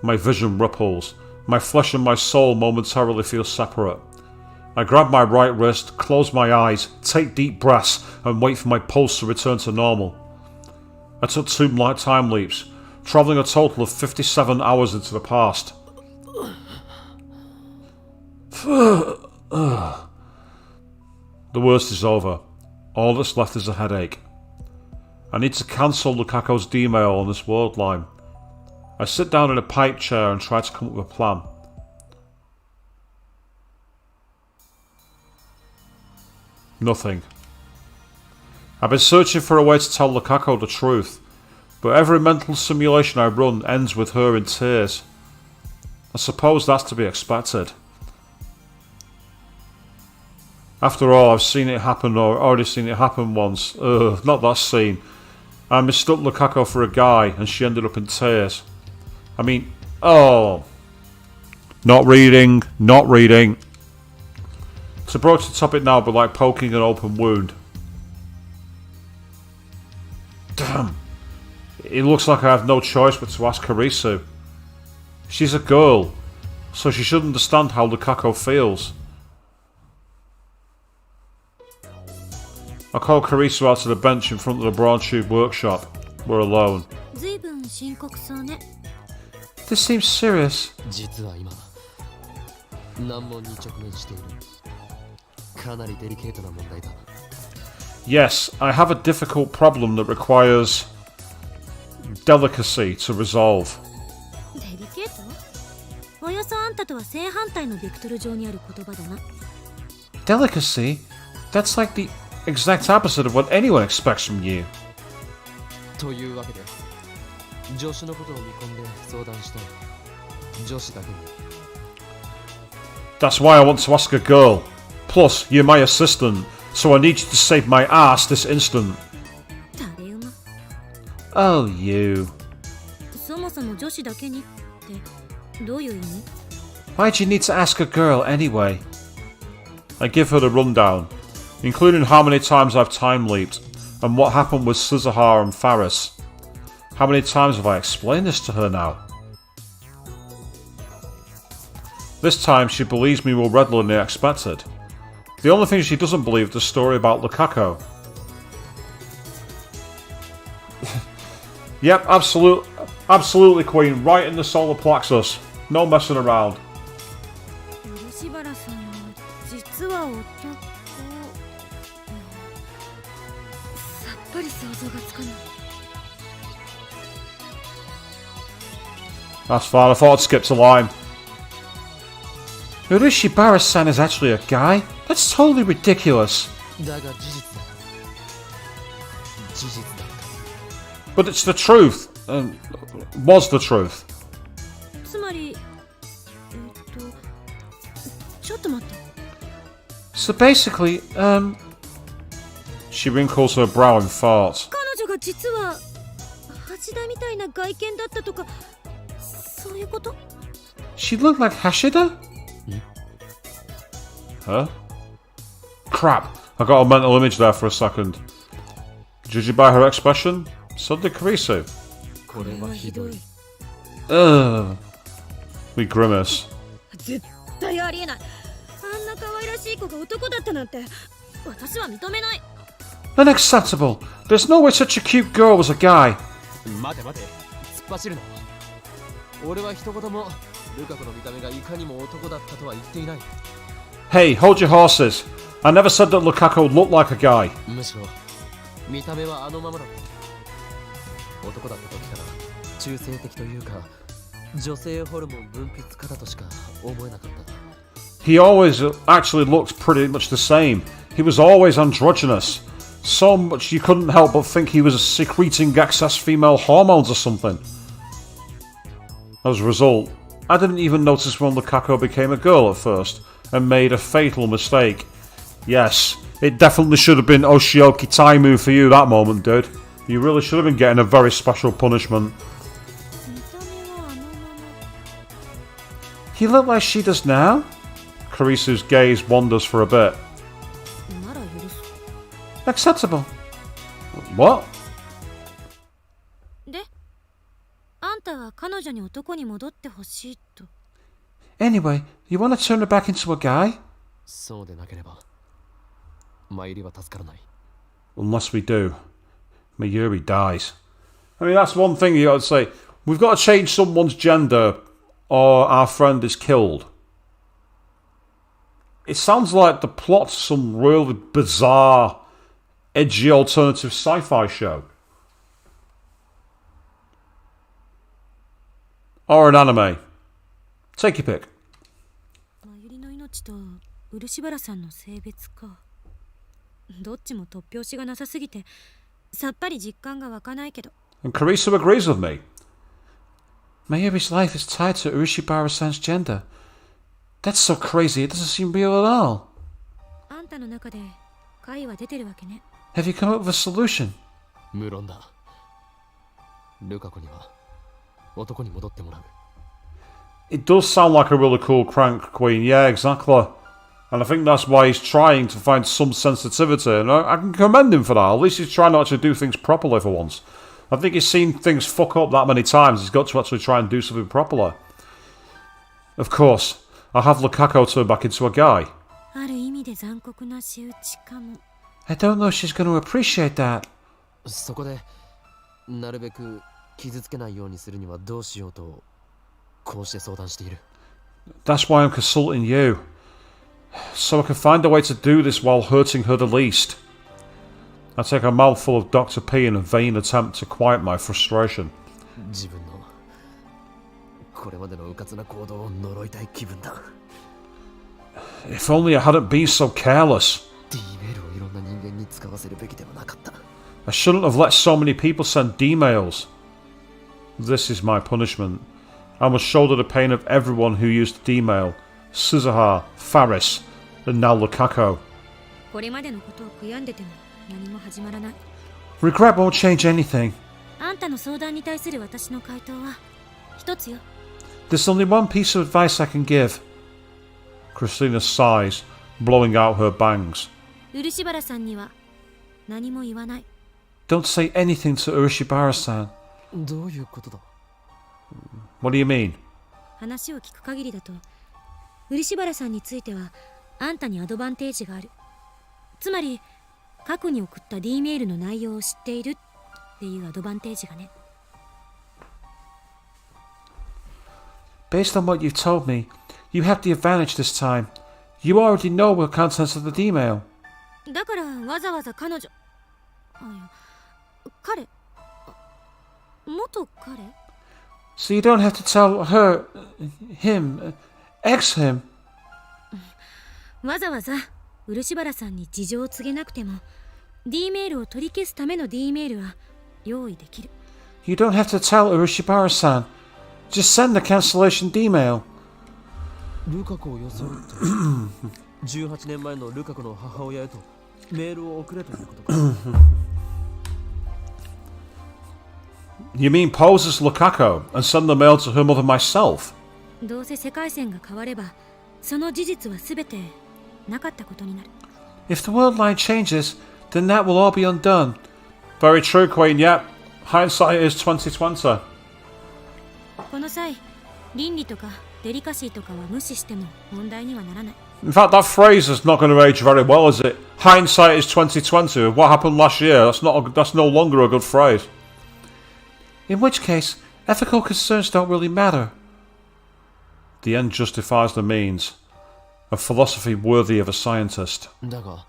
My vision ripples. My flesh and my soul momentarily feel separate. I grab my right wrist, close my eyes, take deep breaths, and wait for my pulse to return to normal. I took 2 time leaps, travelling a total of 57 hours into the past. The worst is over. All that's left is a headache. I need to cancel Lukaku's D-mail on this world line. I sit down in a pipe chair and try to come up with a plan. Nothing. I've been searching for a way to tell Lukaku the truth, but every mental simulation I run ends with her in tears. I suppose that's to be expected. After all, I've seen it happen, or already seen it happen once. Ugh, not that scene. I mistook Lukaku for a guy, and she ended up in tears. I mean, oh. Not reading. To broach the topic now would be like poking an open wound. Damn. It looks like I have no choice but to ask Karisu. She's a girl, so she should understand how Lukaku feels. I call Karisu out to the bench in front of the Brawn Tube workshop. We're alone. This seems serious. 実は今難問に直面しているかなりデリケートな問題だ Yes, I have a difficult problem that requires delicacy to resolve. デリケート? およそあんたとは正反対のベクトル上にある言葉だな Delicacy? That's like the exact opposite of what anyone expects from you. というわけで助手のことを見込んで相談したい。女子だけに。 That's why I want to ask a girl. Plus, you're my assistant, so I need you to save my ass this instant. 誰馬 Oh, you. そもそも女子だけにってどういう意味 Why'd you need to ask a girl anyway? I give her the rundown, including how many times I've time leaped, and what happened with Suzuha and Faris. How many times have I explained this to her now? This time she believes me more readily than I expected. The only thing she doesn't believe is the story about Lukaku. Yep, absolutely Queen, right in the solar plexus. No messing around. 漆原さんは実は男、さっぱり想像がつかない。 That's fine, I thought I'd skipped a line. Urishi Barasan is actually a guy? That's totally ridiculous. だが事実だ。事実だ。 But it's the truth. Was the truth. つまりちょっと待って。 So basically, She wrinkles her brow and farts. 彼女が実は橋田みたいな外見だったとかそういうこと？ she looked like Hashida? Huh? Crap, I got a mental image there for a second. Judging by her expression, so did Kurisu. これはひどい。 Ugh. We grimace. 絶対ありえない。あんな可愛らしい子が男だったなんて私は認めない。 Unacceptable. There's no way such a cute girl was a guy. 待て待て。突っ走るな。俺は一言もルカ子の見た目がいかにも男だったとは言っていない。 Hey, hold your horses. I never said that Lukaku looked like a guy. むしろ見た目はあのままだった。男だった時から中性的というか女性ホルモン分泌家だとしか思えなかった。 He always actually looked pretty much the same. He was always androgynous. So much you couldn't help but think he was secreting excess female hormones or something. As a result, I didn't even notice when Lukaku became a girl at first and made a fatal mistake. Yes, it definitely should have been Oshioki Taimu for you that moment, dude. You really should have been getting a very special punishment. 見た目はあのまま。 He looked like she does now? Karisu's gaze wanders for a bit. なら許す。 Acceptable. What? で、あんたは彼女に男に戻ってほしいと。 Anyway, you want to turn her back into a guy? そうでなければ参りは助からない。 Unless we do, Mayuri dies. I mean, that's one thing you got to say. We've got to change someone's gender or our friend is killed. It sounds like the plot to some really bizarre, edgy alternative sci-fi show. Or an anime. Take your pick. 真由里の命と漆原さんの性別か。どっちも突拍子がなさすぎてさっぱり実感が湧かないけど。 And Carissa agrees with me. Mayuri's life is tied to Urishibara-san's gender. That's so crazy, it doesn't seem real at all. あんたの中で解は出てるわけね。 Have you come up with a solution? 無論だ。ルカ子には男に戻ってもらう。 It does sound like a really cool crank queen, yeah, exactly. And I think that's why he's trying to find some sensitivity, and I can commend him for that. At least he's trying to actually do things properly for once. I think he's seen things fuck up that many times, he's got to actually try and do something properly. Of course, I'll have Lukaku turn back into a guy. ある意味で残酷な仕打ちかも。 I don't know if she's going to appreciate that. そこでなるべく傷つけないようにするにはどうしようとこうして相談している。 That's why I'm consulting you. So I can find a way to do this while hurting her the least. I take a mouthful of Dr. P in a vain attempt to quiet my frustration. 自分のこれまでの迂闊な行動を呪いたい気分だ。 If only I hadn't been so careless. D メールをいろんな人間に使わせるべきではなかった。 I shouldn't have let so many people send D-mails. This is my punishment. I must shoulder the pain of everyone who used the D-mail. Suzuha, Faris, and now Lukaku. これまでのことを悔やんでても何も始まらない。 Regret won't change anything. あんたの相談に対する私の回答は一つよ。 There's only one piece of advice I can give. Christina sighs, blowing out her bangs. 漆原さんには何も言わない。 Don't say anything to Urishibara-san. どういうことだ？ What do you mean? 話を聞く限りだと漆原さんについてはあんたにアドバンテージがある。つまり過去に送った D メールの内容を知っているっていうアドバンテージがね。 Based on what you've told me, you have the advantage this time. You already know the contents of the email. だからわざわざ彼女彼元彼 So you don't have to tell her, him, ex him. わざわざ漆原さんに事情を告げなくても D メールを取り消すための D メールは用意できる。 You don't have to tell Urishibara-san. Just send the cancellation D-mail. ルカ子を装うって18年前のルカ子の母親へとメールを送れということか。You mean pose as Lukaku and send the mail to her mother myself? どうせ世界線が変わればその事実は全てなかったことになる。 If the world line changes, then that will all be undone. Very true, Queen, yeah. Hindsight is 2020. この際倫理とかデリカシーとかは無視しても問題にはならない。 In fact, that phrase is not going to age very well, is it? Hindsight is 2020. What happened last year? That's no longer a good phrase. In which case, ethical concerns don't really matter. The end justifies the means. A philosophy worthy of a scientist. だが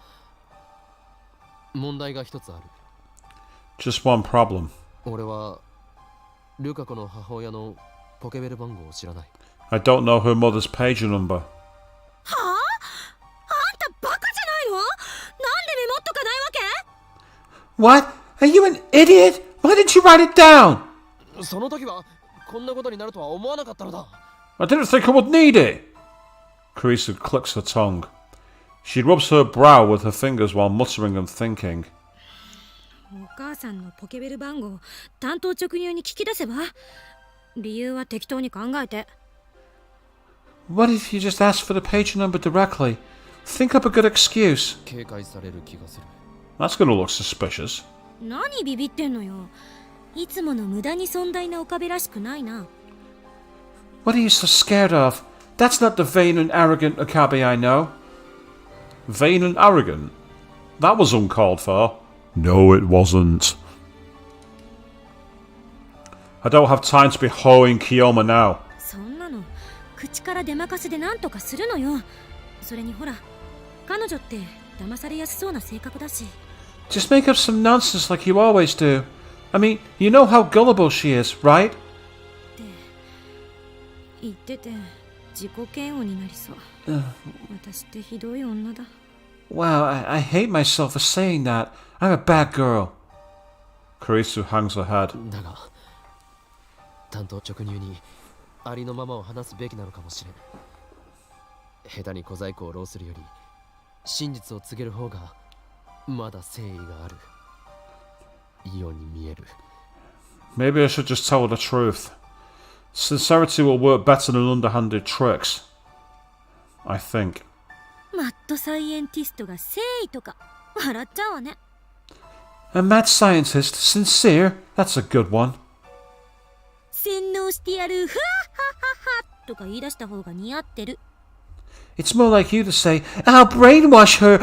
問題が一つある。 Just one problem. 俺はルカ子の母親のポケベル番号を知らない。 I don't know her mother's pager number. はあ？あんたバカじゃないの？なんでメモっとかないわけ？ What? Are you an idiot? Why didn't you write it down? その時はこんなことになるとは思わなかったのだ。 I didn't think I would need it. Carissa clicks her tongue. She rubs her brow with her fingers while muttering and thinking. お母さんのポケベル番号単刀直入に聞き出せば？理由は適当に考えて。 What if you just asked for the page number directly? Think up a good excuse. 警戒される気がする。 That's going to look suspicious. 何ビビってんのよ。いつもの無駄に尊大な岡部らしくないな。 What are you so scared of? That's not the vain and arrogant Okabe I know. Vain and arrogant? That was uncalled for. No, it wasn't. I don't have time to be hoeing Kiyoma now. そんなの口から出まかせで何とかするのよ。それにほら彼女って騙されやすそうな性格だし。 Just make up some nonsense like you always do. I mean, you know how gullible she is, right? 言ってて自己嫌悪になりそう。私ってひどい女だ。 Wow, I hate myself for saying that. I'm a bad girl. Karisu hangs her head. だが単刀直入にありのままを話すべきなのかもしれない。下手に小細工を浪するより真実を告げる方がまだ誠意があるように見える。 Maybe I should just tell her the truth. Sincerity will work better than underhanded tricks. I think. マッドサイエンティストが誠意とか笑っちゃうわね。 A mad scientist, sincere, that's a good one. 洗脳してやる、ふわっはっはっはとか言い出した方が似合ってる。 It's more like you to say, I'll brainwash her.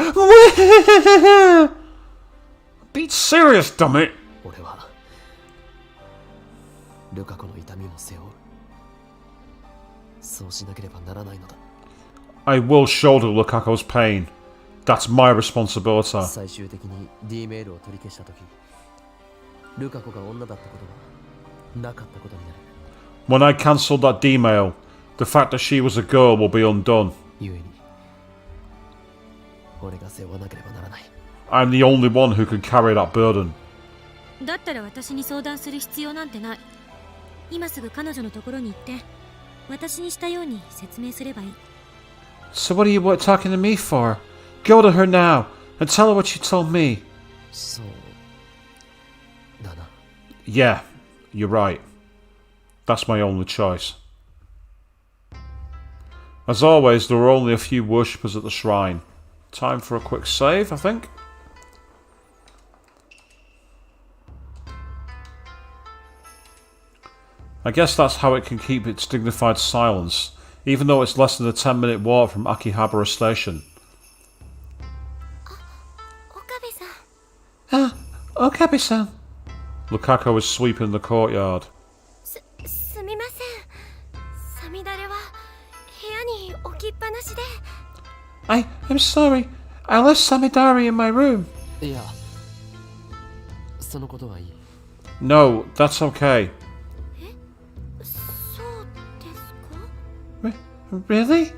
Be serious, dammit! 俺はルカ子の痛みも背負う。そうしなければならないのだ。 I will shoulder Lukaku's pain. That's my responsibility. 最終的に D メールを取り消したとき、ルカ子が女だったことはなかったことになる。 When I cancelled that D-mail, the fact that she was a girl will be undone. ゆえに俺が背負わなければならない。 I'm the only one who can carry that burden. だったら私に相談する必要なんてない。今すぐ彼女のところに行って私にしたように説明すればいい。 So what are you talking to me for? Go to her now and tell her what you told me. そうだな。 Yeah, you're right. That's my only choice. As always, there were only a few worshippers at the shrine. Time for a quick save, I think. I guess that's how it can keep its dignified silence, even though it's less than a 10-minute walk from Akihabara Station. 岡部さん。 Okabe-san. Lukaku was sweeping the courtyard. すみません。さみだれは部屋に置きっぱなしで。I'm sorry. I left Samidari in my room. いや、そのことはいい。 No, that's okay. そうですか？ Really?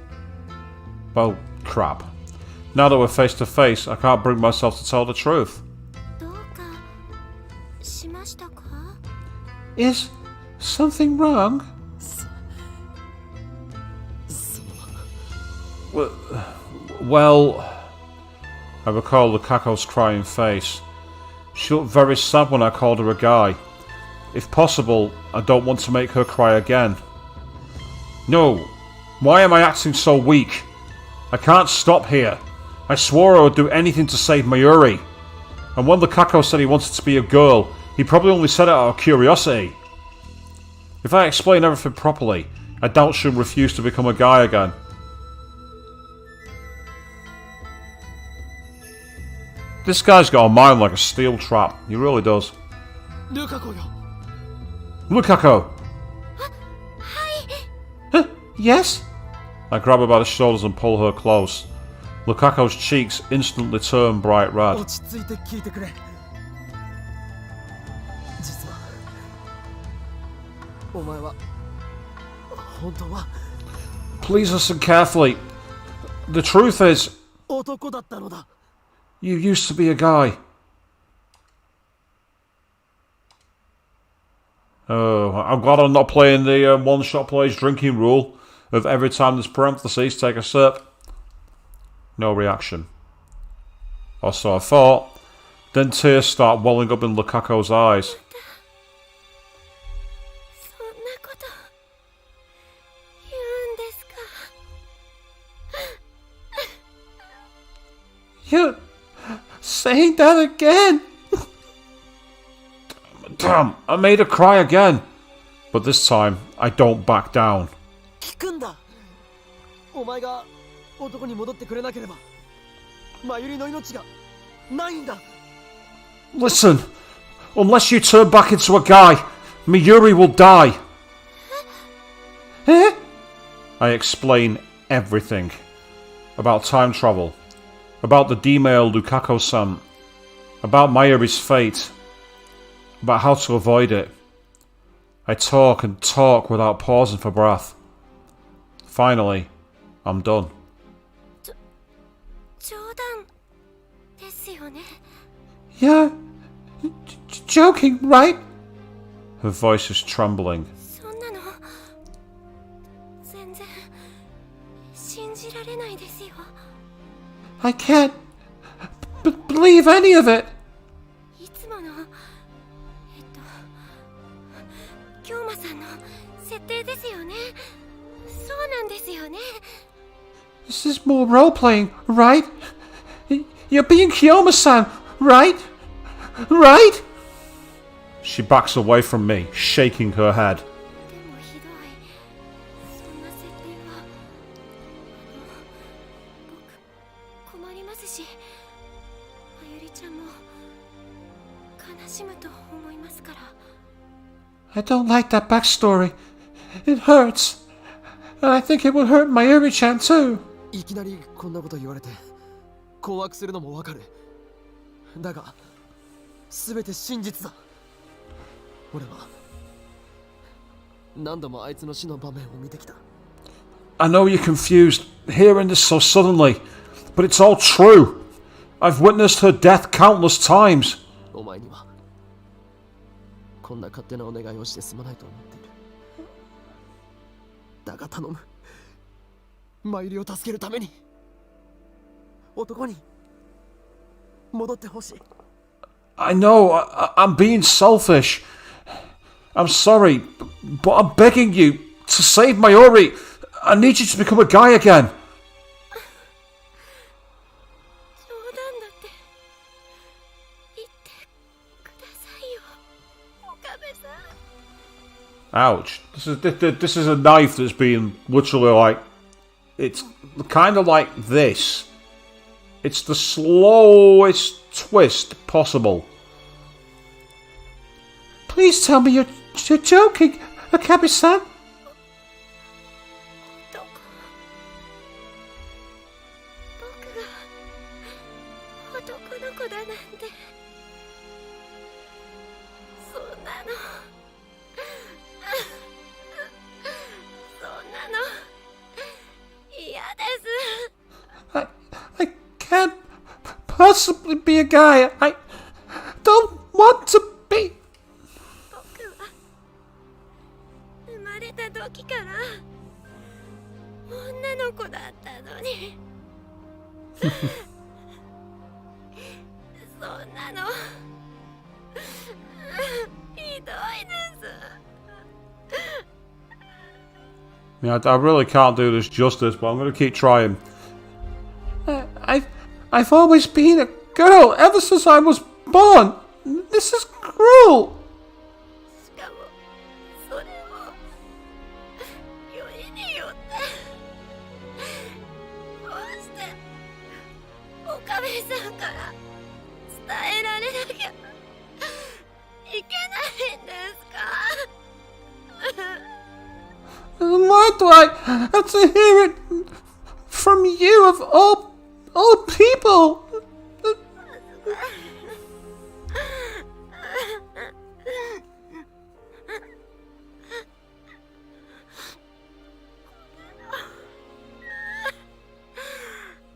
Oh, crap. Now that we're face to face, I can't bring myself to tell the truth. どうかしましたか？ Is something wrong? Well, I recall Lukaku's crying face. She looked very sad when I called her a guy. If possible, I don't want to make her cry again. No, why am I acting so weak? I can't stop here. I swore I would do anything to save Mayuri. And when Lukaku said he wanted to be a girl, he probably only said it out of curiosity. If I explain everything properly, I doubt she'll refuse to become a guy again. This guy's got a mind like a steel trap. He really does. ルカ子よ。 Lukaku! Yes? I grab her by the shoulders and pull her close. Lukaku's cheeks instantly turn bright red. 落ち着いて聞いてくれ。実はお前は本当は Please listen carefully. The truth is, 男だったのだ。 you used to be a guy. Oh, I'm glad I'm not playing the one-shot plays drinking rule of every time there's parentheses, take a sip. No reaction. Or so I thought. Then tears start welling up in Lukaku's eyes. そんなこと言うんですか？ You're saying that again? Damn, I made her cry again. But this time, I don't back down. 聞くんだ。お前が男に戻ってくれなければ、マユリの命がないんだ。 Listen, unless you turn back into a guy, Miyuri will die. Eh? I explain everything. About time travel. About the D-mail Lukaku-san. About Mayuri's fate. About how to avoid it. I talk and talk without pausing for breath. Finally, I'm done. 冗談ですよね。 You're joking, right? Her voice is trembling. そんなの全然信じられないですよ。 I can't believe any of it. いつもの京馬さんの設定ですよね。そうなんですよね。 This is more role-playing, right? You're being Kiyoma-san, right? Right? She backs away from me, shaking her head. でもひどい。そんな設定は僕困りますし、まゆりちゃんも悲しむと思いますから。 I don't like that backstory. It hurts. And I think it will hurt Mayuri-chan too. いきなりこんなこと言われて困惑するのもわかる。だが全て真実だ。俺は何度もあいつの死の場面を見てきた。 I know you're confused, hearing this so suddenly, but it's all true. I've witnessed her death countless times. お前にはこんな勝手なお願いをしてすまないと思っている。だが頼む。マユリを助けるために男に戻ってほしい。 I know, I'm being selfish. I'm sorry, but I'm begging you to save Mayuri. I need you to become a guy again. 冗談だって言ってくださいよ、岡部さん。 Ouch. This is a knife that's being literally like... It's kind of like this. It's the slowest twist possible. Please tell me you're joking, Akabe-san. 僕が男の子だなんて、そんなの嫌です。 I can't possibly be a guy. I don't want to be. 僕は生まれた時から女の子だったのにそんなのひどいです。 Yeah, I really can't do this justice, but I'm going to keep trying. I've always been a girl ever since I was born. This is cruel. しかもそれをよりによってどうして岡部さんから伝えられなきゃいけないんですか？ Why do I have to hear it from you of all people?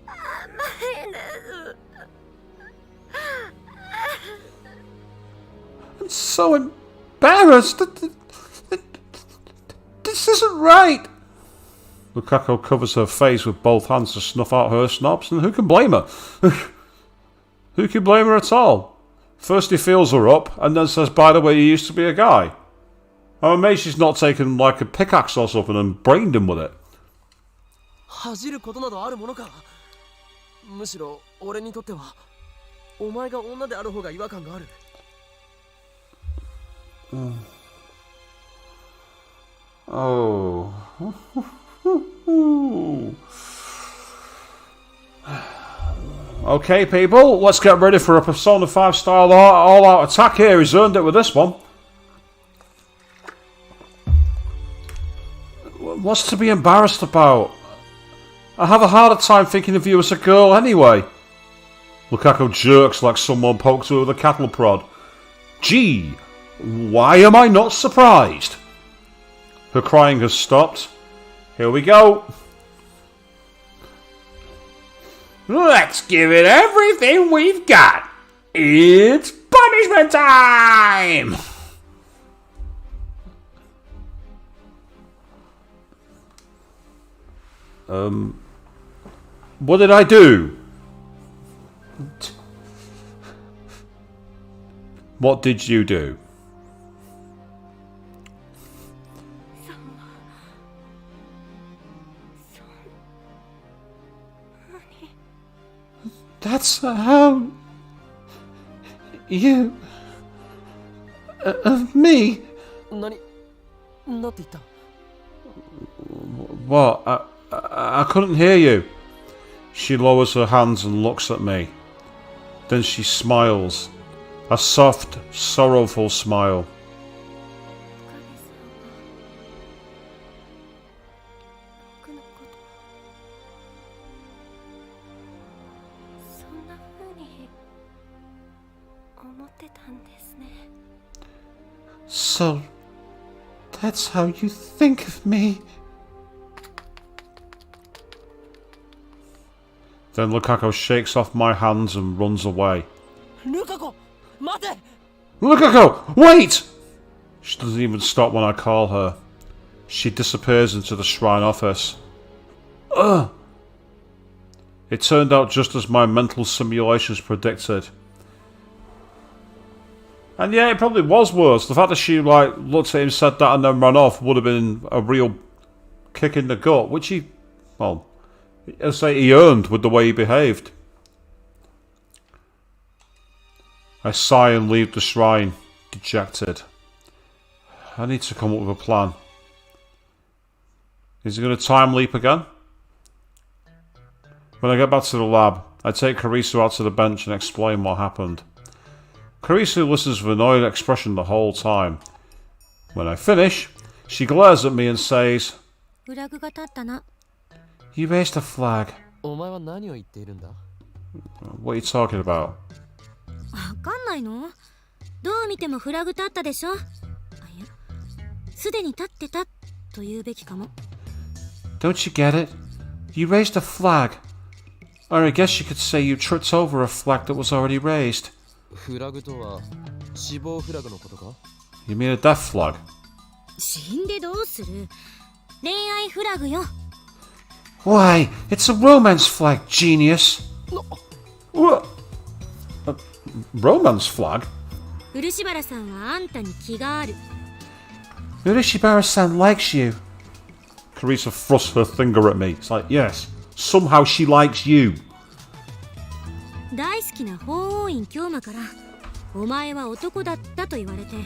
甘いです。 I'm so embarrassed. This isn't right. Lukaku covers her face with both hands to snuff out her snobs, and who can blame her? Who can blame her at all? First he feels her up, and then says, by the way, you used to be a guy. I'm amazed she's not taken like a pickaxe or something and brained him with it. 恥じることなどあるものか。むしろ俺にとってはお前が女である方が違和感がある。 Oh. Okay, people, let's get ready for a Persona 5 style all-out attack here. He's earned it with this one. What's to be embarrassed about? I have a harder time thinking of you as a girl anyway. Lukaku jerks like someone poked her with a cattle prod. Gee, why am I not surprised? Her crying has stopped. Here we go. Let's give it everything we've got. It's punishment time! What did I do? What did you do? That's how you of me. 何なんて言った？ What? I couldn't hear you. She lowers her hands and looks at me. Then she smiles. A soft, sorrowful smile. 僕のことそんな風に思ってたんですね。 So that's how you think of me. Then Lukaku shakes off my hands and runs away. ルカ子、待て！ Lukaku, wait! She doesn't even stop when I call her. She disappears into the shrine office. Ugh! It turned out just as my mental simulations predicted. And yeah, it probably was worse. The fact that she like looked at him, said that and then ran off would have been a real kick in the gut, which he, well, I'd say he earned with the way he behaved. I sigh and leave the shrine, dejected. I need to come up with a plan. Is he going to time leap again? When I get back to the lab, I take Carissa out to the bench and explain what happened. Carissa listens with an annoyed expression the whole time. When I finish, she glares at me and says, You raised a flag. お前は何を言っているんだ What are you talking about? わかんないの？どう見てもフラグ立ったでしょ？あ、いや、すでに立ってたと言うべきかも。Don't you get it? You raised a flag. Or I guess you could say you tripped over a flag that was already raised. フラグとは死亡フラグのことか You mean a death flag? 死んでどうする？恋愛フラグよ。Why, it's a romance flag, genius. What? A romance flag? 漆原さんはあんたに気がある。Urishibara-san likes you. Carissa thrusts her finger at me. It's like, yes, somehow she likes you. 大好きな法王院京馬からお前は男だったと言われて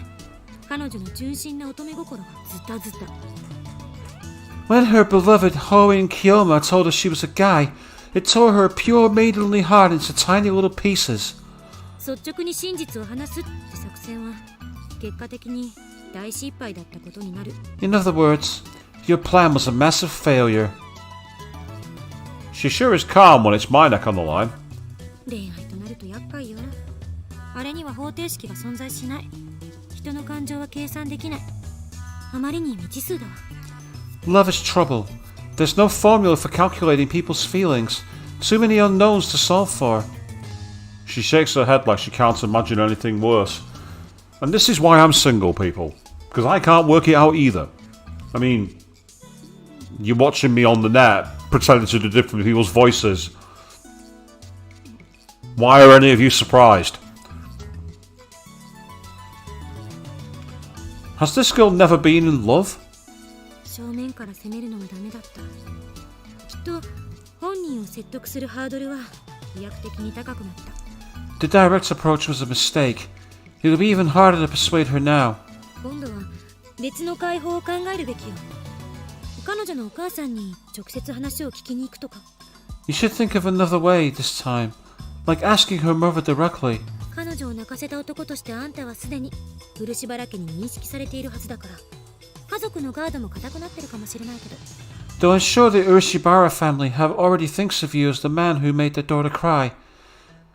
彼女の純真な乙女心がズタズタ。 When her beloved Hoin Kyoma told her she was a guy, it tore her pure maidenly heart into tiny little pieces. 率直に真実を話すって作戦は結果的に大失敗だったことになる。 In other words, your plan was a massive failure. She sure is calm when it's my neck on the line. 恋愛となると厄介よ。あれには方程式が存在しない。人の感情は計算できない。あまりに未知数だわ。 Love is trouble. There's no formula for calculating people's feelings. Too many unknowns to solve for. She shakes her head like she can't imagine anything worse. And this is why I'm single, people. Because I can't work it out either. I mean, you're watching me on the net, pretending to do different people's voices. Why are any of you surprised? Has this girl never been in love? 正面から攻めるのはダメだった。きっと本人を説得するハードルは飛躍的に高くなった。 The direct approach was a mistake. It'll be even harder to persuade her now. 今度は別の解放を考えるべきよ。彼女のお母さんに直接話を聞きに行くとか。 You should think of another way this time, like asking her mother directly. 彼女を泣かせた男としてあんたはすでに漆原家に認識されているはずだから。家族のガードも固くなってるかもしれないけど。 Though I'm sure the Urishibara family have already thinks of you as the man who made their daughter cry,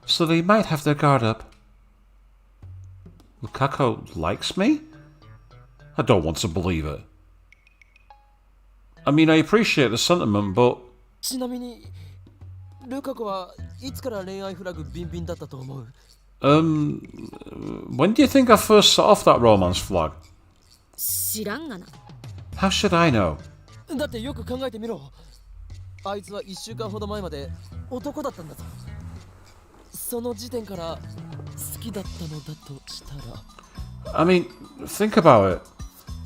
so they might have their guard up. Lukako likes me? I don't want to believe it. I mean, I appreciate the sentiment, but... ちなみにルカ子はいつから恋愛フラグビンビンだったと思う when do you think I first set off that romance flag? 知らんがな。 How should I know? だってよく考えてみろ。あいつは1週間ほど前まで男だったんだぞ。その時点から好きだったのだとしたら。 I mean, think about it.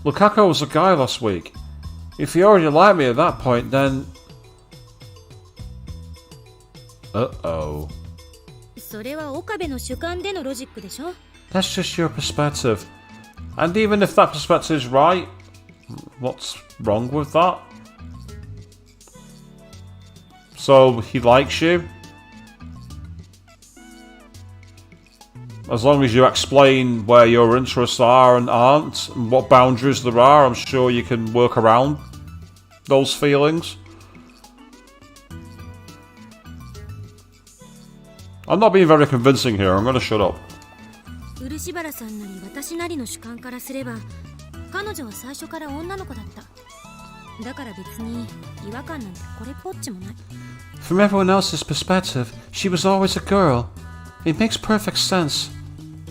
Lukako was a guy last week. If he already liked me at that point, then... Uh-oh. それは岡部の主観でのロジックでしょ。 That's just your perspective. And even if that perspective's right, what's wrong with that? So, he likes you? As long as you explain where your interests are and aren't, and what boundaries there are, I'm sure you can work around those feelings. I'm not being very convincing here, I'm going to shut up. 漆原さんなり私なりの主観からすれば彼女は最初から女の子だった。だから別に違和感なんてこれっぽっちもない。 From everyone else's perspective, she was always a girl. It makes perfect sense.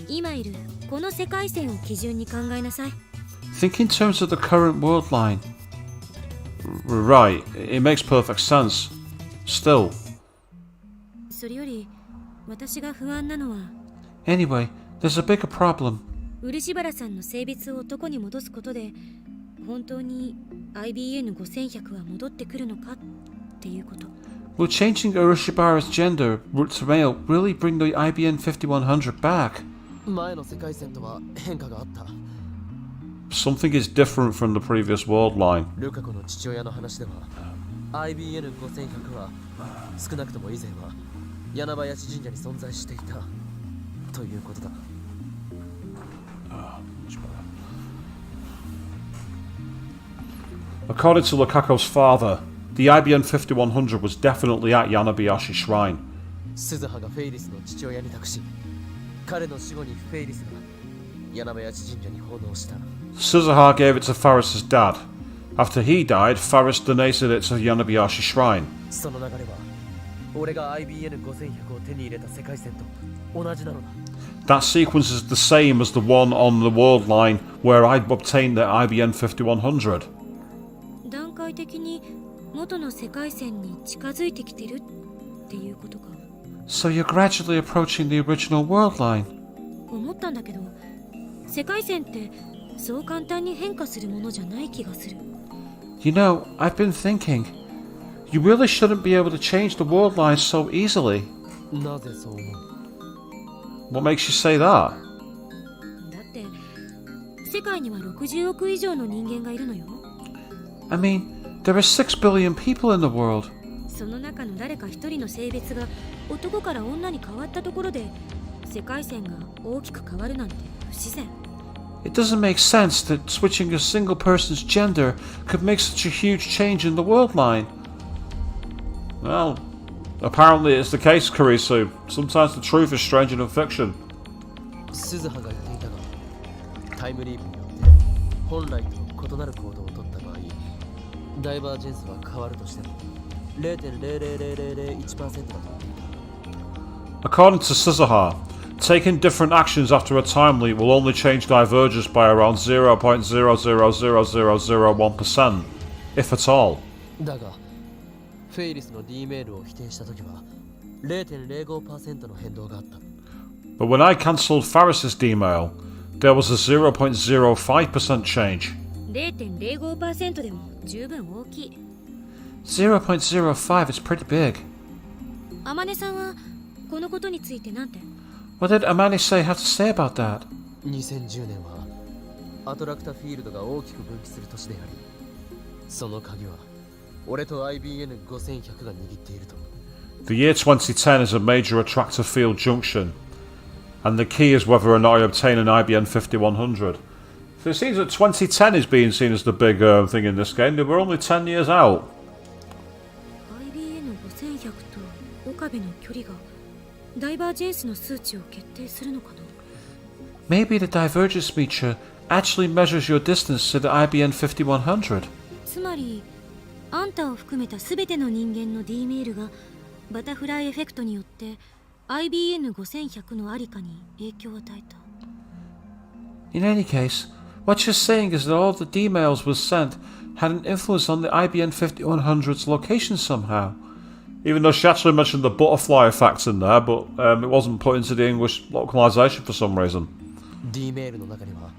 今いるこの世界線を基準に考えなさい。 Think in terms of the current world line. Right, it makes perfect sense. Still. それより私が不安なのは Anyway, there's a bigger problem. 漆原さんの性別を男に戻すことで本当に IBN5100 は戻ってくるのかっていうこと。 Will changing Urashibara's gender to male really bring the IBN 5100 back? 前の世界線とは変化があった。 Something is different from the previous world line. ルカ子の父親の話では IBN5100 は少なくとも以前は柳林神社に存在していたということだ。 According to Lukaku's father, the IBN 5100 was definitely at Yanabayashi Shrine. 鈴葉がフェイリスの父親に託し、彼の死後にフェイリスが柳林神社に奉納した。 Suzuha gave it to Faris' dad. After he died, Faris donated it to Yanabayashi Shrine. その流れは俺が IBN5100 を手に入れた世界線と同じなのだ。 That sequence is the same as the one on the world line where I obtained the IBN 5100. 段階的に元の世界線に近づいてきてるっていうことか。 So you're gradually approaching the original world line. 思ったんだけど世界線ってそう簡単に変化するものじゃない気がする。 You know, I've been thinking, you really shouldn't be able to change the world line so easily. なぜそう思う？ What makes you say that? だって世界には60億以上の人間がいるのよ。 I mean, there are 6 billion people in the world. その中の誰か一人の性別が男から女に変わったところで世界線が大きく変わるなんて不自然。 It doesn't make sense that switching a single person's gender could make such a huge change in the world line. Well, apparently it's the case, Kurisu. Sometimes the truth is stranger than fiction. 鈴葉が言っていたが、タイムリープによって本来と異なる行動を取った場合、ダイバージェンスは変わるとしても 0.00001% だと。 According to Suzuha, taking different actions after a time leap will only change divergence by around 0.00001%, if at all. だが、フェイリスの D メールを否定したときは 0.05% の変動があった。 But when I cancelled Faris's D-mail, there was a 0.05% change. 0.05% でも十分大きい。 0.05 is pretty big. 天音さんはこのことについてなんて？ What did Amane-say have to say about that? 2010年はアトラクタフィールドが大きく分岐する年であり、その鍵は俺と IBN5100 が握っていると。 The year 2010 is a major attractor field junction, and the key is whether or not I obtain an IBN 5100. So it seems that 2010 is being seen as the big thing in this game. We're only 10 years out. IBN5100 と岡部の距離がダイバージェンスの数値を決定するのかな？ Maybe the divergence meter actually measures your distance to the IBN 5100. つまりあんたを含めた全ての人間の D メールがバタフライエフェクトによって IBN5100 のありかに影響を与えた。 In any case, what you're saying is that all the D-mails was sent had an influence on the IBN 5100's location somehow. Even though she actually mentioned the butterfly effect in there, but it wasn't put into the English localization for some reason. D メールの中には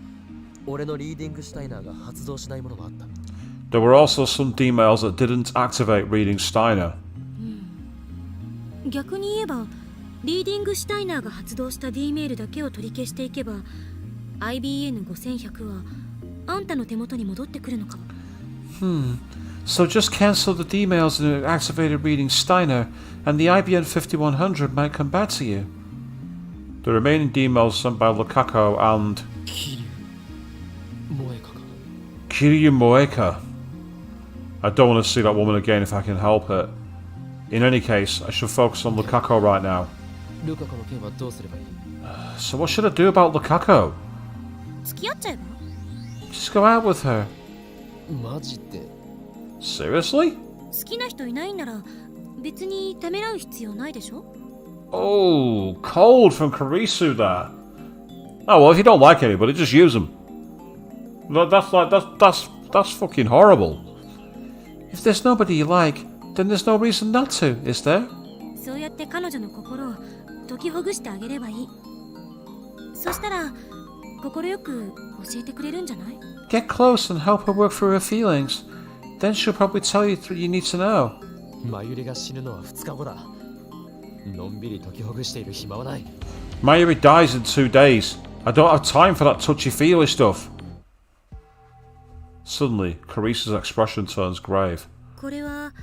俺のリーディングシュタイナーが発動しないものがあった。 There were also some D-mails that didn't activate reading Steiner. 逆に言えばリーディングシュタイナーが発動した D メールだけを取り消していけば IBN5100 はあんたの手元に戻ってくるのかも。 So just cancel the D-mails and it activated reading Steiner, and the IBN 5100 might come back to you. The remaining D-mails sent by Lukaku and 桐生萌香か。 Kiryu Moeka. I don't want to see that woman again if I can help it. In any case, I should focus on Lukaku right now. ルカ子の件はどうすればいい？ So what should I do about Lukaku? 付き合っちゃえば？ Just go out with her. マジで？ Seriously? 好きな人いないんなら別にためらう必要ないでしょ？ Oh, cold from Kurisu there. Oh well, if you don't like anybody, just use them. That's fucking horrible. If there's nobody you like, then there's no reason not to, is there? そうやって彼女の心を解きほぐしてあげればいい。そしたら心よく教えてくれるんじゃない？ Get close and help her work through her feelings. Then she'll probably tell you what you need to know. マユリが死ぬのは2日後だ。のんびり解きほぐしている暇はない。 Mayuri dies in 2 days. I don't have time for that touchy-feely stuff. Suddenly, Carice's expression turns grave. これは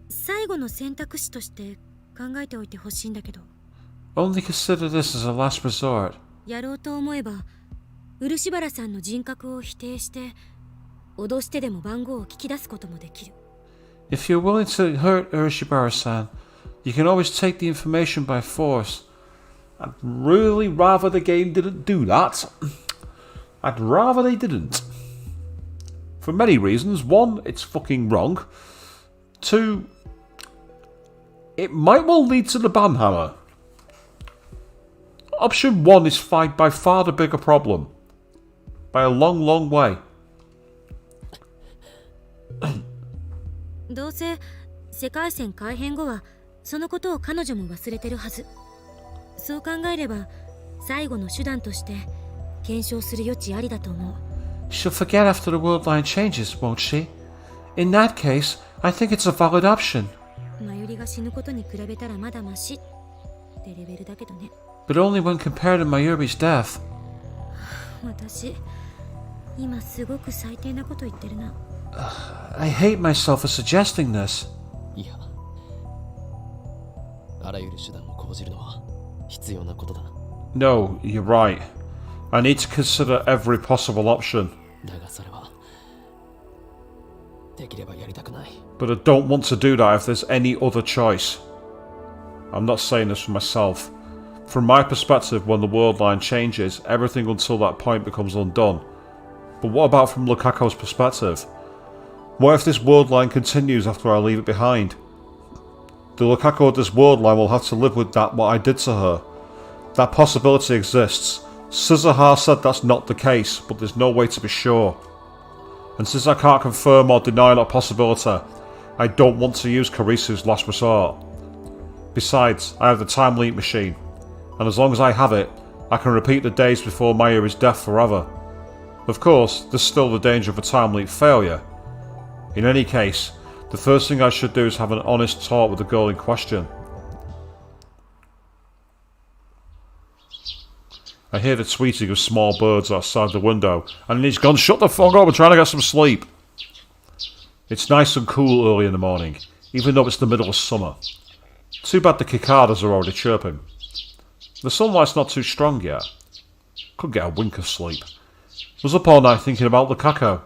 最後の選択肢として考えておいてほしいんだけど。 Only consider this as a last resort. やろうと思えば漆原さんの人格を否定して脅してでも番号を聞き出すこともできる。 If you're willing to hurt Urashibara-san, you can always take the information by force. I'd really rather the game didn't do that. I'd rather they didn't. For many reasons. 1, it's fucking wrong. 2, it might well lead to the banhammer. Option 1 is by far the bigger problem. By a long, long way. どうせ世界線改変後はそのことを彼女も忘れてるはず。そう考えれば最後の手段として検証する余地ありだと思う。 She'll forget after the world line changes, won't she? In that case, I think it's a valid option. マユリが死ぬことに比べたらまだマシってレベルだけどね。 But only when compared to Mayuri's death. 私今すごく最低なこと言ってるな。 I hate myself for suggesting this. いや、あらゆる手段を講じるのは必要なことだ。 No, you're right. I need to consider every possible option. だがそれはできればやりたくない。 But I don't want to do that if there's any other choice. I'm not saying this for myself. From my perspective, when the world line changes, everything until that point becomes undone. But what about from Lukako's perspective? What if this world line continues after I leave it behind? The Lukako of this world line will have to live with that what I did to her. That possibility exists. Suzuha said that's not the case, but there's no way to be sure. And since I can't confirm or deny that possibility, I don't want to use Karisu's last resort. Besides, I have the time leap machine, and as long as I have it, I can repeat the days before Mayuri's death forever. Of course, there's still the danger of a time leap failure. In any case, the first thing I should do is have an honest talk with the girl in question. I hear the tweeting of small birds outside the window, and he's gone, shut the fuck up, I'm trying to get some sleep. It's nice and cool early in the morning, even though it's the middle of summer. Too bad the cicadas are already chirping. The sunlight's not too strong yet. Could get a wink of sleep. Was up all night thinking about Lukaku.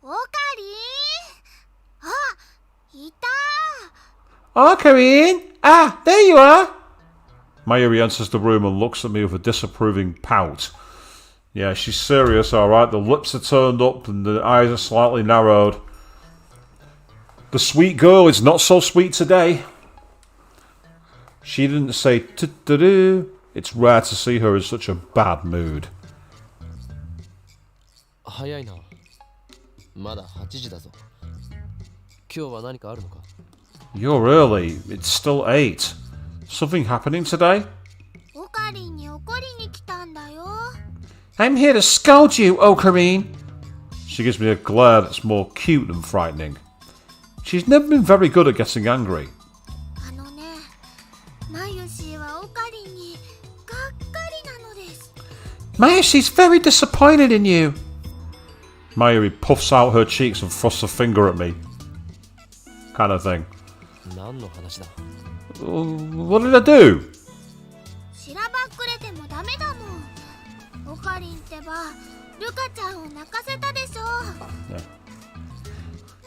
オカリン、あ、いた。 Oh, Karine! Ah, there you are! Mayuri enters the room and looks at me with a disapproving pout. Yeah, she's serious, alright. The lips are turned up and the eyes are slightly narrowed. The sweet girl is not so sweet today. She didn't say "tu-tu-do." It's rare to see her in such a bad mood. 早いな。まだ8時だぞ。今日は何かあるのか？ You're early. It's still 8. Something happening today? オカリンに怒りに来たんだよ。 I'm here to scold you, Okarine. She gives me a glare that's more cute than frightening. She's never been very good at getting angry. あのね、マユシーはオカリンにがっかりなのです。 Mayushi's very disappointed in you. Mayuri puffs out her cheeks and thrusts a finger at me. Kind of thing. 何の話だ？ What did I do? しらばっくれてもダメだもん。オカリンってば、ルカちゃんを泣かせたでしょ。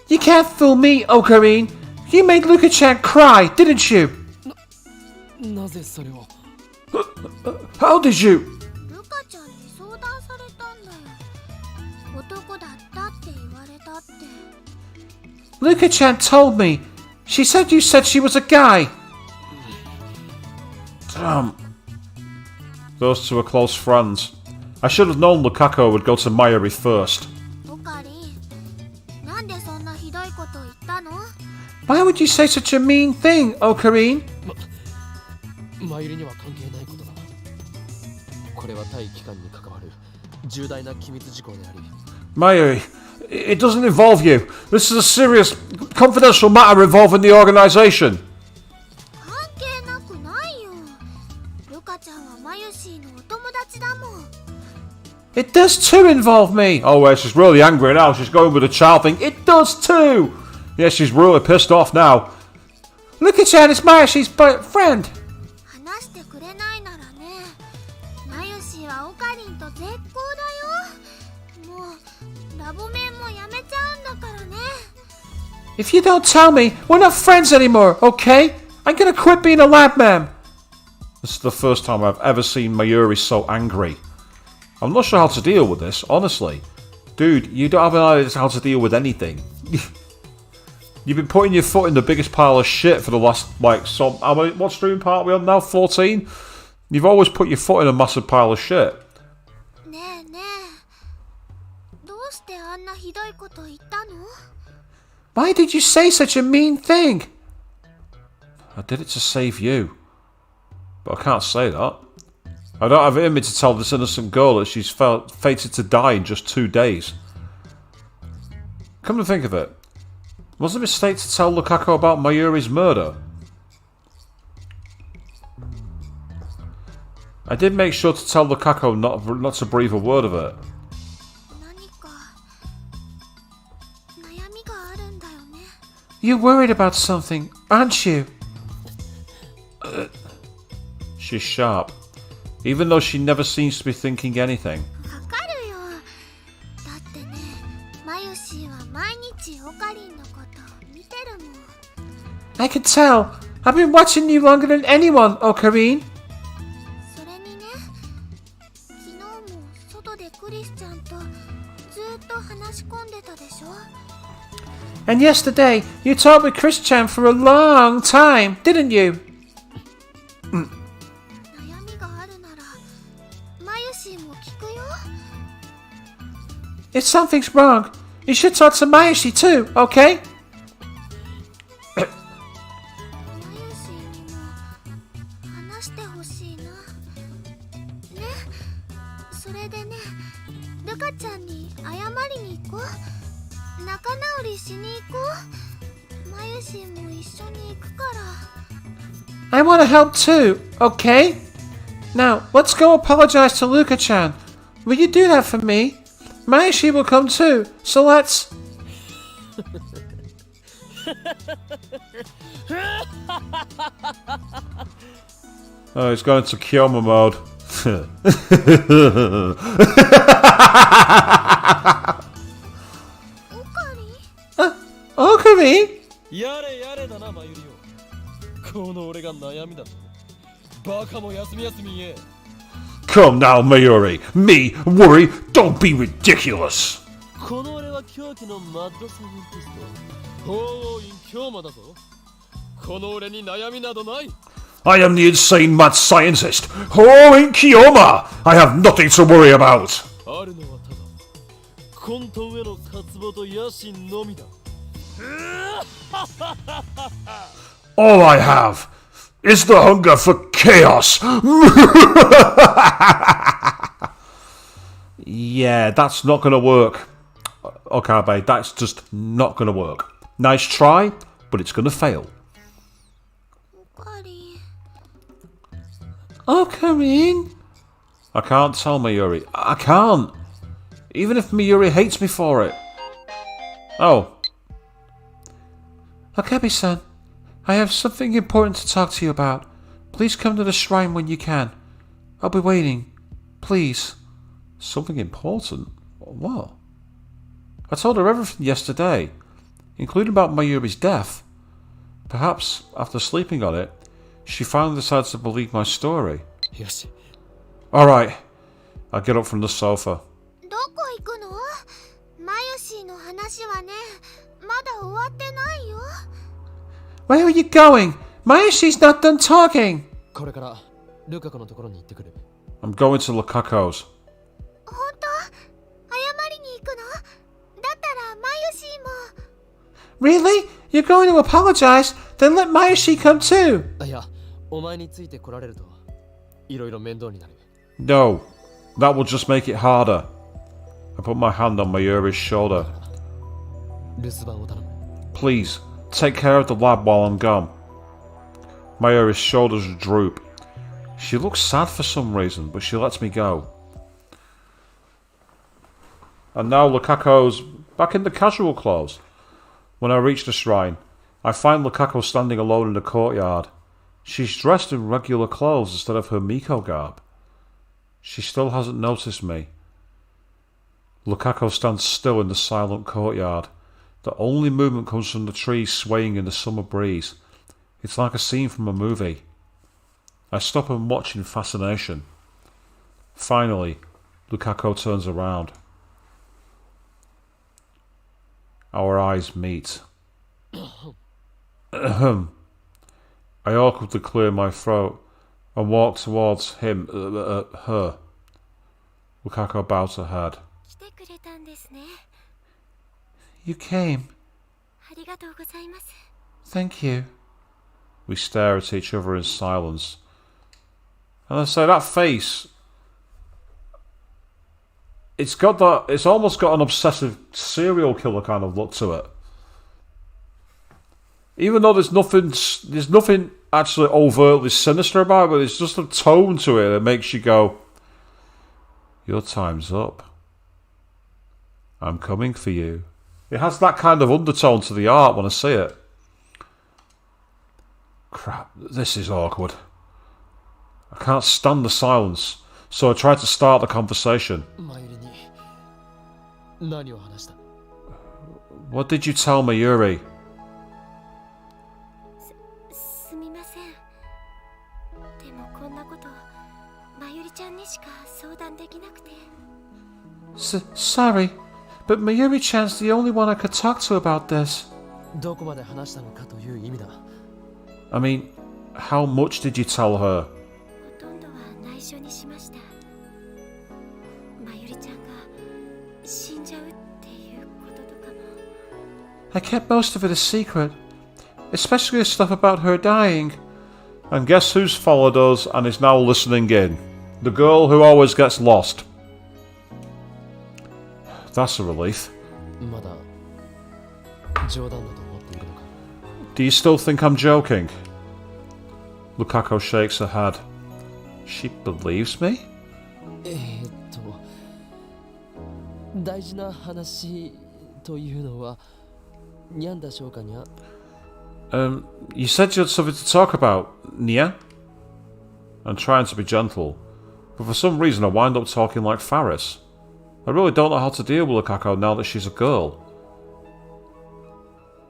You can't fool me, Okarine. You made Luka-chan cry, didn't you? なぜそれを？ How did you? ルカちゃんに相談されたんだよ。男だったって言われたって。 Luka-chan told me. She said you said she was a guy. Damn. Those two are close friends. I should have known Lukaku would go to Mayuri first. オカリン、なんでそんなひどいこと言ったの？ Why would you say such a mean thing, Ocarine? マユリには関係ないことだ。これは対機関に関わる重大な機密事項であり。Mayuri, it doesn't involve you. This is a serious, confidential matter involving the organization. 関係なくないよ。ルカちゃんはマユシーのお友達だもん。It does too involve me. Oh, well, she's really angry now. She's going with the child thing. It does too. Yeah, she's really pissed off now. Luka-chan is Mayoshi's friend. 話してくれないならね。マユシーはオカリンと絶交だよ。もうラボメンもやめちゃうんだからね。If you don't tell me, we're not friends anymore, okay? I'm gonna quit being a lab man. This is the first time I've ever seen Mayuri so angry. I'm not sure how to deal with this, honestly. Dude, you don't have an idea how to deal with anything. You've been putting your foot in the biggest pile of shit for the last, what stream part are we on now? 14? You've always put your foot in a massive pile of shit. ねえねえ。どうしてあんなひどいこと言ったの？ Why did you say such a mean thing? I did it to save you. But I can't say that. I don't have it in me to tell this innocent girl that she's fated to die in just 2 days. Come to think of it, was it a mistake to tell Lukaku about Mayuri's murder? I did make sure to tell Lukaku not to breathe a word of it. 何か悩みがあるんだよね。 You're worried about something, aren't you? She's sharp, even though she never seems to be thinking anything. わかるよ。だってね、マユシーは毎日オカリンのことを見てるもん。 I can tell. I've been watching you longer than anyone, Ocarine. それにね、昨日も外でクリスちゃんとずっと話し込んでたでしょ。 And yesterday, you talked with Chris-chan for a long time, didn't you? 悩みがあるならマユシーも聞くよ。 If something's wrong, you should talk to Mayoshi too, okay? マユシーにも話してほしいな。ね、それでね、ルカちゃんに謝りに行こう。仲直りしに行こう。マユシーも一緒に行くから。 I want to help too, okay? Now, let's go apologize to Luka-chan. Will you do that for me? Mayoshi will come too, so let's... Oh, he's gone into Kyoma mode. Ocarine? やれやれだなマユリオ。この俺が悩みだと。バカも休み休み言え。 Come now, Mayuri. Me worry? Don't be ridiculous. この俺は狂気のマッドサイエンティスト。法王院京馬だぞ。この俺に悩みなどない。 I am the insane mad scientist. Oh, in Kyoma. I have nothing to worry about. あるのはただ混沌への渇望と野心のみだ。 All I have is the hunger for chaos. Yeah, that's not going to work. Okabe, that's just not going to work. Nice try, but it's going to fail. オカリン。 Ocarine? I can't tell Mayuri. I can't. Even if Mayuri hates me for it. Oh. Okabe-san, I have something important to talk to you about. Please come to the shrine when you can. I'll be waiting. Please. Something important? What? I told her everything yesterday, including about Mayuri's death. Perhaps, after sleeping on it, she finally decided to believe my story. よし。 Alright. I get up from the sofa. どこ行くの？マユシーの話はね、まだ終わってないよ。 Where are you going? Mayoshi's not done talking. これからルカ子のところに行ってくる。 I'm going to Lukaku's. 本当？謝りに行くの？だったらマユシーも。Really? You're going to apologize? Then let Mayoshi come too. いや、お前について来られるといろいろ面倒になる。 No, that will just make it harder. I put my hand on Mayuri's shoulder. 留守番を頼む。 Please, take care of the lab while I'm gone. Mayuri's shoulders droop. She looks sad for some reason, but she lets me go. And now Lukaku's back in the casual clothes. When I reach the shrine, I find Lukaku standing alone in the courtyard. She's dressed in regular clothes instead of her Miko garb. She still hasn't noticed me. Lukaku stands still in the silent courtyard. The only movement comes from the trees swaying in the summer breeze. It's like a scene from a movie. I stop and watch in fascination. Finally, Lukaku turns around. Our eyes meet. I awkwardly clear my throat and walk towards him, her. Lukaku bows her head. 来てくれたんですね。 You came. ありがとうございます。 Thank you. We stare at each other in silence. And I say, that face, it's almost got an obsessive serial killer kind of look to it. Even though there's nothing actually overtly sinister about it, but it's just a tone to it that makes you go, your time's up. I'm coming for you. It has that kind of undertone to the art when I see it. Crap, this is awkward. I can't stand the silence, so I try to start the conversation. マユリに何を話した？ What did you tell me, Yuri? すみません。でもこんなことマユリちゃんにしか相談できなくて。 Sorry, but Mayuri-chan's the only one I could talk to about this. どこまで話したのかという意味だ。 I mean, how much did you tell her? ほとんどは内緒にしました。マユリちゃんが死んじゃうっていうこととかも。 I kept most of it a secret, especially the stuff about her dying. And guess who's followed us and is now listening in? The girl who always gets lost. That's a relief. まだ冗談だと思っているのか。 Do you still think I'm joking? Lukaku shakes her head. She believes me? 大事な話というのはにゃんだしょうかにゃ。 You said you had something to talk about, Nia? I'm trying to be gentle, but for some reason I wind up talking like Faris. I really don't know how to deal with Lukaku now that she's a girl.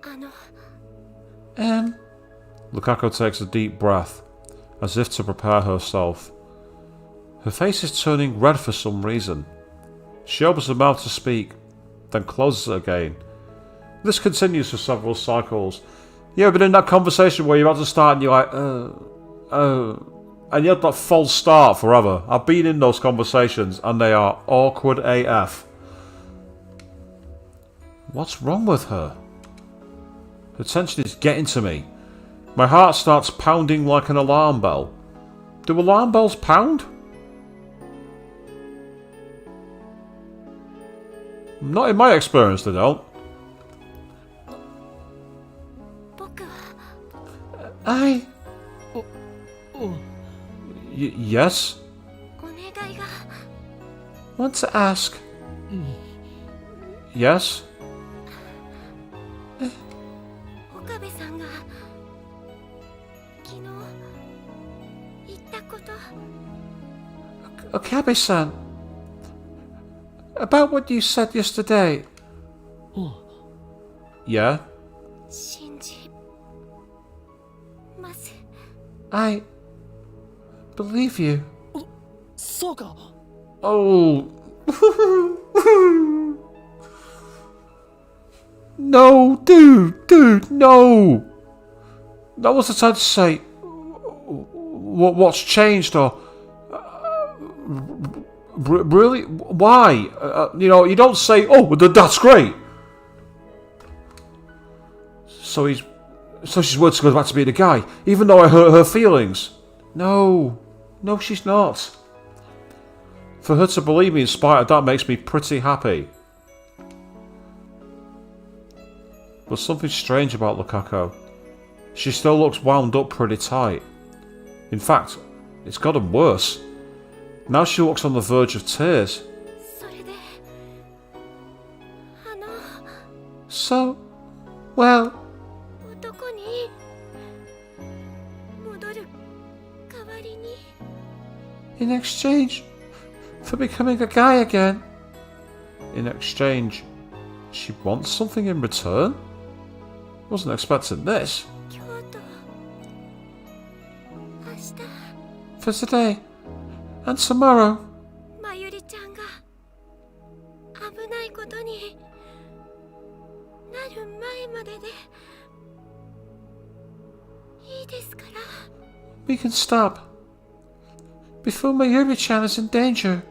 あの。Lukaku takes a deep breath, as if to prepare herself. Her face is turning red for some reason. She opens her mouth to speak, then closes it again. This continues for several cycles. You ever been in that conversation where you're about to start and you're like, and you had that false start forever? I've been in those conversations and they are awkward AF. What's wrong with her? Her tension is getting to me. My heart starts pounding like an alarm bell. Do alarm bells pound? Not in my experience, they don't. 僕は。Yes? お願いが。 Want to ask. Yes? 岡部さんが昨日言ったこと。 Okabe-san. About what you said yesterday. Yeah? 信じます。 I believe you. そうか。 Oh. No, dude, no. That was the time to say what's changed or really why? You know, you don't say, oh, that's great. So she's willing to go back to being a guy, even though I hurt her feelings. No, she's not. For her to believe me in spite of that makes me pretty happy. But something strange about Lukaku. She still looks wound up pretty tight. In fact, it's gotten worse. Now she looks on the verge of tears. それでSo, well, 男に戻る代わりに in exchange for becoming a guy again. In exchange, she wants something in return? Wasn't expecting this. 今日と明日 For today and tomorrow. まゆりちゃんが危ないことになる前まででいいですから We can stop before Mayuri-chan is in danger.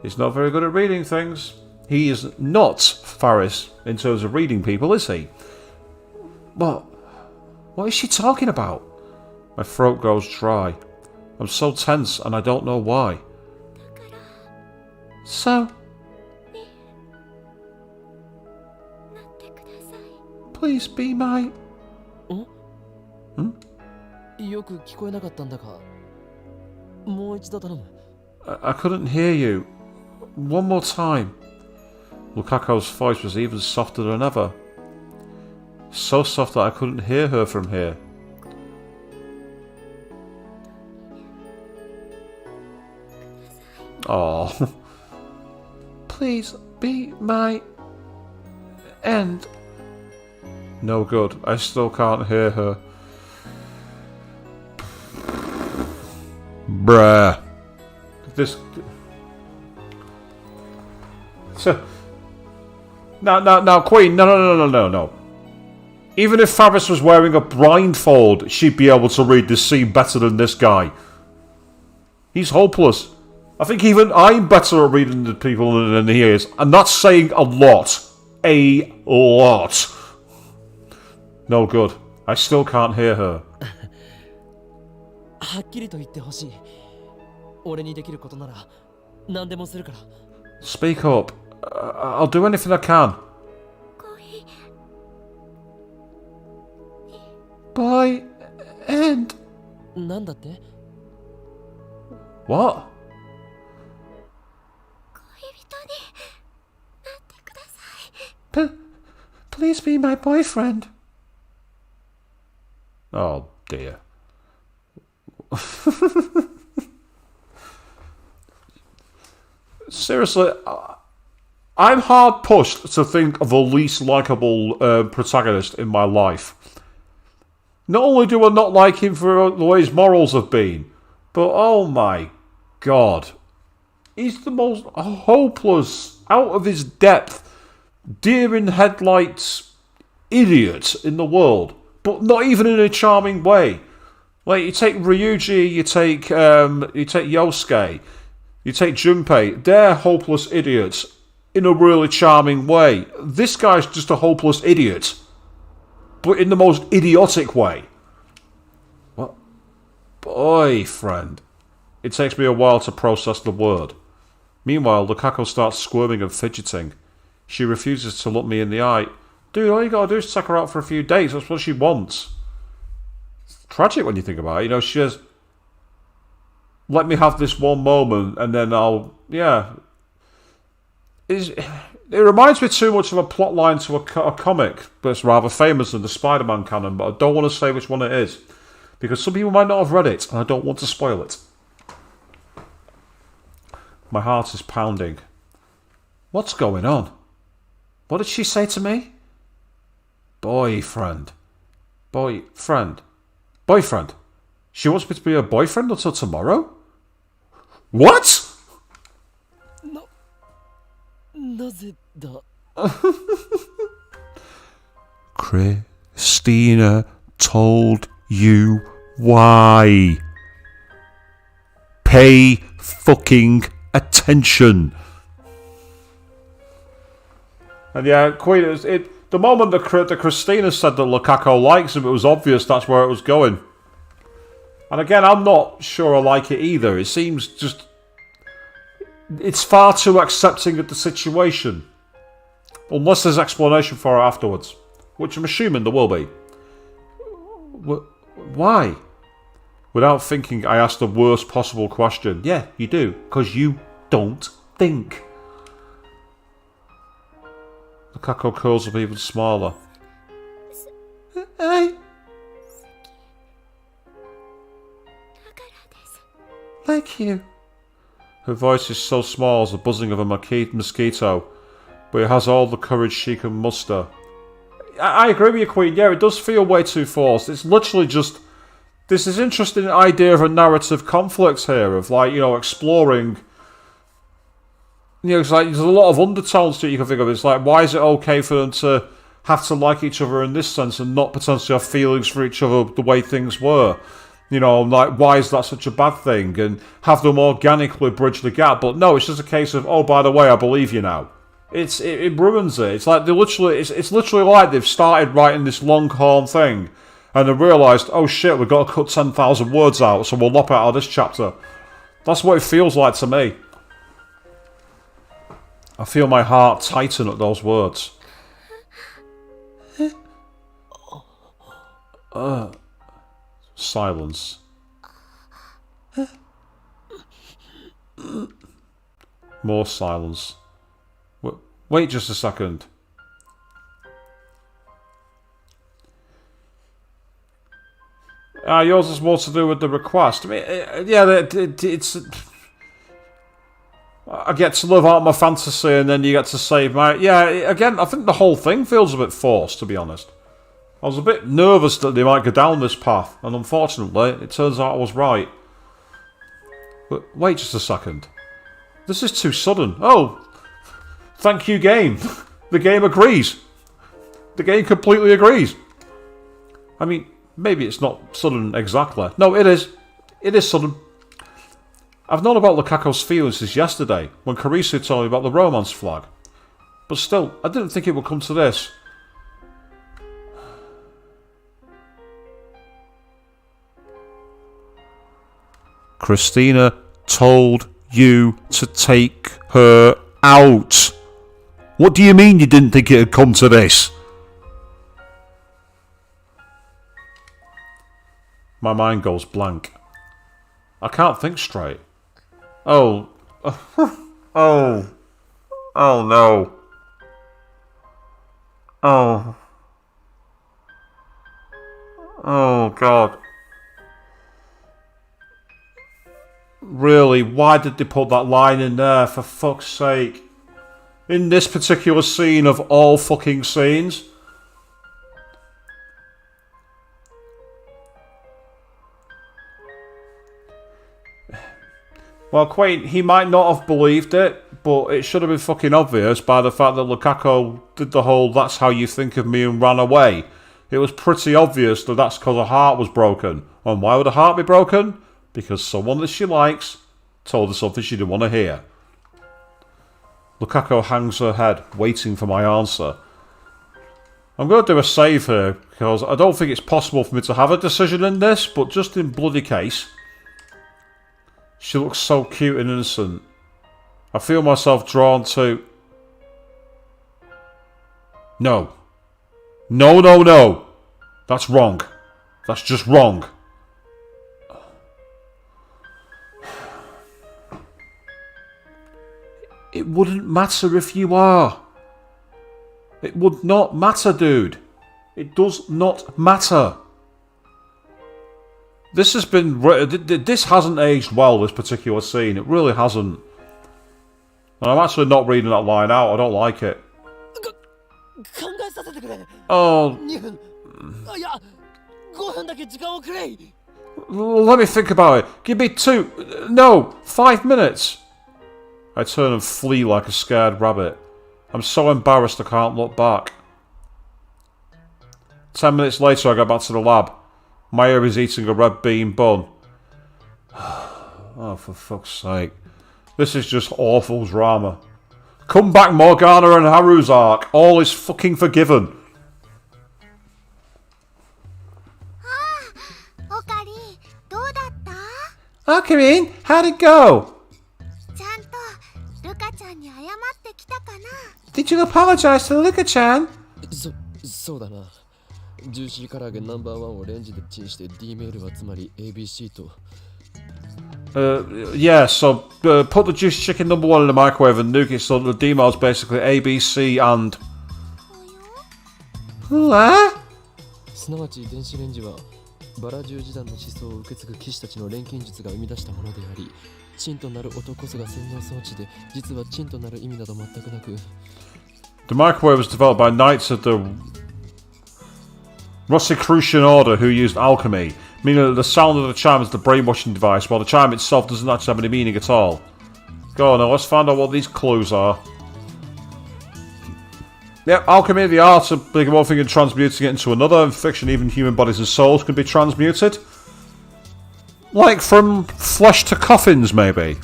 He's not very good at reading things. He is not Faris in terms of reading people, is he? What is she talking about? My throat goes dry. I'm so tense and I don't know why. So, なってください please be my... よく聞こえなかったんだが、もう一度頼む。I couldn't hear you. One more time. Lukaku's voice was even softer than ever. So soft that I couldn't hear her from here. Oh. Please be my... end. No good. I still can't hear her. Bruh. This... So... Now, Queen, no. Even if Faris was wearing a blindfold, she'd be able to read this scene better than this guy. He's hopeless. I think even I'm better at reading the people than he is, and that's saying a lot. A lot. No good. I still can't hear her. はっきりと言ってほしい。俺にできることなら何でもするから。Speak up. I'll do anything I can. 恋 Boy, and... なんだって？ What? 恋人になってください please be my boyfriend. Oh dear. Seriously, I'm hard pushed to think of the least likable protagonist in my life. Not only do I not like him for the way his morals have been, but oh my god, he's the most hopeless, out of his depth, deer in headlights idiot in the world, but not even in a charming way. Like, you take Ryuji, you take Yosuke, you take Junpei, they're hopeless idiots in a really charming way. This guy's just a hopeless idiot, but in the most idiotic way. What? Boyfriend. It takes me a while to process the word. Meanwhile, Lukaku starts squirming and fidgeting. She refuses to look me in the eye. Dude, all you gotta do is take her out for a few days. That's what she wants. It's tragic when you think about it. You know, she says, let me have this one moment and then I'll... Yeah. It reminds me too much of a plotline to a comic that's rather famous in the Spider-Man canon, but I don't want to say which one it is. Because some people might not have read it, and I don't want to spoil it. My heart is pounding. What's going on? What did she say to me? Boyfriend. Boyfriend. She wants me to be her boyfriend until tomorrow? What? なぜだ Christina told you why. Pay fucking attention. And yeah, Queen, The moment that Christina said that Lukaku likes him, it was obvious that's where it was going. And again, I'm not sure I like it either. It seems just... It's far too accepting of the situation. Unless there's explanation for it afterwards. Which I'm assuming there will be. Why? Without thinking, I asked the worst possible question. Yeah, you do. Because you don't think. Lukaku curls up even smaller. I like you. Her voice is so small as the buzzing of a mosquito, but it has all the courage she can muster. I agree with you, Queen. Yeah, it does feel way too forced. It's literally just... This is interesting idea of a narrative conflict here, of like, you know, exploring... You know, it's like there's a lot of undertones to it you can think of. It's like, why is it okay for them to have to like each other in this sense and not potentially have feelings for each other the way things were? You know, like, why is that such a bad thing? And have them organically bridge the gap. But no, it's just a case of, oh, by the way, I believe you now. It ruins it. It's like they literally, it's literally like they've started writing this Longhorn thing, and they realised, oh shit, we've got to cut 10,000 words out, so we'll lop it out of this chapter. That's what it feels like to me. I feel my heart tighten at those words. Silence. More silence. Wait just a second. Yours has more to do with the request. I mean, yeah, it's... I get to live out my fantasy and then you get to save my... Yeah, again, I think the whole thing feels a bit forced, to be honest. I was a bit nervous that they might go down this path, and unfortunately, it turns out I was right. But wait just a second. This is too sudden. Oh, thank you, game. The game agrees. The game completely agrees. I mean, maybe it's not sudden exactly. No, it is. It is sudden. I've known about Lukaku's feelings since yesterday, when Karisu told me about the romance flag. But still, I didn't think it would come to this. Christina told you to take her out. What do you mean you didn't think it had come to this? My mind goes blank. I can't think straight. Oh. Oh. Oh no. Oh. Oh God. Really, why did they put that line in there, for fuck's sake? In this particular scene of all fucking scenes? Well, Quaint, he might not have believed it, but it should have been fucking obvious by the fact that Lukaku did the whole "that's how you think of me" and ran away. It was pretty obvious that that's because her heart was broken. And why would her heart be broken? Because someone that she likes told her something she didn't want to hear. Lukaku hangs her head, waiting for my answer. I'm going to do a save here, because I don't think it's possible for me to have a decision in this, but just in bloody case. She looks so cute and innocent. I feel myself drawn to... No. No, no, no. That's wrong. That's just wrong. It wouldn't matter if you are. It would not matter, dude. It does not matter. This has been... This hasn't aged well, this particular scene. It really hasn't. And I'm actually not reading that line out. I don't like it. Oh... Let me think about it. Give me 5 minutes. I turn and flee like a scared rabbit. I'm so embarrassed I can't look back. 10 minutes later I go back to the lab. Maya is eating a red bean bun. Oh, for fuck's sake. This is just awful drama. Come back, Morgana and Haru's arc. All is fucking forgiven. Alchemy, how'd it go? ちゃんとルカちゃんに謝ってきたかな？ Did you apologize to Luka-chan? そうだな。ジューシー唐揚げナンバーワンをレンジでチンして D メールはつまり ABC と。Yeah, so put the juicy chicken number 1 in the microwave and nuke it so the demo is basically ABC and... What? すなわち電子レンジはバラ十字団の思想を受け継ぐ騎士たちの錬金術が生み出したものであり、チンとなる音こそが洗脳装置で、実はチンとなる意味など全くなく。The microwave was developed by knights of the Rosicrucian Order who used alchemy, meaning that the sound of the chime is the brainwashing device, while the chime itself doesn't actually have any meaning at all. Go on now, let's find out what these clues are. Yep, alchemy, the art of making one thing and transmuting it into another. In fiction, even human bodies and souls can be transmuted. Like from flesh to coffins, maybe.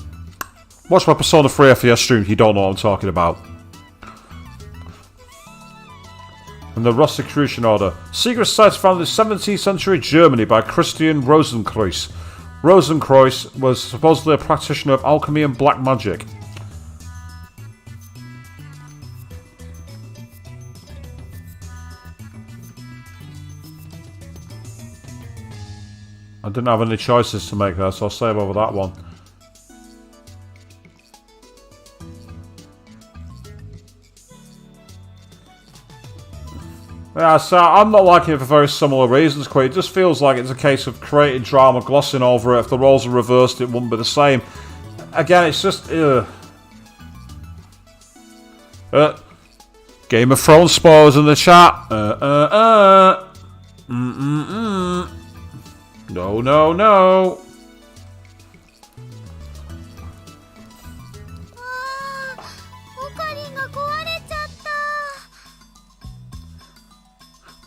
Watch my Persona 3 FPS stream if you don't know what I'm talking about. And the Rosicrucian Order. Secret society founded in 17th century Germany by Christian Rosenkreuz. Rosenkreuz was supposedly a practitioner of alchemy and black magic. I didn't have any choices to make there, so I'll save over that one. Yeah, so I'm not liking it for very similar reasons, Quid. It just feels like it's a case of creating drama, glossing over it. If the roles are reversed, it wouldn't be the same. Again, it's just... Game of Thrones spoilers in the chat. No, no, no. オカリンが壊れちゃった。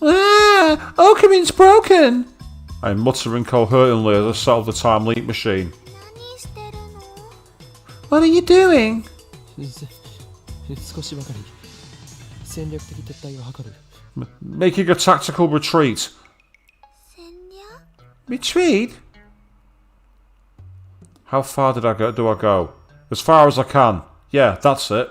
Ah, Alchemy's broken. I'm muttering coherently as I solve the time leap machine. 何してるの？ What are you doing? 少しばかり戦略的撤退を図る。Making a tactical retreat. 戦略？ Retreat? How far do I go? As far as I can. Yeah, that's it.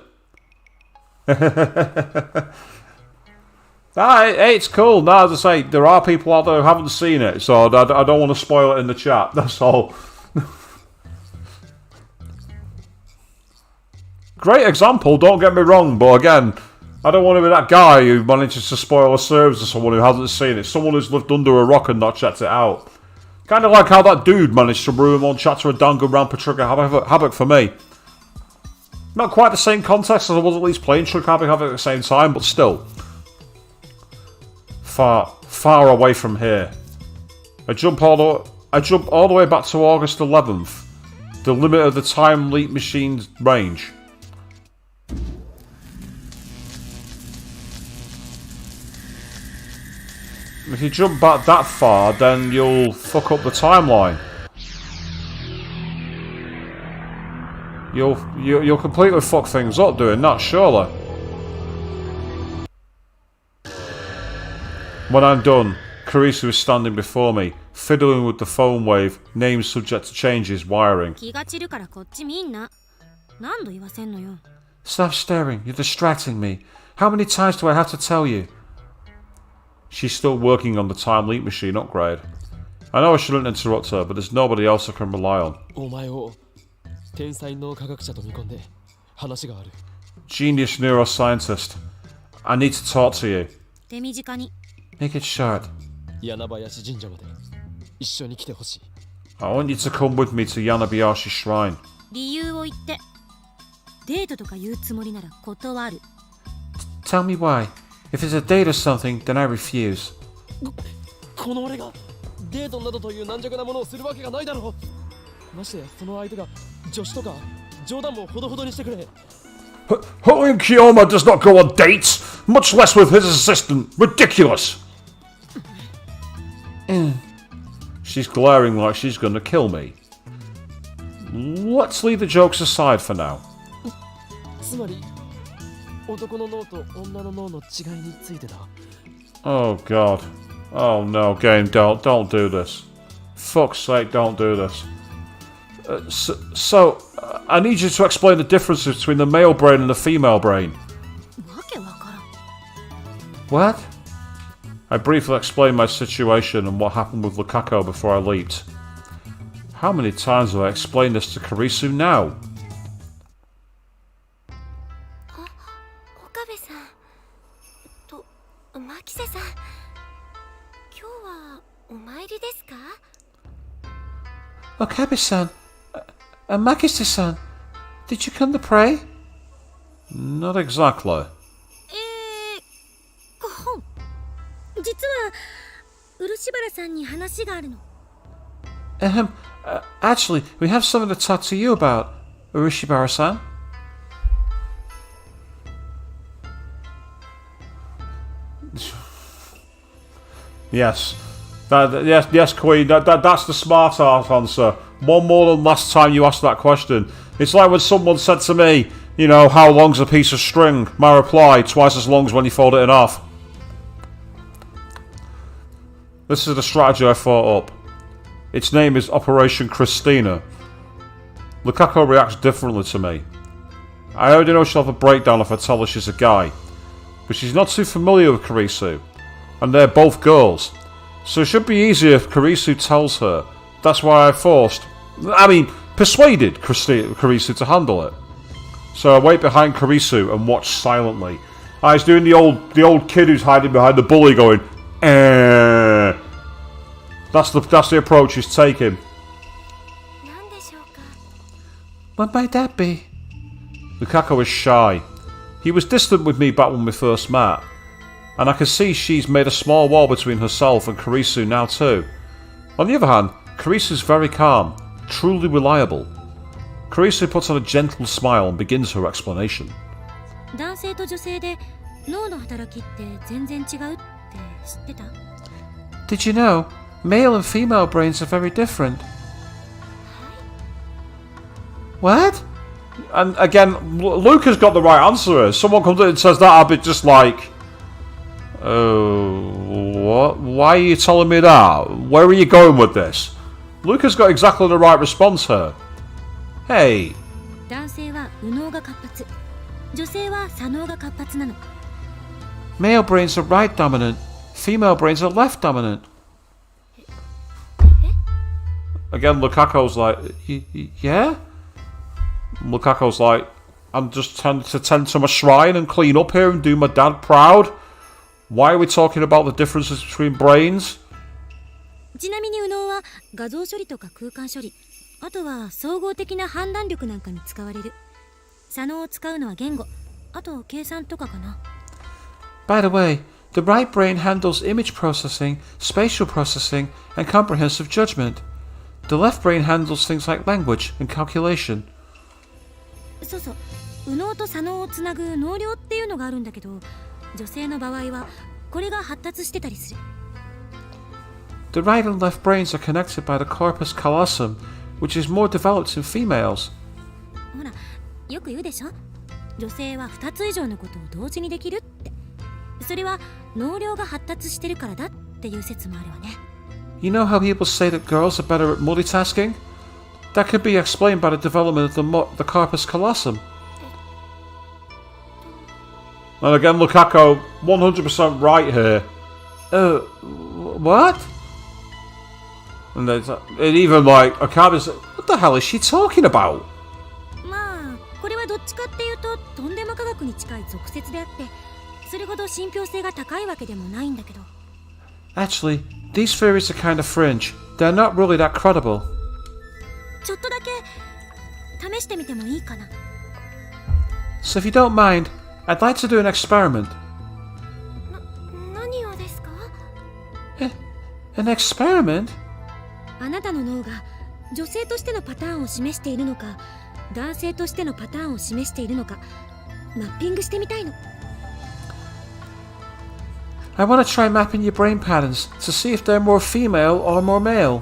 Hey, it's cool. Now, as I say, there are people out there who haven't seen it, so I don't want to spoil it in the chat. That's all. Great example, don't get me wrong, but again, I don't want to be that guy who manages to spoil a series to someone who hasn't seen it. Someone who's lived under a rock and not checked it out. Kind of like how that dude managed to ruin one chapter of Danganronpa Trigger Havoc for me. Not quite the same context as I was at least playing Trigger Havoc at the same time, but still. Far away from here. I jump all the way back to August 11th. The limit of the time leap machine's range. If you jump back that far, then you'll fuck up the timeline. You'll completely fuck things up doing that, surely. When I'm done, Karisu is standing before me, fiddling with the phone wave, names subject to changes, wiring. 気が散るからこっち見んな。何度言わせんのよ。 Stop staring, you're distracting me. How many times do I have to tell you? She's still working on the time leap machine upgrade. I know I shouldn't interrupt her, but there's nobody else I can rely on. お前を天才脳科学者と見込んで話がある。 Genius neuroscientist. I need to talk to you. 手短に。 Make it short. 柳林神社まで一緒に来てほしい。 I want you to come with me to Yanabayashi Shrine. 理由を言って。デートとか言うつもりなら断る。 Tell me why. If it's a date or something, then I refuse. この俺がデートなどという軟弱なものをするわけがないだろう。ましてやその相手が女子とか冗談もほどほどにしてくれ。Holy Kiyoma does not go on dates, much less with his assistant. Ridiculous! She's glaring like she's gonna kill me. Let's leave the jokes aside for now. つまり男の脳と女の脳の違いについてだ。 Oh god. Oh no, game, don't do this. Fuck's sake, don't do this. So, I need you to explain the differences between the male brain and the female brain. わけわからん。 What? I briefly explained my situation and what happened with Lukaku before I leaped. How many times have I explained this to Karisu now? 岡部さんと牧瀬さん、今日はお参りですか？ Okabe-san, Makise-san, did you come to pray? Not exactly. 実は漆原さんに話があるの。 Actually, we have something to talk to you about, Urishibara-san. Yes. Yes, Queen. That's the smart art answer. One more than last time you asked that question. It's like when someone said to me, you know, how long's a piece of string? My reply, twice as long as when you fold it in half. This is the strategy I thought up. Its name is Operation Christina. Lukaku reacts differently to me. I already know she'll have a breakdown if I tell her she's a guy. But she's not too familiar with Karisu. And they're both girls. So it should be easier if Karisu tells her. That's why I persuaded Karisu to handle it. So I wait behind Karisu and watch silently. He's doing the old kid who's hiding behind the bully going, eh. That's the approach he's taking. What might that be? Lukaku is shy. He was distant with me back when we first met. And I can see she's made a small wall between herself and Karisu now too. On the other hand, Karisu's very calm, truly reliable. Karisu puts on a gentle smile and begins her explanation. 男性と女性で脳の働きって全然違うって知ってた？ Did you know, male and female brains are very different? What? And again, Luca's got the right answer here. Someone comes in and says that, I'll be just like, what? Why are you telling me that? Where are you going with this? Luca's got exactly the right response here. Hey. 男性は右脳が活発、女性は左脳が活発なの。 Male brains are right dominant, female brains are left dominant. Again, Lukaku's like, yeah? Lukaku's like, I'm just trying to tend to my shrine and clean up here and do my dad proud. Why are we talking about the differences between brains? ちなみに右脳は画像処理とか空間処理、あとは総合的な判断力なんかに使われる。左脳を使うのは言語、あと計算とかかな。 By the way, the right brain handles image processing, spatial processing, and comprehensive judgment. The left brain handles things like language and calculation. そうそう、右脳と左脳をつなぐ脳梁っていうのがあるんだけど、女性の場合はこれが発達してたりする。 The right and left brains are connected by the corpus callosum, which is more developed in females. ほら、よく言うでしょ。女性は2つ以上のことを同時にできるって。それは脳梁が発達してるからだっていう説もあるわね。 You know how people say that girls are better at multitasking? That could be explained by the development of the corpus callosum. And again, Lukaku, 100% right here. What? And even like, Okabe's like, what the hell is she talking about? まあ、これはどっちかっていうととんでも科学に近い俗説であって、それほど信憑性が高いわけでもないんだけど。 Actually, these theories are kind of fringe. They're not really that credible. ちょっとだけ試してみてもいいかな。 So if you don't mind, I'd like to do an experiment. 何をですか？ An experiment? あなたの脳が女性としてのパターンを示しているのか、男性としてのパターンを示しているのか、マッピングしてみたいの。 I want to try mapping your brain patterns to see if they're more female or more male.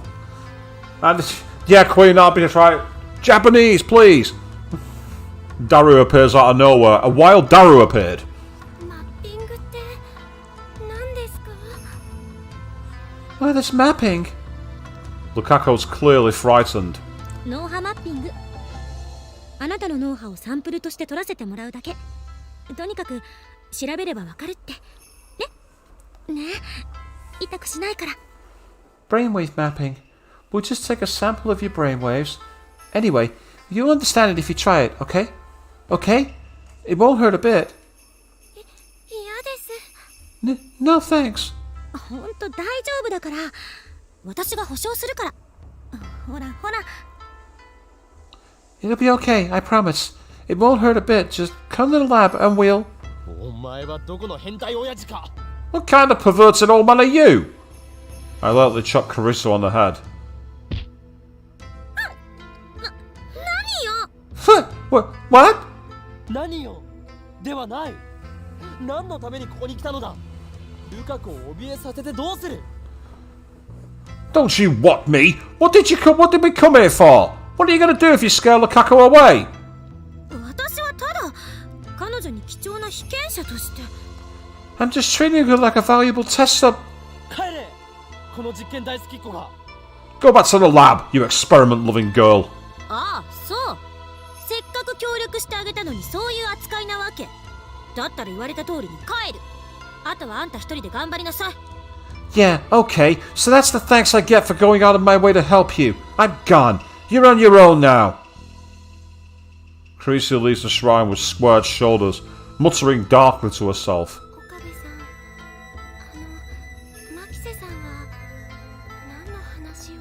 And yeah, Queen, I'll be just right. Japanese, please. Daru appears out of nowhere. A wild Daru appeared. マッピングって何ですか？ Why, this mapping? Lukaku's clearly frightened. 脳波マッピング。あなたの脳波をサンプルとして取らせてもらうだけ。とにかく調べればわかるって。ねえ、痛くしないから。 Brainwave mapping. We'll just take a sample of your brainwaves. Anyway, you'll understand it if you try it, okay? Okay? It won't hurt a bit. 嫌です。No thanks. ほんと大丈夫だから。私が保証するから。ほらほら。 It'll be okay, I promise. It won't hurt a bit. Just come to the lab and we'll... お前はどこの変態親父か。 What kind of perverted old man are you? I lightly chopped Carissa on the head. 何よ。 What? 何よではない。何のためにここに来たのだ。ルカ子を怯えさせてどうする。 Don't you what me? What did we come here for? What are you gonna do if you scare Lukaku away? 私はただ彼女に貴重な被験者として。 I'm just treating her like a valuable test sub... 帰れ。この実験大好きっ子が。 Go back to the lab, you experiment-loving girl. ああ、そう。せっかく協力してあげたのにそういう扱いなわけ。だったら言われた通りに帰る。あとはあんた一人で頑張りなさい。 Yeah, okay. So that's the thanks I get for going out of my way to help you. I'm gone. You're on your own now. Carissa leaves the shrine with squared shoulders, muttering darkly to herself. 岡部さん、牧瀬さんは何の話を。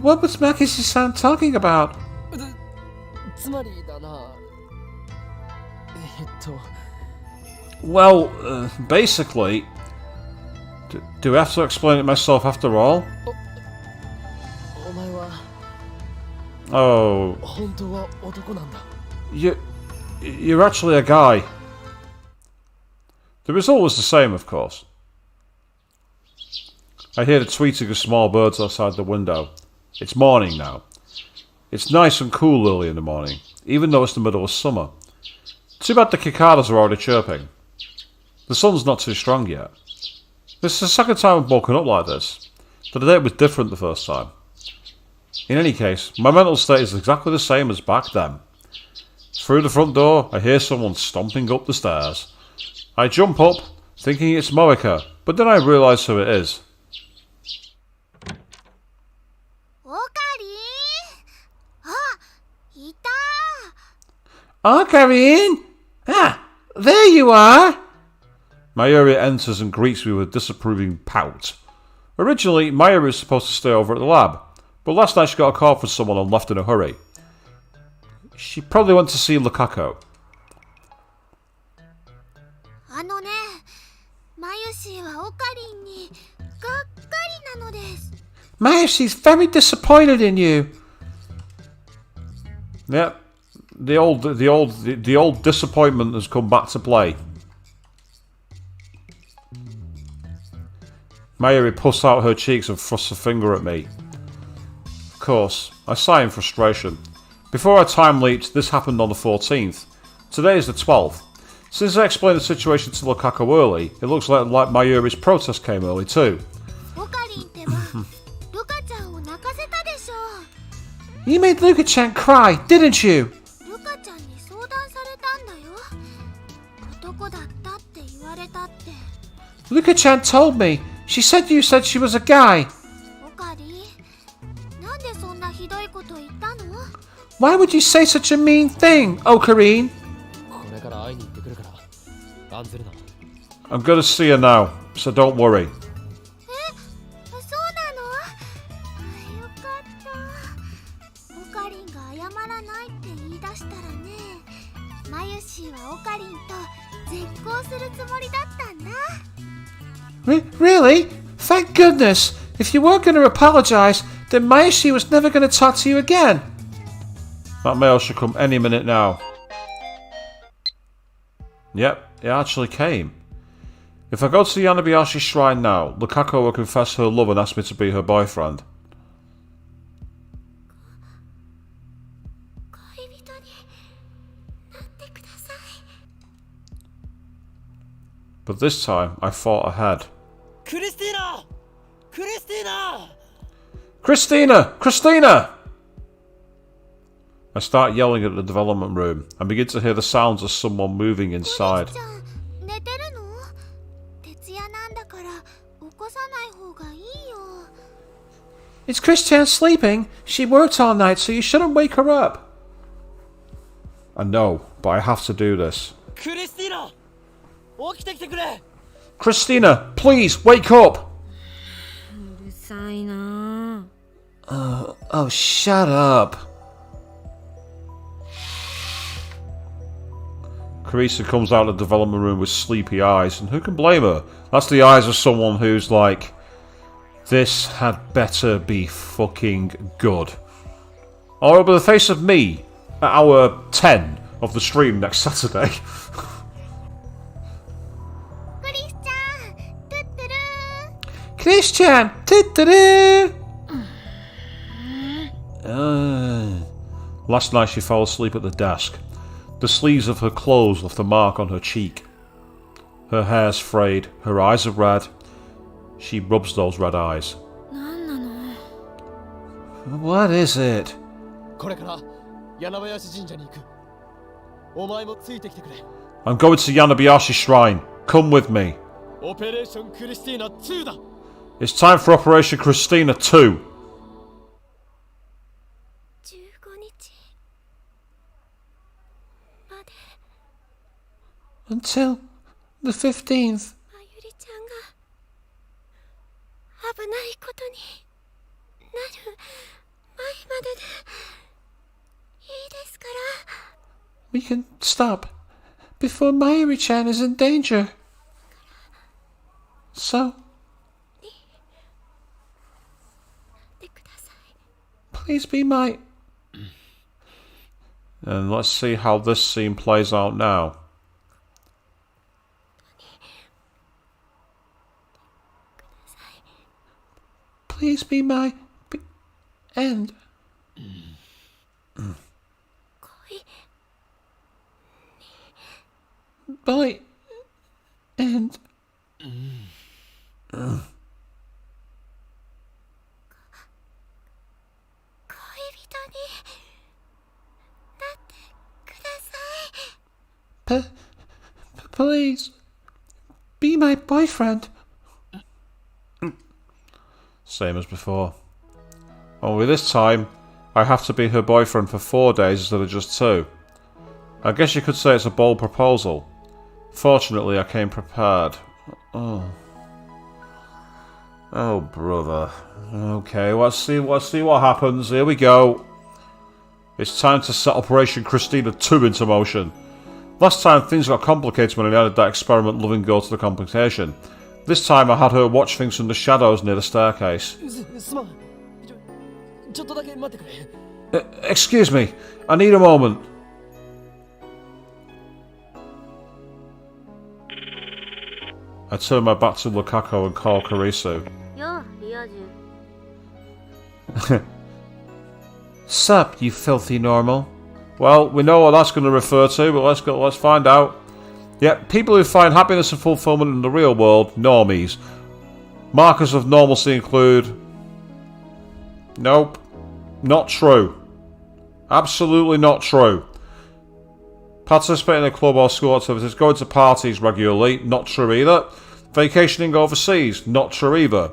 What was Makisi-san talking about? つまりだな。Well, basically... Do I have to explain it myself after all? お前は Oh, 本当は男なんだ。 you're actually a guy. The result was the same, of course. I hear the tweeting of small birds outside the window. It's morning now. It's nice and cool early in the morning, even though it's the middle of summer. Too bad the cicadas are already chirping. The sun's not too strong yet. This is the second time I've woken up like this. The day was different the first time. In any case, my mental state is exactly the same as back then. Through the front door, I hear someone stomping up the stairs. I jump up, thinking it's Moeka, but then I realise who it is. オカリン。あ、いた。 Oh, Karin! Ah, there you are! Mayuri enters and greets me with a disapproving pout. Originally, Mayuri was supposed to stay over at the lab, but last night she got a call from someone and left in a hurry. She probably went to see Lukaku. あのね、マユシーはオカリンにがっかりなのです。 Mayusi's very disappointed in you. Yep, the old disappointment has come back to play. Mayuri puffs out her cheeks and thrusts a finger at me. Of course, I sigh in frustration. Before our time leaked, this happened on the 14th. Today is the 12th. Since I explained the situation to Lukaku early, it looks like Mayuri's protest came early too. オカリンってば、ルカちゃんを泣かせたでしょ。 You made Luka-chan cry, didn't you? ルカちゃんに相談されたんだよ。男だったって言われたって。 Luka-chan told me. She said you said she was a guy. オカリン、なんでそんなひどいこと言ったの？ Why would you say such a mean thing, Okarin? これから会いに行ってくるから、案ずるな。 I'm gonna see her now, so don't worry. そうなの？よかった。オカリンが謝らないって言い出したらね、マユシーはオカリンと絶交するつもりだったんだ。 Really? Thank goodness. If you weren't going to apologize, then Mayushi was never going to talk to you again. That mail should come any minute now. Yep, it actually came. If I go to the Yanabayashi shrine now, Lukaku will confess her love and ask me to be her boyfriend. 恋人になってください。 But this time, I thought ahead. クリスティーナ！クリスティーナ！ Christina! Christina! I start yelling at the development room and begin to hear the sounds of someone moving inside. ちゃん寝てるの？徹夜なんだから起こさない方がいいよ。 It's Christian sleeping. She worked all night, so you shouldn't wake her up. I know, but I have to do this. クリスティーナ起きてきてくれ Christina, please wake up! うるさいな。 Oh, shut up. Carissa comes out of the development room with sleepy eyes, and who can blame her? That's the eyes of someone who's like, this had better be fucking good. Or it'll be the face of me at hour 10 of the stream next Saturday. クリスちゃん、トゥットゥルー。 Christian! Doo-doo-doo. Last night she fell asleep at the desk. The sleeves of her clothes left a mark on her cheek. Her hair's frayed, her eyes are red. She rubs those red eyes. なんなの？ What is it? これから柳林神社に行くお前もついてきてくれ I'm going to Yanabayashi Shrine. Come with me. オペレーションクリスティーナ2だ It's time for Operation Christina 2. 15日まで Until the 15th. まゆりちゃんが危ないことになる前まででいいですから We can stop before Mayuri-chan is in danger. So, でください please be my... And let's see how this scene plays out now. Please be my... end. 恋 By... end. 恋人になってください Please... be my boyfriend. Same as before. Only this time, I have to be her boyfriend for 4 days instead of just 2. I guess you could say it's a bold proposal. Fortunately, I came prepared. Oh. Oh, brother. Okay, let's see what happens. Here we go. It's time to set Operation Christina 2 into motion. Last time, things got complicated when I added that experiment loving girl to the complication. This time, I had her watch things from the shadows near the staircase. すまんちょっとだけ待ってくれ Excuse me, I need a moment. I turn my back to Lukaku and call Karisu. よ、リア充。 Sup, you filthy normal. Well, we know what that's going to refer to, but let's find out. Yep, people who find happiness and fulfillment in the real world, normies. Markers of normalcy include... Nope. Not true. Absolutely not true. Participate in a club or school activities, going to parties regularly, not true either. Vacationing overseas, not true either.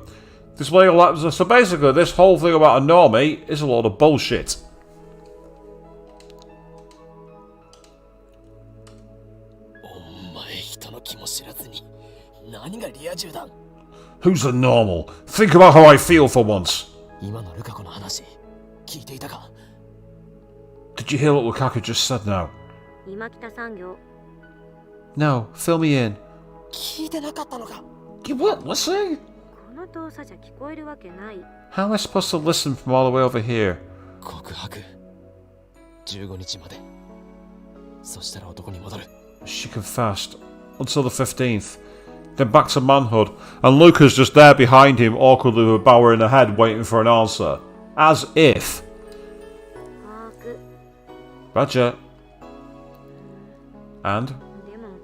So basically, this whole thing about a normie is a lot of bullshit. お前人の気も知らずに何がリア充だ Who's a normal? Think about how I feel for once. 今のルカ子の話聞いていたか Did you hear what Lukaku just said now? 今北産業。 No, fill me in. 聞いてなかったのか You what? Listen? この遠さじゃ聞こえるわけない。 How am I supposed to listen from all the way over here? 告白15日までそしたら男に戻る She confessed. Until the 15th. Then back to manhood. And Luca's just there behind him, awkwardly with a bower in her head, waiting for an answer. As if. 把握。 Roger. And? でも、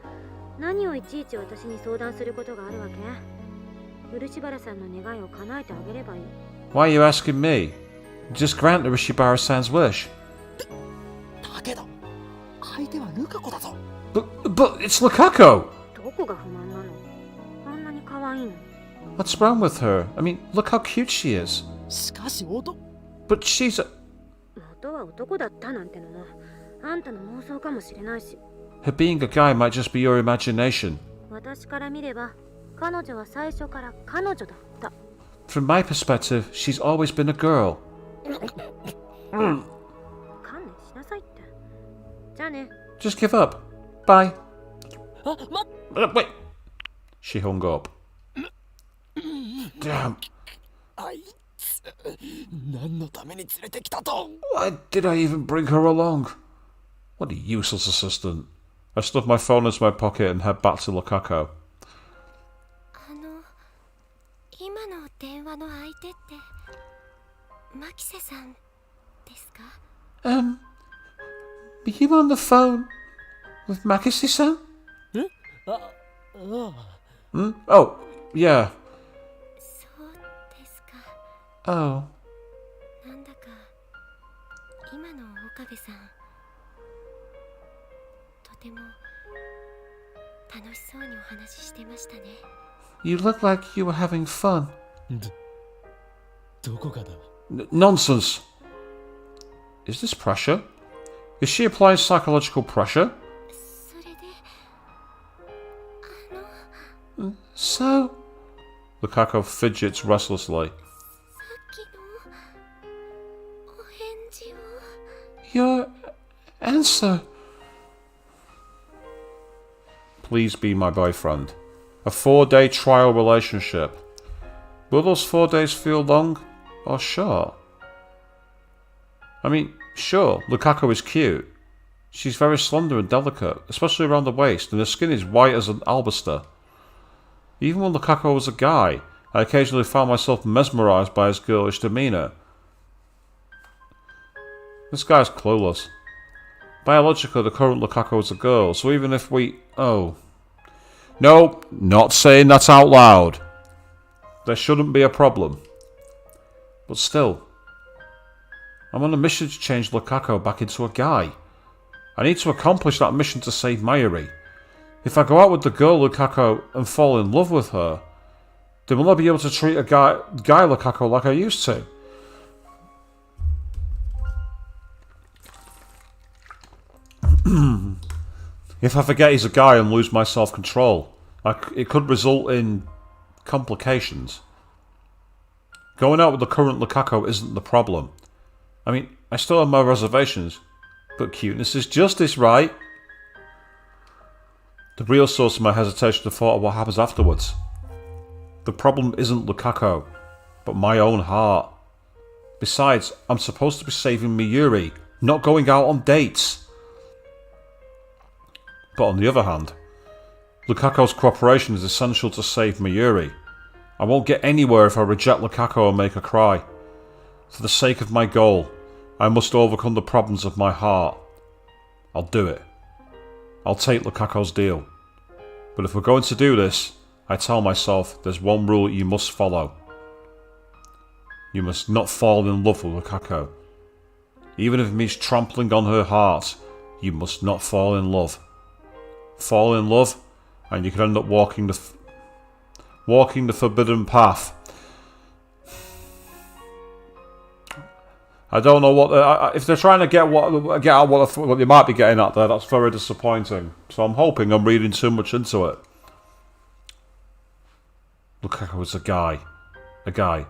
何をいちいち私に相談することがあるわけ？漆原さんの願いを叶えてあげればいい。Why are you asking me? Just grant Urishibara-san's wish. だけど相手はルカ子だぞ。 But it's Lukako! どこが不満なの？あんなに可愛いの。 What's wrong with her? I mean, look how cute she is. しかし男 But she's a... 元は男だったなんてのもあんたの妄想かもしれないし、 Her being a guy might just be your imagination. 私から見れば彼女は最初から彼女だった。 From my perspective, she's always been a girl. 観念しなさいって。じゃあね。 Just give up. Bye. あ、Wait. She hung up. Damn. あいつ何のために連れてきたと。 Why did I even bring her along? What a useless assistant. I stuffed my phone into my pocket and head back to Lukako. 今の電話の相手って牧瀬さんですか？ Were you on the phone with Makise-san? ああ Oh, yeah. そうですか。 Oh. なんだか今の岡部さんとても楽しそうにお話ししてましたね。 You look like you were having fun. どこかだ。 Nonsense. Is this pressure? Is she applying psychological pressure? それで So? Lukako fidgets restlessly. さっきのお返事を Your answer. Please be my boyfriend. A 4-day trial relationship. Will those 4 days feel long or short? I mean, sure, Lukako is cute. She's very slender and delicate, especially around the waist, and her skin is white as an albaster. Even when Lukako was a guy, I occasionally found myself mesmerised by his girlish demeanour. This guy's clueless. Biologically, the current Lukako is a girl, so even if we... Oh. No, not saying that out loud. There shouldn't be a problem. But still, I'm on a mission to change Lukako back into a guy. I need to accomplish that mission to save Mayuri. If I go out with the girl Lukako and fall in love with her, then will I be able to treat a guy Lukako like I used to? If I forget he's a guy and lose my self-control, it could result in complications. Going out with the current Lukako isn't the problem. I mean, I still have my reservations, but cuteness is justice, right? The real source of my hesitation is thought of what happens afterwards. The problem isn't Lukako, but my own heart. Besides, I'm supposed to be saving Mayuri, not going out on dates. But on the other hand, Lukako's cooperation is essential to save Mayuri. I won't get anywhere if I reject Lukako and make her cry. For the sake of my goal, I must overcome the problems of my heart. I'll do it. I'll take Lukako's deal. But if we're going to do this, I tell myself there's one rule you must follow. You must not fall in love with Lukako. Even if it means trampling on her heart, you must not fall in love. Fall in love, and you could end up walking the forbidden path. I don't know what if they're trying to get out what they might be getting at there. That's very disappointing. So I'm hoping I'm reading too much into it. Lukaku was a guy. Guy.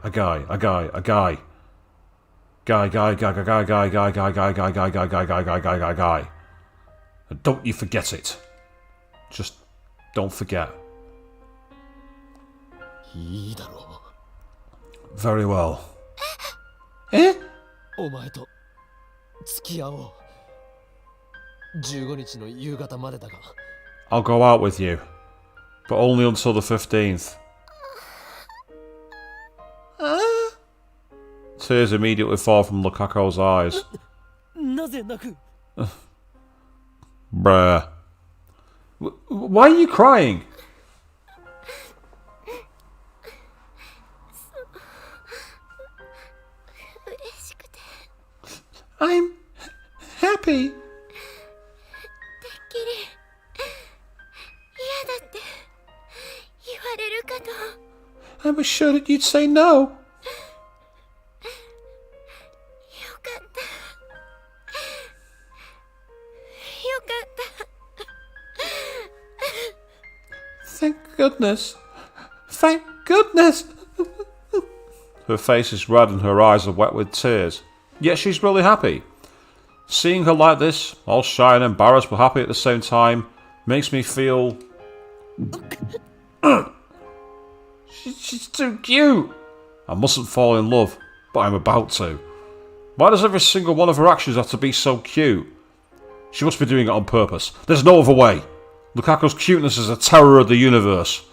And don't you forget it. Just don't forget. いいだろ Very well. う。お前と付き合おう。15日の夕方までだが。 I'll go out with you, but only until the 15th. Tears immediately fall from Lukako's eyes. なぜ泣く？ Bruh. Why are you crying? I'm happy. てっきり嫌だって言われるかと。 I was sure that you'd say no. よかった。よかった。 Thank goodness. Thank goodness. Her face is red and her eyes are wet with tears. Yet she's really happy. Seeing her like this, all shy and embarrassed but happy at the same time, makes me feel... She's too cute. I mustn't fall in love, but I'm about to. Why does every single one of her actions have to be so cute? She must be doing it on purpose. There's no other way. Lukaku's cuteness is a terror of the universe.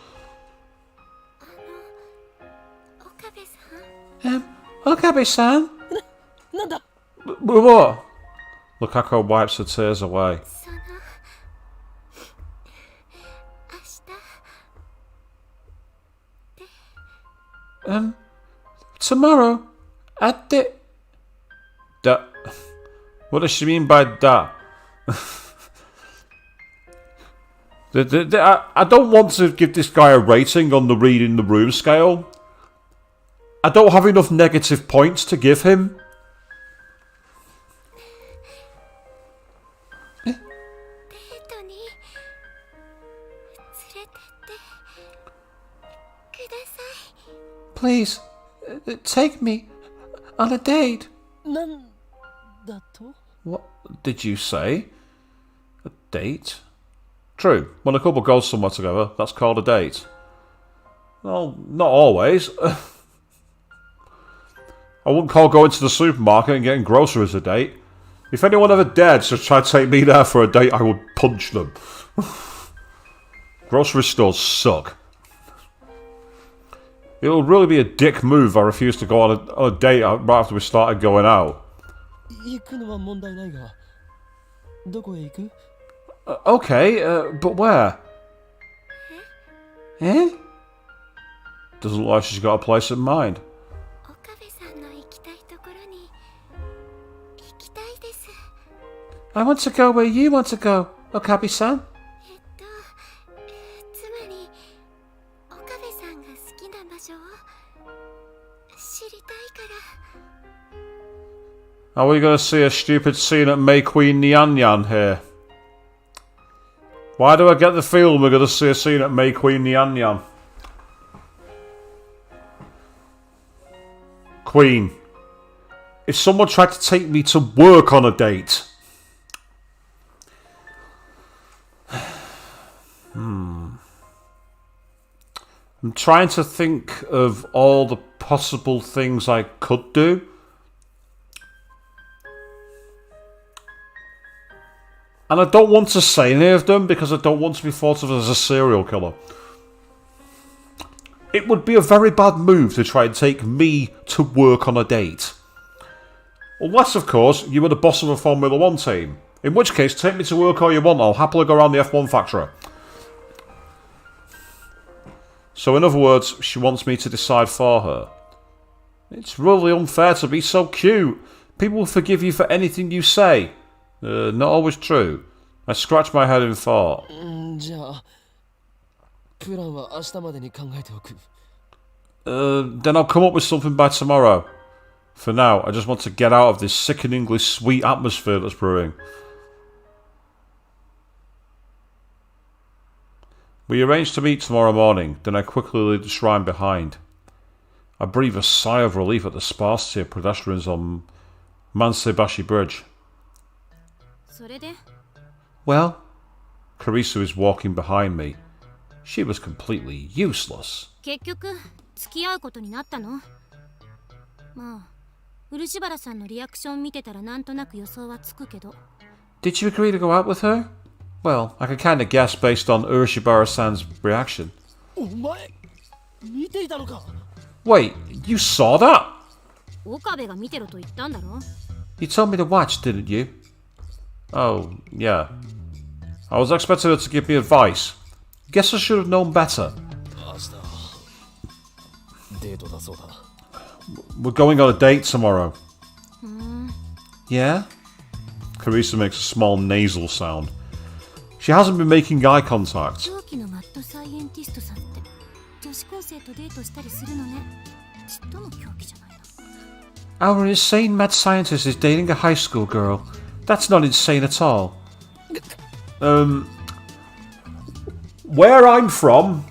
岡部さん。 Okabe-san? なんだ。 What? Lukaku wipes her tears away. その明日 Tomorrow? At the... Da. What does she mean by that? I don't want to give this guy a rating on the reading the room scale. I don't have enough negative points to give him. デートに連れてってください。 Please, take me on a date. なんだと。 What did you say? A date? True. When a couple goes somewhere together, that's called a date. Well, not always. I wouldn't call going to the supermarket and getting groceries a date. If anyone ever dared to try to take me there for a date, I would punch them. Grocery stores suck. It would really be a dick move if I refused to go on a date right after we started going out. 行くのは問題ないが、どこへ行く？ Okay, but where? Eh? Doesn't look like she's got a place in mind. 岡部さんの行きたいところに行きたいです。 I want to go where you want to go, Okabe-san. つまり岡部さんが好きな場所を知りたいから。 Are we going to see a stupid scene at May Queen Nyan Nyan here? Why do I get the feeling we're going to see a scene at May Queen Nyan Nyan? Queen. If someone tried to take me to work on a date... I'm trying to think of all the possible things I could do. And I don't want to say any of them because I don't want to be thought of as a serial killer. It would be a very bad move to try and take me to work on a date. Unless, of course, you were the boss of a Formula 1 team. In which case, take me to work all you want, I'll happily go around the F1 factory. So in other words, she wants me to decide for her. It's really unfair to be so cute. People will forgive you for anything you say. Not always true. I scratch my head in thought. じゃあプランは明日までに考えておく。 Then I'll come up with something by tomorrow. For now, I just want to get out of this sickeningly sweet atmosphere that's brewing. We arrange to meet tomorrow morning, then I quickly leave the shrine behind. I breathe a sigh of relief at the sparsity of pedestrians on Mansebashi Bridge. それで Well, Karisu is walking behind me. She was completely useless. 結局付き合うことになったの？まあ漆原さんのリアクション見てたらなんとなく予想はつくけど。 Did you agree to go out with her? Well, I could kind of guess based on Urashibara-san's reaction. お前見ていたのか？ Wait, you saw that? 岡部が見てろと言ったんだろ？ You told me to watch, didn't you? Oh, yeah. I was expecting her to give me advice. Guess I should have known better. 明日デートだそうだ。 We're going on a date tomorrow. Yeah? Carissa makes a small nasal sound. She hasn't been making eye contact. 長期のマッドサイエンティストさんって女子高生とデートしたりするのね。ちっとも狂気じゃないな。 Our insane mad scientist is dating a high school girl. That's not insane at all. Where I'm from,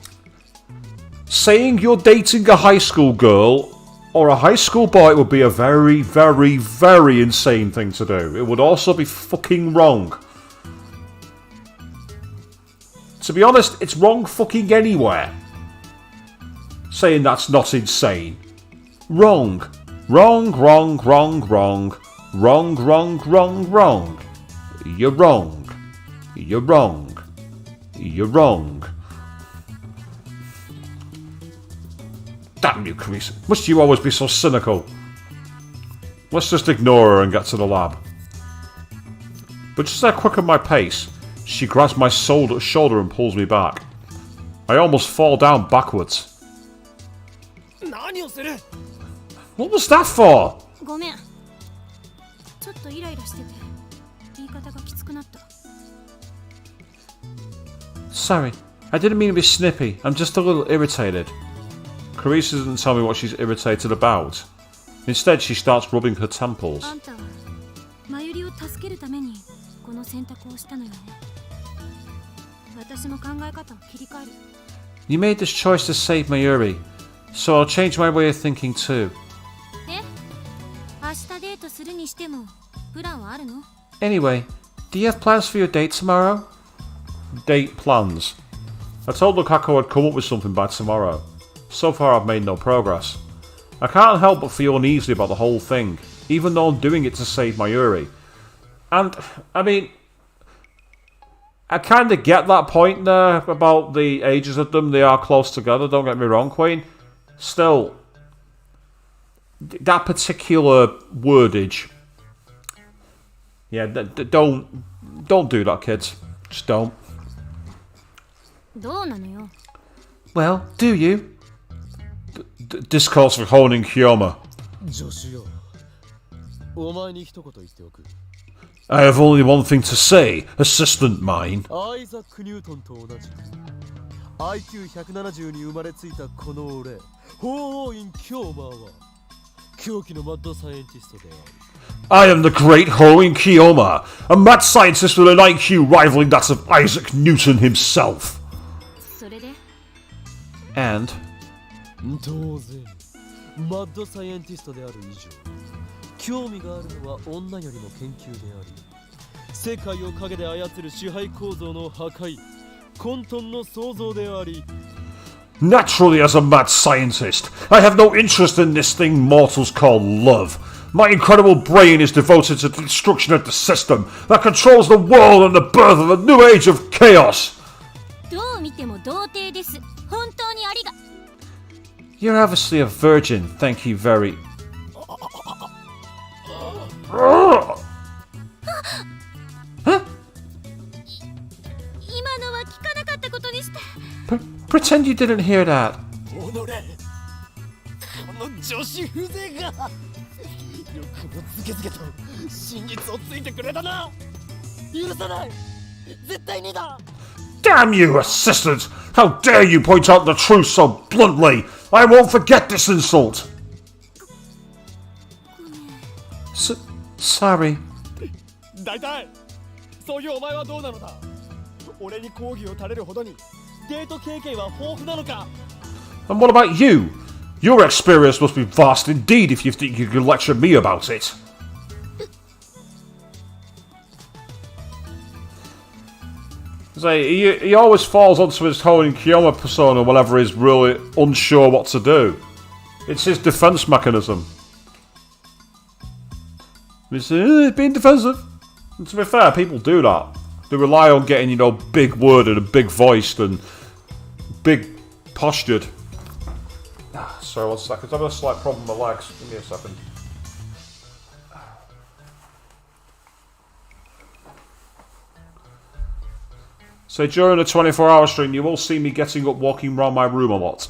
saying you're dating a high school girl or a high school boy would be a very, very, very insane thing to do. It would also be fucking wrong. To be honest, it's wrong fucking anywhere. Saying that's not insane. Wrong. Wrong, wrong, wrong, wrong. Wrong, wrong, wrong, wrong. You're wrong. You're wrong. You're wrong. Damn you, Carissa. Must you always be so cynical? Let's just ignore her and get to the lab. But just as I quicken my pace, she grabs my shoulder and pulls me back. I almost fall down backwards. 何をする What was that for? ごめん。ちょっとイライラしてて言い方がきつくなった。 Sorry, I didn't mean to be snippy. I'm just a little irritated. Carissa doesn't tell me what she's irritated about. Instead, she starts rubbing her temples. あんたはマユリを助けるためにこの選択をしたのよね。私も考え方を切り替える。 You made this choice to save Mayuri, so I'll change my way of thinking too. で、明日デートするにしてもプランはあるの？ Anyway, do you have plans for your date tomorrow? Date plans. I told Lukaku I'd come up with something by tomorrow. So far I've made no progress. I can't help but feel uneasy about the whole thing, even though I'm doing it to save Mayuri. And, I mean, I kind of get that point there about the ages of them. They are close together, don't get me wrong, Queen. Still, that particular wordage. Yeah, don't do that, kids. Just don't. どうなのよ。 Well, do you? Discourse for honing Kyoma. 助手よお前に一言言っておく I have only one thing to say, assistant mine. アイザック・ニュートンと同じ IQ170 に生まれついたこの俺法王院キョーマーは狂気のマッドサイエンティストである I am the great Hoen Kyoma, a mad scientist with an IQ rivaling that of Isaac Newton himself. それで And? 当然マッドサイエンティストである以上興味があるのは女よりも研究であり世界を陰で操る支配構造の破壊混沌の創造であり Naturally, as a mad scientist, I have no interest in this thing mortals call love. My incredible brain is devoted to the destruction of the system that controls the world and the birth of a new age of chaos. どう見ても童貞です。本当にありが。 You're obviously a virgin, thank you very... 今のは聞かなかったことにして。 Pretend you didn't hear that. おのれこの女子風情がよくもズケズケと真実をついてくれたな許さない絶対にだ Damn you, assistant! How dare you point out the truth so bluntly! I won't forget this insult! Sorry. 大体そういうお前はどうなのだ俺に講義を垂れるほどにデート経験は豊富なのか And what about you? Your experience must be vast indeed if you think you can lecture me about it. He always falls onto his Hoen Kyoma persona whenever he's really unsure what to do. It's his defense mechanism. He's being defensive. And to be fair, people do that. They rely on getting, big worded and big voiced and big postured. Sorry, 1 second. I'm having a slight problem with my legs. Give me a second. So during a 24-hour stream, you will see me getting up, walking around my room a lot.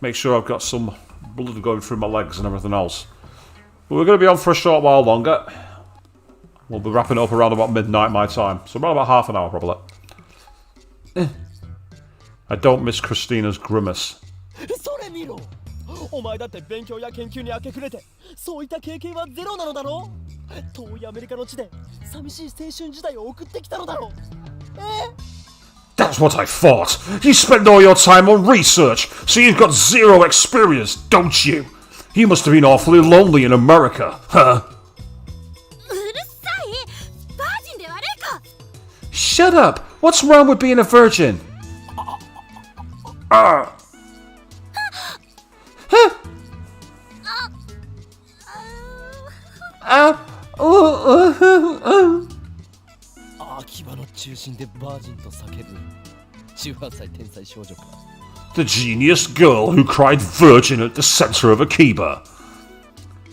Make sure I've got some blood going through my legs and everything else. But we're going to be on for a short while longer. We'll be wrapping up around about midnight my time. So around about half an hour probably. I don't miss Christina's grimace. それ見ろ。お前だって勉強や研究に明け暮れて、そういった経験はゼロなのだろう。遠いアメリカの地で寂しい青春時代を送ってきたのだろう。That's what I thought. You spend all your time on research, so you've got zero experience, don't you? You must have been awfully lonely in America, huh? うるさい。バージンで悪いか。 Shut up! What's wrong with being a virgin? Huh? 秋葉の中心でバージンと叫ぶ18歳天才少女か。 The genius girl who cried virgin at the centre of Akiba.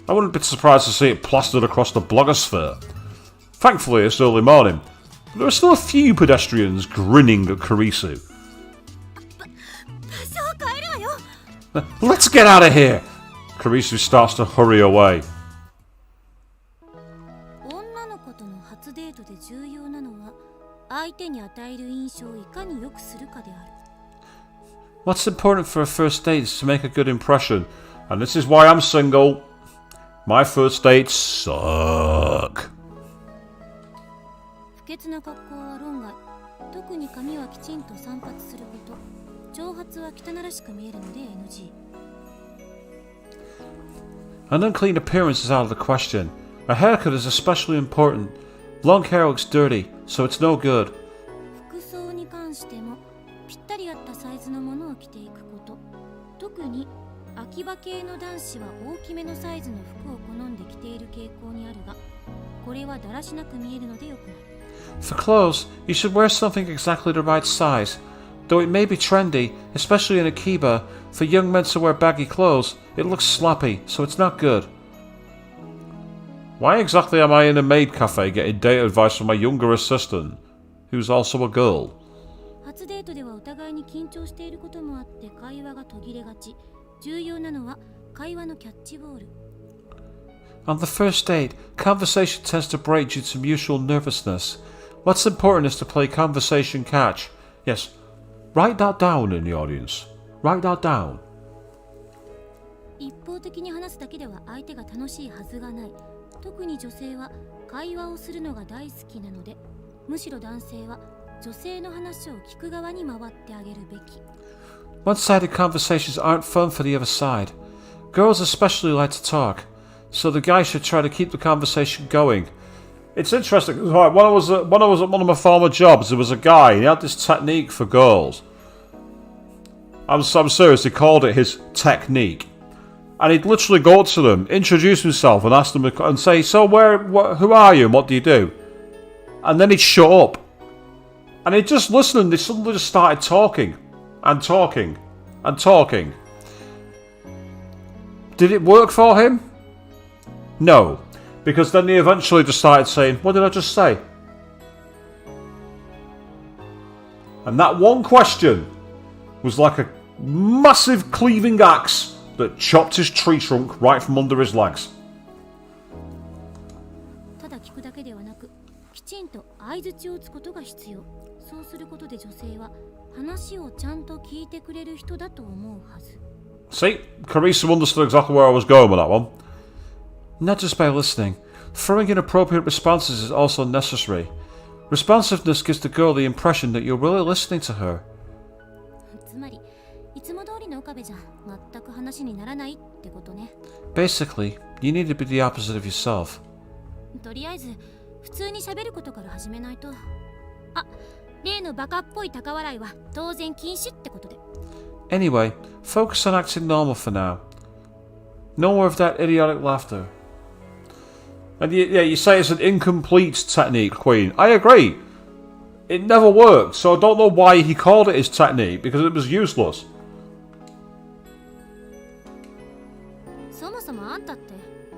I wouldn't be surprised to see it plastered across the blogosphere. Thankfully, it's early morning, but there are still a few pedestrians grinning at Kurisu. 場所を変えるわよ。 Let's get out of here! Kurisu starts to hurry away. 女の子との初デートで重要なのは相手に与える印象をいかに良くするかである。 What's important for a first date is to make a good impression, and this is why I'm single. My first dates suck. 不潔な格好は論外。特に髪はきちんと散髪すること。長髪は汚らしく見えるので NG。 An unclean appearance is out of the question. A haircut is especially important. Long hair looks dirty, so it's no good. 服装に関してもぴったり合ったサイズのものを着ていくこと。特に秋葉系の男子は大きめのサイズの服を好んで着ている傾向にあるが、これはだらしなく見えるのでよくない。 For clothes, you should wear something exactly the right size. Though it may be trendy, especially in Akiba, for young men to wear baggy clothes, it looks sloppy, so it's not good. Why exactly am I in a maid cafe getting date advice from my younger assistant, who's also a girl? 初デートではお互いに緊張していることもあって会話が途切れがち。重要なのは会話のキャッチボール。 On the first date, conversation tends to break due to mutual nervousness. What's important is to play conversation catch. Yes, write that down in the audience. Write that down. 一方的に話すだけでは相手が楽しいはずがない。特に女性は会話をするのが大好きなので、むしろ男性は女性の話を聞く側に回ってあげるべき。 One-sided conversations aren't fun for the other side. Girls especially like to talk, so the guy should try to keep the conversation going. It's interesting. Right, when I was at one of my former jobs, there was a guy. He had this technique for girls. I'm serious. He called it his technique, and he'd literally go up to them, introduce himself, and ask them and say, "So who are you, and what do you do?" And then he'd shut up, and he'd just listen, and they suddenly just started talking, and talking, and talking. Did it work for him? No. Because then they eventually just started saying, "What did I just say?" And that one question was like a massive cleaving axe that chopped his tree trunk right from under his legs. ただ聞くだけではなく、きちんと相槌を打つことが必要。そうすることで女性は話をちゃんと聞いてくれる人だと思うはず。 See, Carissa understood exactly where I was going with that one. Not just by listening. Throwing in appropriate responses is also necessary. Responsiveness gives the girl the impression that you're really listening to her. つまり、いつも通りの岡部じゃ全く話にならないってことね。Basically, you need to be the opposite of yourself. とりあえず、普通に喋ることから始めないと。あ、例のバカっぽい高笑いは当然禁止ってことで。Anyway, focus on acting normal for now. No more of that idiotic laughter. And yeah, you say it's an incomplete technique, Queen. I agree. It never worked, so I don't know why he called it his technique, because it was useless. そもそもあんたって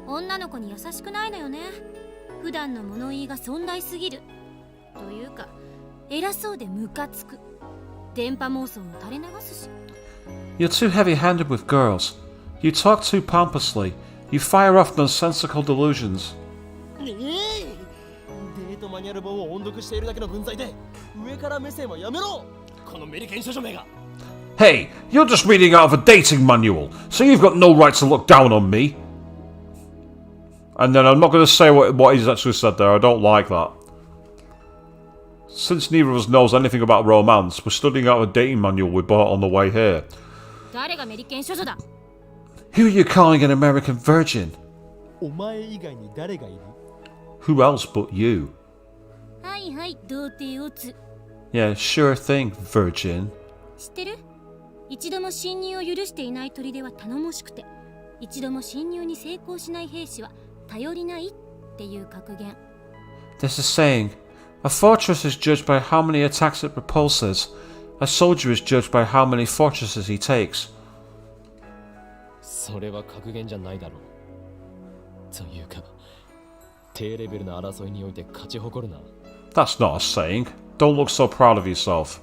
女の子に優しくないのよね。普段の物言いが尊大すぎる。というか、偉そうでムカつく。電波妄想も垂れ流すし。 You're too heavy-handed with girls. You talk too pompously. You fire off nonsensical delusions. デートマニュアル本を音読しているだけの分際で上から目線はやめろこのメリケン少女名が Hey, you're just reading out of a dating manual, so you've got no right to look down on me. And then I'm not going to say what he's actually said there, I don't like that. Since neither of us knows anything about romance, we're studying out a dating manual we bought on the way here. 誰がメリケン少女だ Who are you calling an American virgin? お前以外に誰がいる Who else but you? はいはい童貞オツ Yeah, sure thing, virgin. 知ってる一度も侵入を許していない砦は頼もしくて一度も侵入に成功しない兵士は頼りないっていう格言 There's a saying, a fortress is judged by how many attacks it repulses. A soldier is judged by how many fortresses he takes. それは格言じゃないだろうというか低レベルな争いにおいて勝ち誇るな That's not a saying. Don't look so proud of yourself.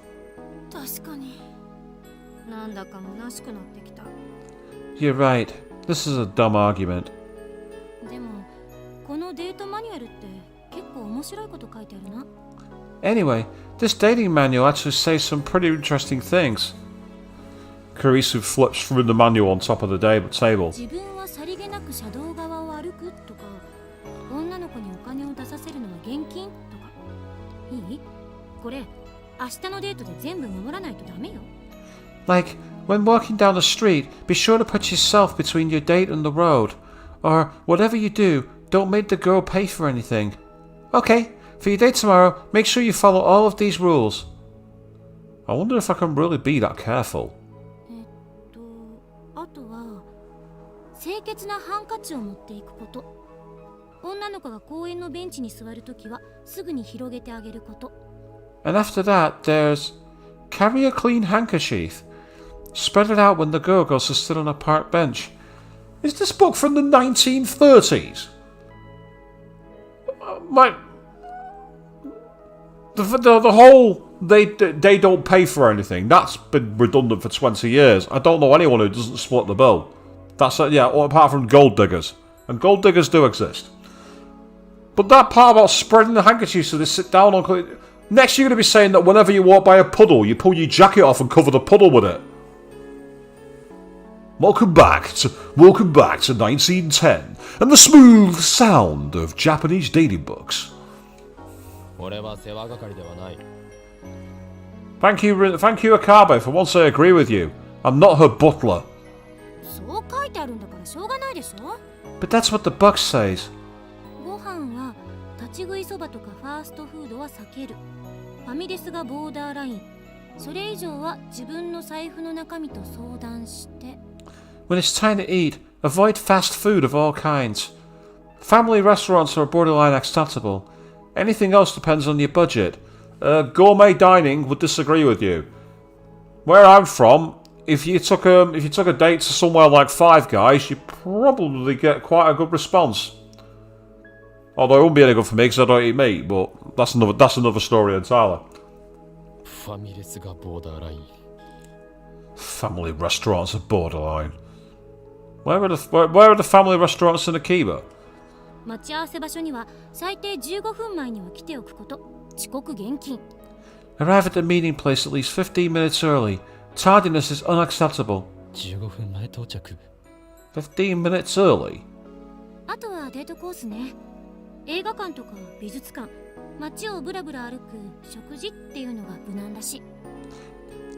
確かになんだか虚しくなってきた You're right. This is a dumb argument. でもこのデートマニュアルって結構面白いこと書いてあるな Anyway, this dating manual actually says some pretty interesting things. Kurisu flips through the manual on top of the table. 自分はさりげなく車道側を歩くとか女の子にお金を出させるのは現金とかいいこれ明日のデートで全部守らないとダメよ Like, when walking down the street, be sure to put yourself between your date and the road. Or, whatever you do, don't make the girl pay for anything. Okay, for your date tomorrow, make sure you follow all of these rules. I wonder if I can really be that careful. あとは清潔なハンカチを持っていくこと女の子が公園のベンチに座るときはすぐに広げてあげること And after that, there's carry a clean handkerchief. Spread it out when the girl goes to sit on a park bench. Is this book from the 1930s? The whole they don't pay for anything. That's been redundant for 20 years. I don't know anyone who doesn't split the bill. That's it, yeah. Apart from gold diggers, and gold diggers do exist. But that part about spreading the handkerchief so they sit down on. Next, you're going to be saying that whenever you walk by a puddle, you pull your jacket off and cover the puddle with it. Welcome back to 1910 and the smooth sound of Japanese dating books. 俺は世話係ではない Thank you, Akabe. For once, I agree with you. I'm not her butler. そう書いてあるんだからしょうがないでしょ But that's what the book says. ご飯は立ち食いそばとかファーストフードは避けるファミレスがボーダーラインそれ以上は自分の財布の中身と相談して When it's time to eat, avoid fast food of all kinds. Family restaurants are borderline acceptable. Anything else depends on your budget. Gourmet dining would disagree with you. Where I'm from, if you took a date to somewhere like Five Guys, you'd probably get quite a good response. Although it wouldn't be any good for me because I don't eat meat, but that's another story entirely. ファミレスがボーダーライン Family restaurants are borderline. Where are the family restaurants in Akiba? 待ち合わせ場所には最低15分前には来ておくこと遅刻厳禁 Arrive at the meeting place at least 15 minutes early. Tardiness is unacceptable. 15分前到着 15 minutes early? あとはデートコースね映画館とか美術館街をブラブラ歩く食事っていうのが無難だし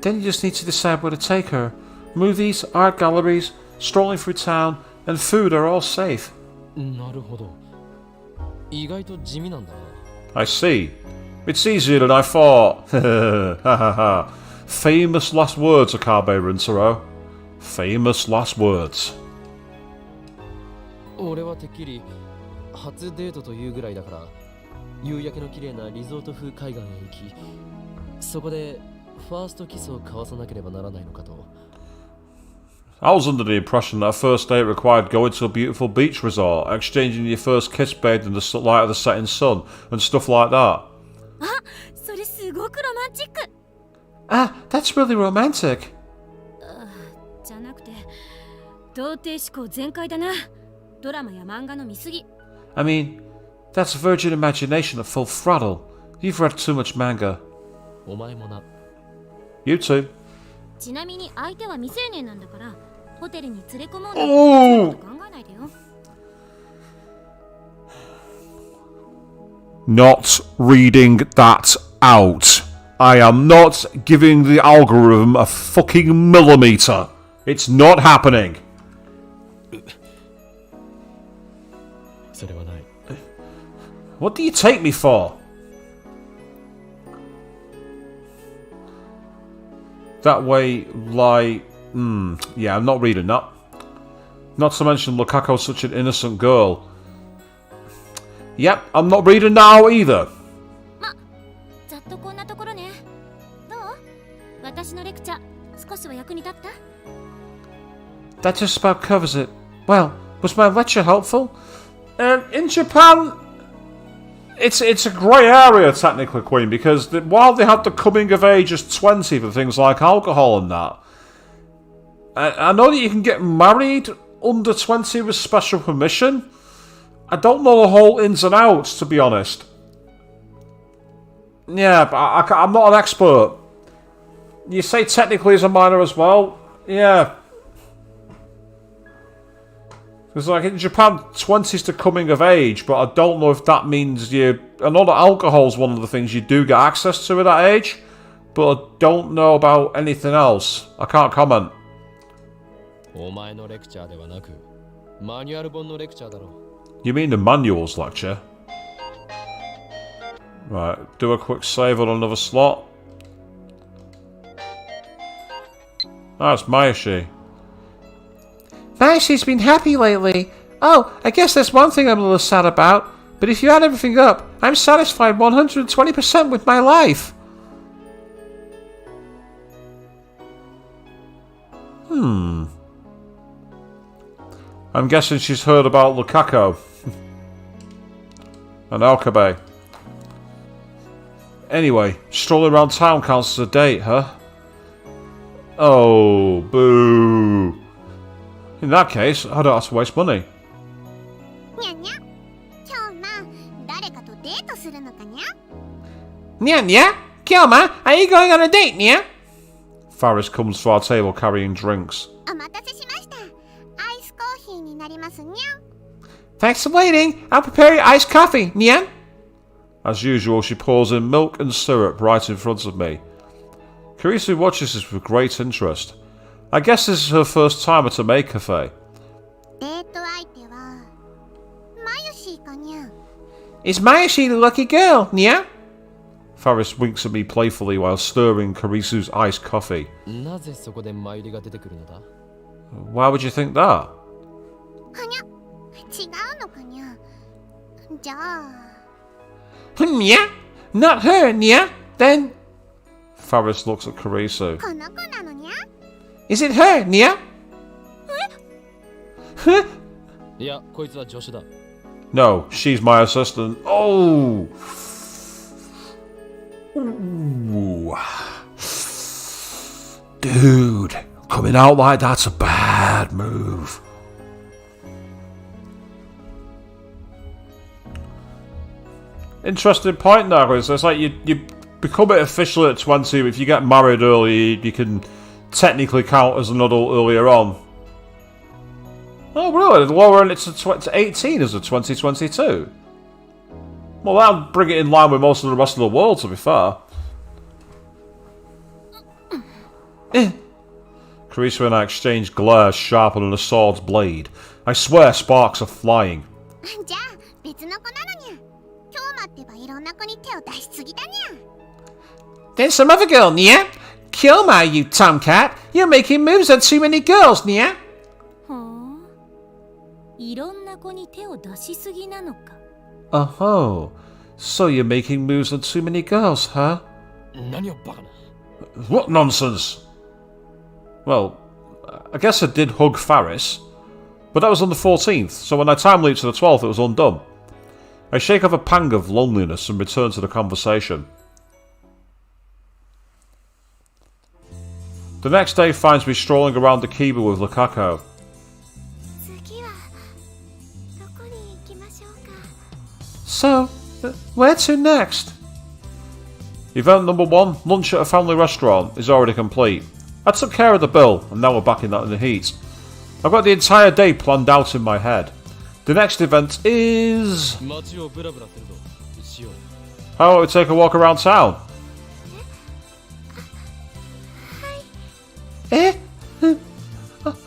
Then you just need to decide where to take her. Movies, art galleries, strolling through town, and food are all safe. なるほど意外と地味なんだな I see. It's easier than I thought. Famous last words, Akabe Rintaro. Famous last words. 俺はてっきり初デートというぐらいだから夕焼けの綺麗なリゾート風海岸へ行きそこでファーストキスを交わさなければならないのかと I was under the impression that a first date required going to a beautiful beach resort, exchanging your first kiss bathed in the light of the setting sun, and stuff like that. あそれすごくロマンチック Ah, that's really romantic. じゃなくて童貞思考全開だなドラマや漫画の見過ぎ。 I mean, that's virgin imagination at full throttle. You've read too much manga. お前もな。 You too. ちなみに相手は未成年なんだからホテルに連れ込もうなんて考えないでよ。 Not reading that out. I am not giving the algorithm a fucking millimeter. It's not happening. それはない。 What do you take me for? That way, like... yeah, I'm not reading that. Not to mention Lukaku's such an innocent girl. Yep, I'm not reading now either. ま、ざっとこんなところね。どう？私のレクチャー少しは役に立った？ That just about covers it. Well, was my lecture helpful? In Japan, it's a grey area technically, Queen, because while they had the coming of age as 20 for things like alcohol and that, I know that you can get married under 20 with special permission. I don't know the whole ins and outs, to be honest. Yeah, but I'm not an expert. You say technically as a minor as well? Yeah. Because like in Japan, 20's the coming of age, but I don't know if that means you... I know that alcohol's one of the things you do get access to at that age, but I don't know about anything else. I can't comment. お前のレクチャーではなく、マニュアル本のレクチャーだろ。 You mean the manuals lecture? Right, do a quick save on another slot. That's Mayashi. Mayashi's been happy lately. Oh, I guess there's one thing I'm a little sad about. But if you add everything up, I'm satisfied 120% with my life. I'm guessing she's heard about Lukaku. And Alkabe. Anyway, strolling around town counts as a date, huh? Oh, boo. In that case, I don't have to waste money. にゃにゃ今日誰かとデートするのかにゃ Nya nya? Kyoma, are you going on a date, Nya? Faris comes to our table carrying drinks. お待たせしましたアイスコーヒーになりますにゃ Thanks for waiting. I'll prepare your iced coffee, Nya. As usual, she pours in milk and syrup right in front of me. Karisu watches this with great interest. I guess this is her first time at a maid cafe. デート相手はマユシーかにゃ Is Mayashi the lucky girl, Nya? Faris winks at me playfully while stirring Karisu's iced coffee. なぜそこでマユリが出てくるのだ？ Why would you think that? はにゃ違うのかにゃじゃあ Nya? Not her, Nya? Then... Faris looks at Karisu. この子なのにゃ Is it her, Nya? Huh? いや、こいつは助手だ。 No, she's my assistant. Oh! Ooh. Dude, coming out like that's a bad move. Interesting point there is, it's like you become it officially at 20, but if you get married early, you can technically count as an adult earlier on. Oh really? Lowering it to 18 as of 2022? Well, that'll bring it in line with most of the rest of the world, to be fair. Karisu and I exchange glares sharper than a sword's blade. I swear sparks are flying. じゃあ別の子なのにゃ今日待ってばいろんな子に手を出しすぎだにゃ Then some other girl, Nya? Kyoma, you tomcat. You're making moves on too many girls, Nya. はあ、いろんな子に手を出しすぎなのか。 Oh, so you're making moves on too many girls, huh? 何をバカな。 What nonsense! Well, I guess I did hug Faris, but that was on the 14th, so when I time leaped to the 12th, it was undone. I shake off a pang of loneliness and return to the conversation. The next day finds me strolling around the Kiba with Lukaku. 次は So, where to next? Event number 1, lunch at a family restaurant, is already complete. I took care of the bill, and now we're back in the heat. I've got the entire day planned out in my head. The next event is... 街をブラブラするぞしよう how about we take a walk around town?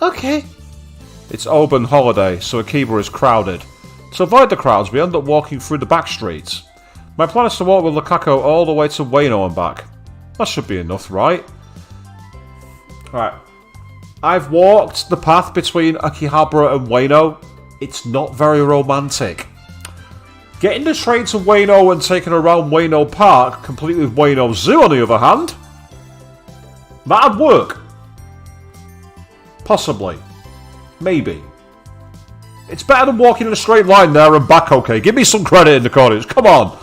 Okay. It's open holiday, so Akiba is crowded. To avoid the crowds, we end up walking through the back streets. My plan is to walk with Lukaku all the way to Ueno and back. That should be enough, right? Right. I've walked the path between Akihabara and Ueno. It's not very romantic. Getting the train to Ueno and taking around Ueno Park, complete with Ueno Zoo on the other hand, that'd work. Possibly. Maybe. It's better than walking in a straight line there and back, okay? Give me some credit in the audience, come on!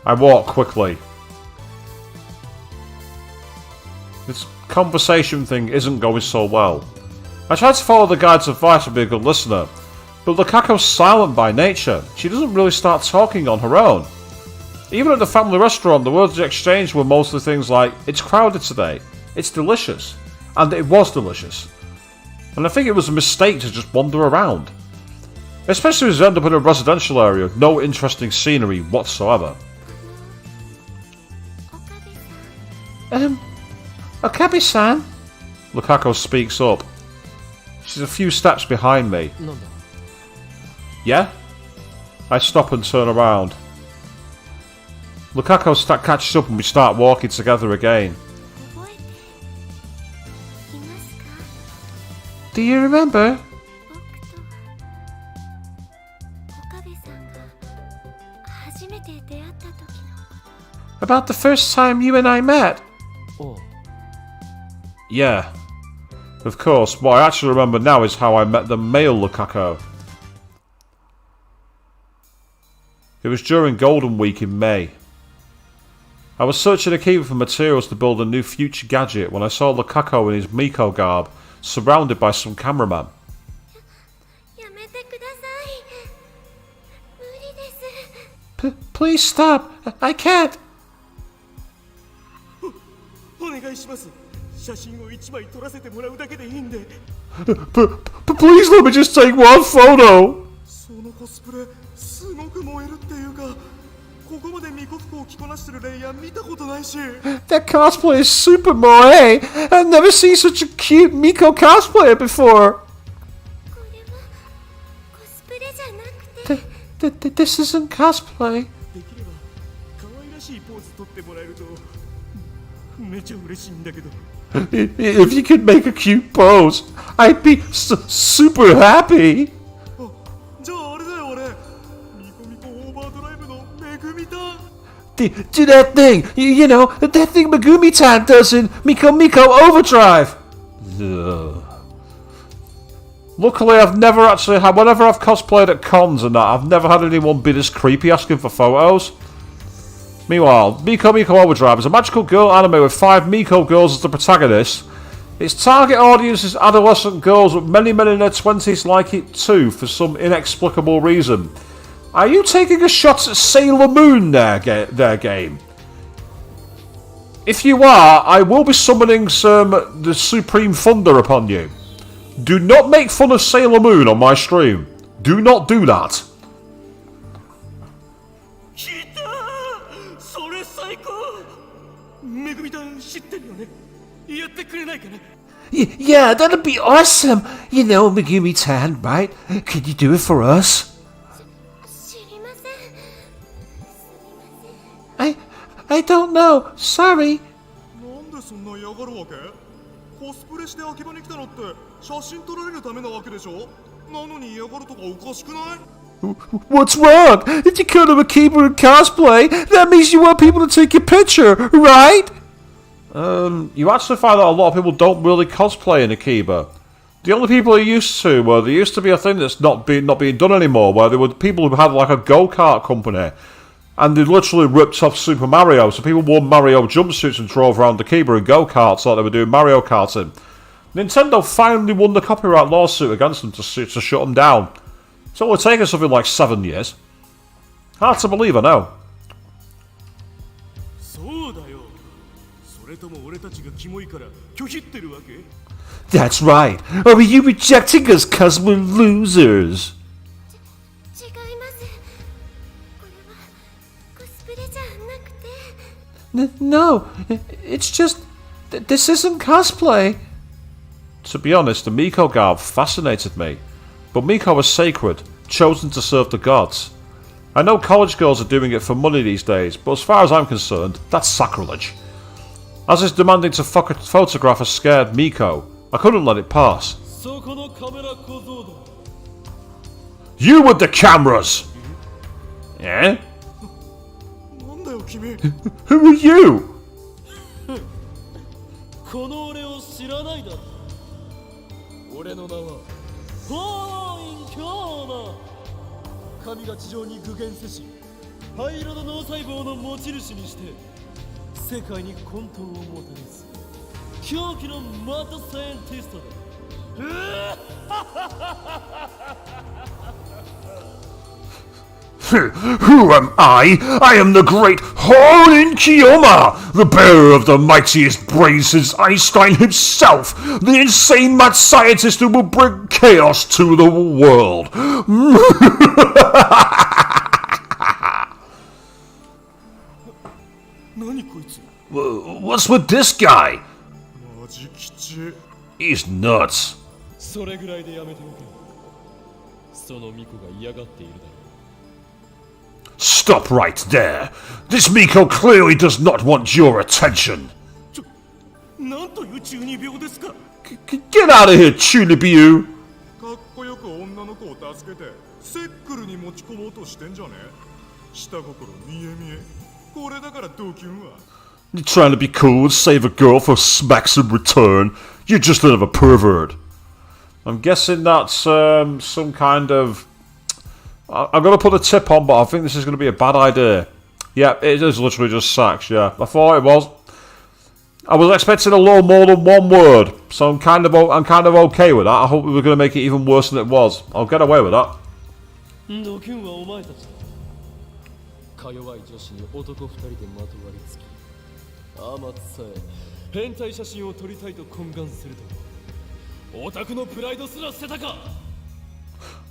I walk quickly. This conversation thing isn't going so well. I tried to follow the guide's advice and be a good listener, but Lukaku's silent by nature. She doesn't really start talking on her own. Even at the family restaurant, the words exchanged were mostly things like, "It's crowded today," "It's delicious," and it was delicious. And I think it was a mistake to just wander around. Especially as you end up in a residential area with no interesting scenery whatsoever. Okabe-san? Lukaku speaks up. She's a few steps behind me. なんだ Yeah? I stop and turn around. Lukaku catches up and we start walking together again. 覚えていますか Do you remember? 僕と岡部さんが初めて出会った時の About the first time you and I met? おう Yeah. Of course, what I actually remember now is how I met the male Lukaku. It was during Golden Week in May. I was searching Akiba for materials to build a new future gadget when I saw Lukaku in his Miko garb, surrounded by some cameramen. やめてください無理です Please stop. I can't. お願いします写真を1枚撮らせてもらうだけでいいんで Please let me just take one photo! そのコスプレすごく燃えるっていうかここまで巫女服を着こなしてるレイヤー見たことないし That cosplay is super moe. I've never seen such a cute Miko cosplayer before. これはコスプレじゃなくて This isn't cosplay. できれば可愛らしいポーズ撮ってもらえるとめちゃ嬉しいんだけど If you could make a cute pose, I'd be super happy! あじゃああれだよ俺ミコミコオーバードライブのめぐみた Do that thing. You know, that thing Megumi-tan does in Miko Miko Overdrive. Ugh. Luckily, I've never actually had, whenever I've cosplayed at cons and that, I've never had anyone be this creepy asking for photos. Meanwhile, Miko Miko Overdrive is a magical girl anime with 5 Miko girls as the protagonists. Its target audience is adolescent girls, but many men in their 20s like it too, for some inexplicable reason. Are you taking a shot at Sailor Moon there, game? If you are, I will be summoning the Supreme Thunder upon you. Do not make fun of Sailor Moon on my stream. Do not do that. 聞いたそれ最高めぐみたん知ってるよねやってくれないかな Yeah, that'd be awesome. You know, Megumi-tan, right? Could you do it for us? 知りませんすみません I don't know. Sorry. なんでそんな嫌がるわけコスプレして秋葉に来たのって写真撮られるためなわけでしょなのに嫌がるとかおかしくない What's wrong? If you come to Akiba in cosplay, that means you want people to take your picture, right? You actually find that a lot of people don't really cosplay in Akiba. The only people who used to were, there used to be a thing that's not being done anymore, where there were people who had like a go-kart company, and they literally ripped off Super Mario, so people wore Mario jumpsuits and drove around Akiba in go-karts like they were doing Mario Karting. Nintendo finally won the copyright lawsuit against them to shut them down. It's only taken something like 7 years. Hard to believe, I know. そうだよ。それとも俺たちがキモいから拒否ってるわけ？ That's right. Or are you rejecting us cause we're losers? 違います。これはコスプレじゃなくて。 No, it's just... This isn't cosplay. To be honest, the Miko garb fascinated me. But Miko was sacred, chosen to serve the gods. I know college girls are doing it for money these days, but as far as I'm concerned, that's sacrilege. As is demanding to photograph a scared Miko, I couldn't let it pass. そこのカメラ小僧だ。 You with the cameras! Eh? なんだよ君。 Who are you? この俺を知らないだろ。俺の名はフォーイン・キョーマ。神が地上に具現せし灰色の脳細胞の持ち主にして世界に混沌をもたらす狂気のマッドサイエンティストだ。Who am I? I am the great Horin Kiyoma, the bearer of the mightiest brains since Einstein himself, the insane mad scientist who will bring chaos to the world. 何こいつ。 What's with this guy? マジ吉。 He's nuts. それぐらいでやめておけ。その巫女が嫌がっているだろう。 Stop right there. This Miko clearly does not want your attention. なんという中二病ですか。 Get out of here, Chunibiu. かっこよく女の子を助けてセックルに持ち込もうとしてんじゃね？下心見え見え。これだからドキュンは。 You're trying to be cool and save a girl for smacks in return. You're just another pervert. I'm guessing that's some kind of... I'm going to put a tip on, but I think this is going to be a bad idea. Yeah, it is literally just sex, yeah. I thought it was. I was expecting a little more than one word, so I'm kind of okay with that. I hope we were going to make it even worse than it was. I'll get away with that. ドキュンはお前たちだ。か弱い女子に男二人でまとわりつき、あまつさえ変態写真を撮りたいと懇願すると、オタクのプライドすら捨てたか。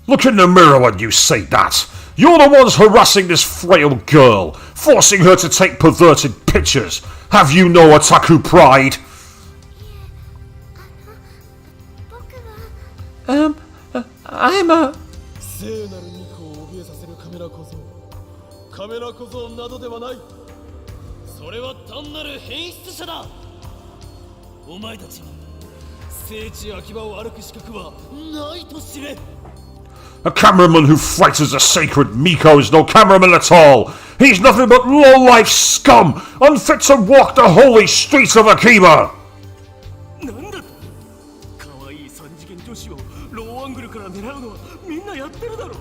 Look in the mirror when you say that. You're the ones harassing this frail girl, forcing her to take perverted pictures. Have you no otaku pride? 僕は I'm a... 聖なる巫女を怯えさせるカメラ小僧。カメラ小僧などではない。それは単なる変質者だ。お前たちに聖地秋葉を歩く資格はないと知れ。 A cameraman who frightens a sacred Miko is no cameraman at all. He's nothing but low-life scum, unfit to walk the holy streets of Akiba. なんだと。可愛い三次元女子をローアングルから狙うのはみんなやってるだろ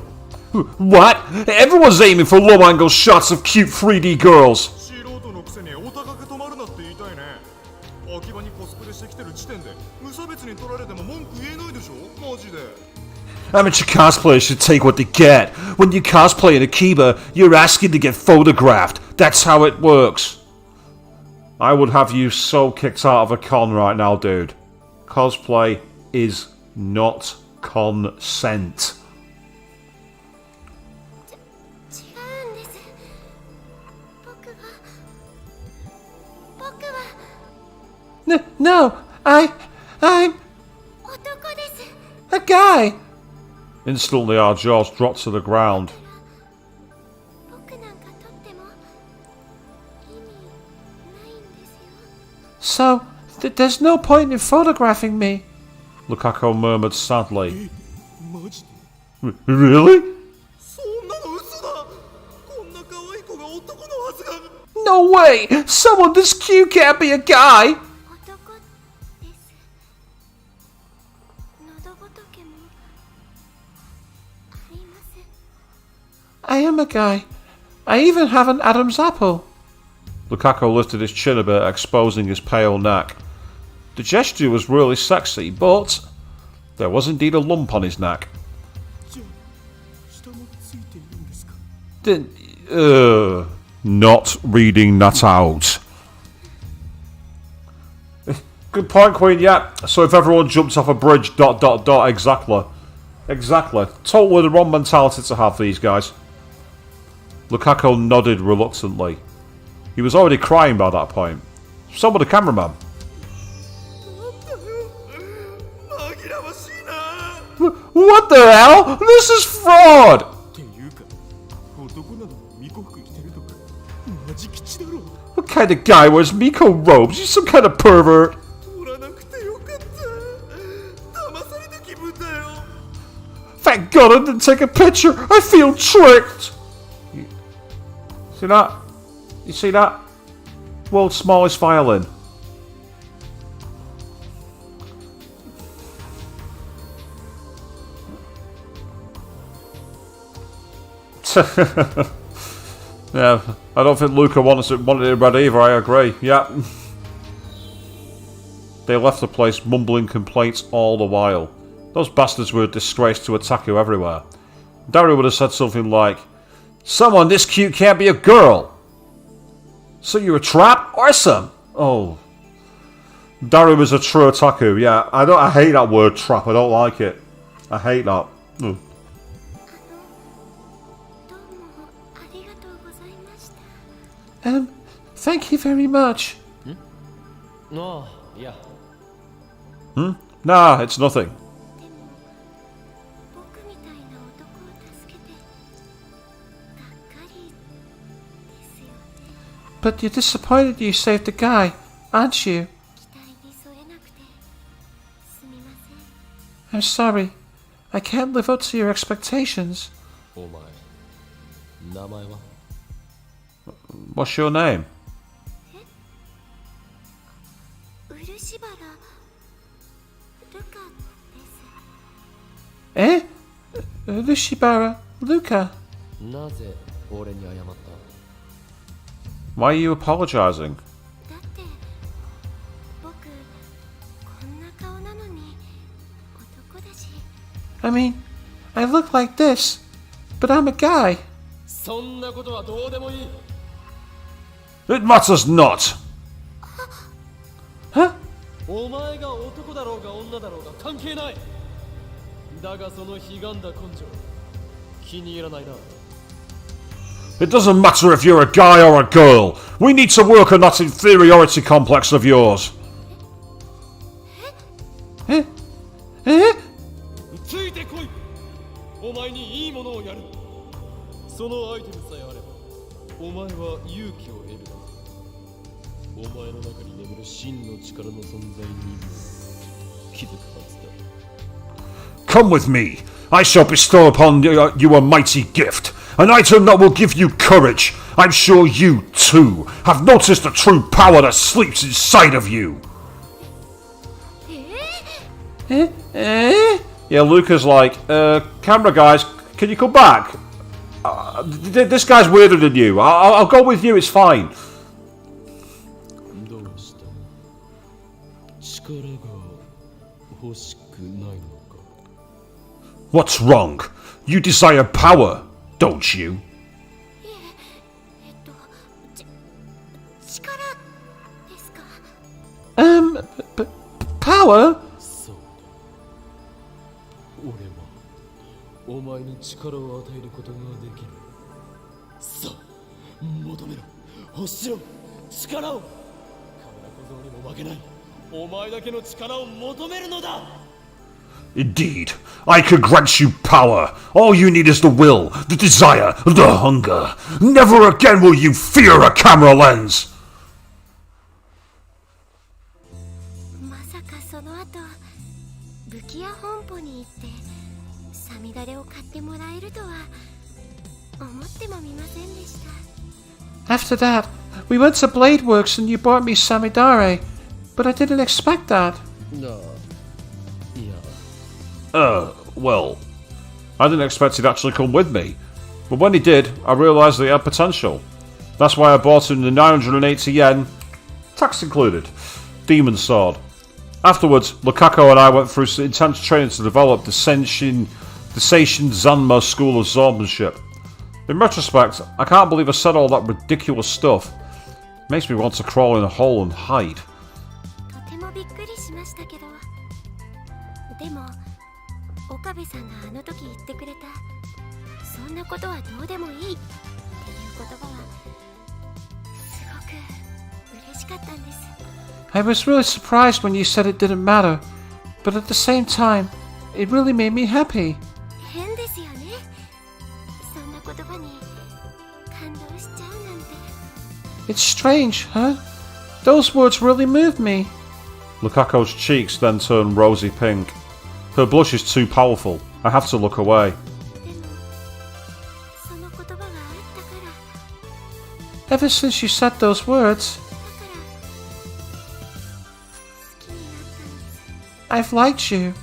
う。 What? Everyone's aiming for low-angle shots of cute 3D girls. 素人のくせにお高く止まるなって言いたいね。秋葉にコスプレしてきてる時点で無差別に取られても文句言えないでしょマジで。 Amateur cosplayers should take what they get. When you cosplay in Akiba, you're asking to get photographed. That's how it works. I would have you so kicked out of a con right now, dude. Cosplay is not consent. 違うんです。僕は No, I'm 男です。 a guy. Instantly, our jaws dropped to the ground. 僕なんかとっても意味ないんですよ。 So, there's no point in photographing me. Lukako murmured sadly. マジで。 Really? そんなの嘘だ。こんな可愛い子が男のはずが。 No way! Someone this cute can't be a guy! 男です。喉仏もありません。 I am a guy. I even have an Adam's apple. Lukako lifted his chin a bit, exposing his pale neck. The gesture was really sexy, but there was indeed a lump on his neck. じゃあ下もついているんですか Not reading that out. Good point, Queen. Yeah. So if everyone jumps off a bridge, ... Exactly. Exactly. Totally the wrong mentality to have, these guys. Lukaku nodded reluctantly. He was already crying by that point. So was the cameraman. What the hell? This is fraud! っていうか男なのに巫女服着てるとかマジ吉だろ What kind of guy wears Miko robes? You some kind of pervert. 取らなくてよかった騙された気分だよ Thank God I didn't take a picture. I feel tricked. See that? You see that? World's smallest violin. Yeah, I don't think Luca wanted it read either, I agree. Yeah. They left the place mumbling complaints all the while. Those bastards were a disgrace to Otaku everywhere. Daru would have said something like, "Someone this cute can't be a girl! So you're a trap? Awesome!" Oh. Daru is a true Otaku, yeah. I hate that word trap, I don't like it. I hate that. Ugh. Thank you very much. No, yeah. Nah, it's nothing. But you're disappointed you saved the guy, aren't you? I'm sorry. I can't live up to your expectations. お前名前は What's your name? 漆原ルカです Lushibara, Luca. なぜ俺に謝った Why are you apologizing? だって僕こんな顔なのに男だし I mean, I look like this, but I'm a guy. そんなことはどうでもいい It matters not! Huh? お前が男だろうが女だろうが関係ないだがその悲願だ根性気に入らないな It doesn't matter if you're a guy or a girl. We need to work on that inferiority complex of yours. ついてこいお前にいいものをやるそのアイテムさえあればお前は勇気を得るお前の中に眠る真の力の存在にも気づくはずだ Come with me. I shall bestow upon you a mighty gift. An item that will give you courage. I'm sure you, too, have noticed the true power that sleeps inside of you. Yeah, Luca's like, camera guys, can you come back? This guy's weirder than you. I'll go with you, it's fine. どうした力が欲しくないのか What's wrong? You desire power, don't you? 力ですか Power? そうだ俺はお前に力を与えることができるさあ求めろ欲しろ力をカメラ小僧にも負けないお前だけの力を求めるのだ Indeed, I could grant you power. All you need is the will, the desire, the hunger. Never again will you fear a camera lens. まさかその後武器屋本舗に行ってサミダレを買ってもらえるとは思ってもみませんでした After that, we went to Blade Works and you bought me Samidare, but I didn't expect that. なあいや Well, I didn't expect he'd actually come with me. But when he did, I realised that he had potential. That's why I bought him the 980 yen, tax included, demon sword. Afterwards, Lukaku and I went through some intense training to develop the Seishin Zanma school of swordsmanship. In retrospect, I can't believe I said all that ridiculous stuff. It makes me want to crawl in a hole and hide. とてもびっくりしましたけど、でも岡部さんがあの時言ってくれたそんなことはどうでもいいっていう言葉はすごく嬉しかったんです。 I was really surprised when you said it didn't matter, but at the same time, it really made me happy. 変ですよね。そんな言葉に感動しちゃうなんて。 It's strange, huh? Those words really moved me. Lukaku's cheeks then turn rosy pink. Her blush is too powerful. I have to look away. でもその言葉があったから Ever since you said those words, 好きになったんです。 I've liked you.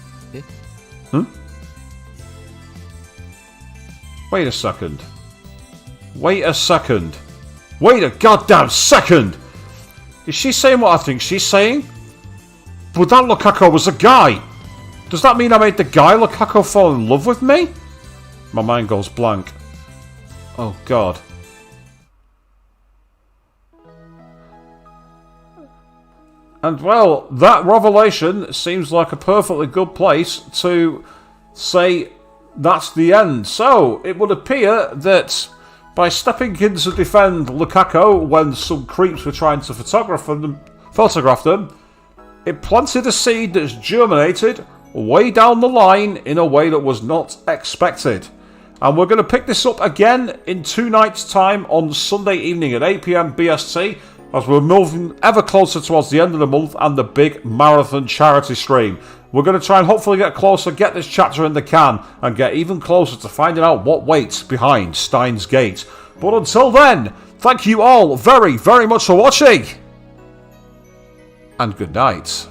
Wait a second. Wait a second. Wait a goddamn second! Is she saying what I think she's saying? But that Lukaku was a guy! Does that mean I made the guy Lukaku fall in love with me? My mind goes blank. Oh god. And well, that revelation seems like a perfectly good place to say that's the end. So, it would appear that by stepping in to defend Lukaku when some creeps were trying to photograph them, it planted a seed that's germinated way down the line in a way that was not expected. And we're going to pick this up again in 2 nights' time on Sunday evening at 8 PM BST as we're moving ever closer towards the end of the month and the big marathon charity stream. We're going to try and hopefully get closer, get this chapter in the can, and get even closer to finding out what waits behind Steins Gate. But until then, thank you all very, very much for watching, and good night.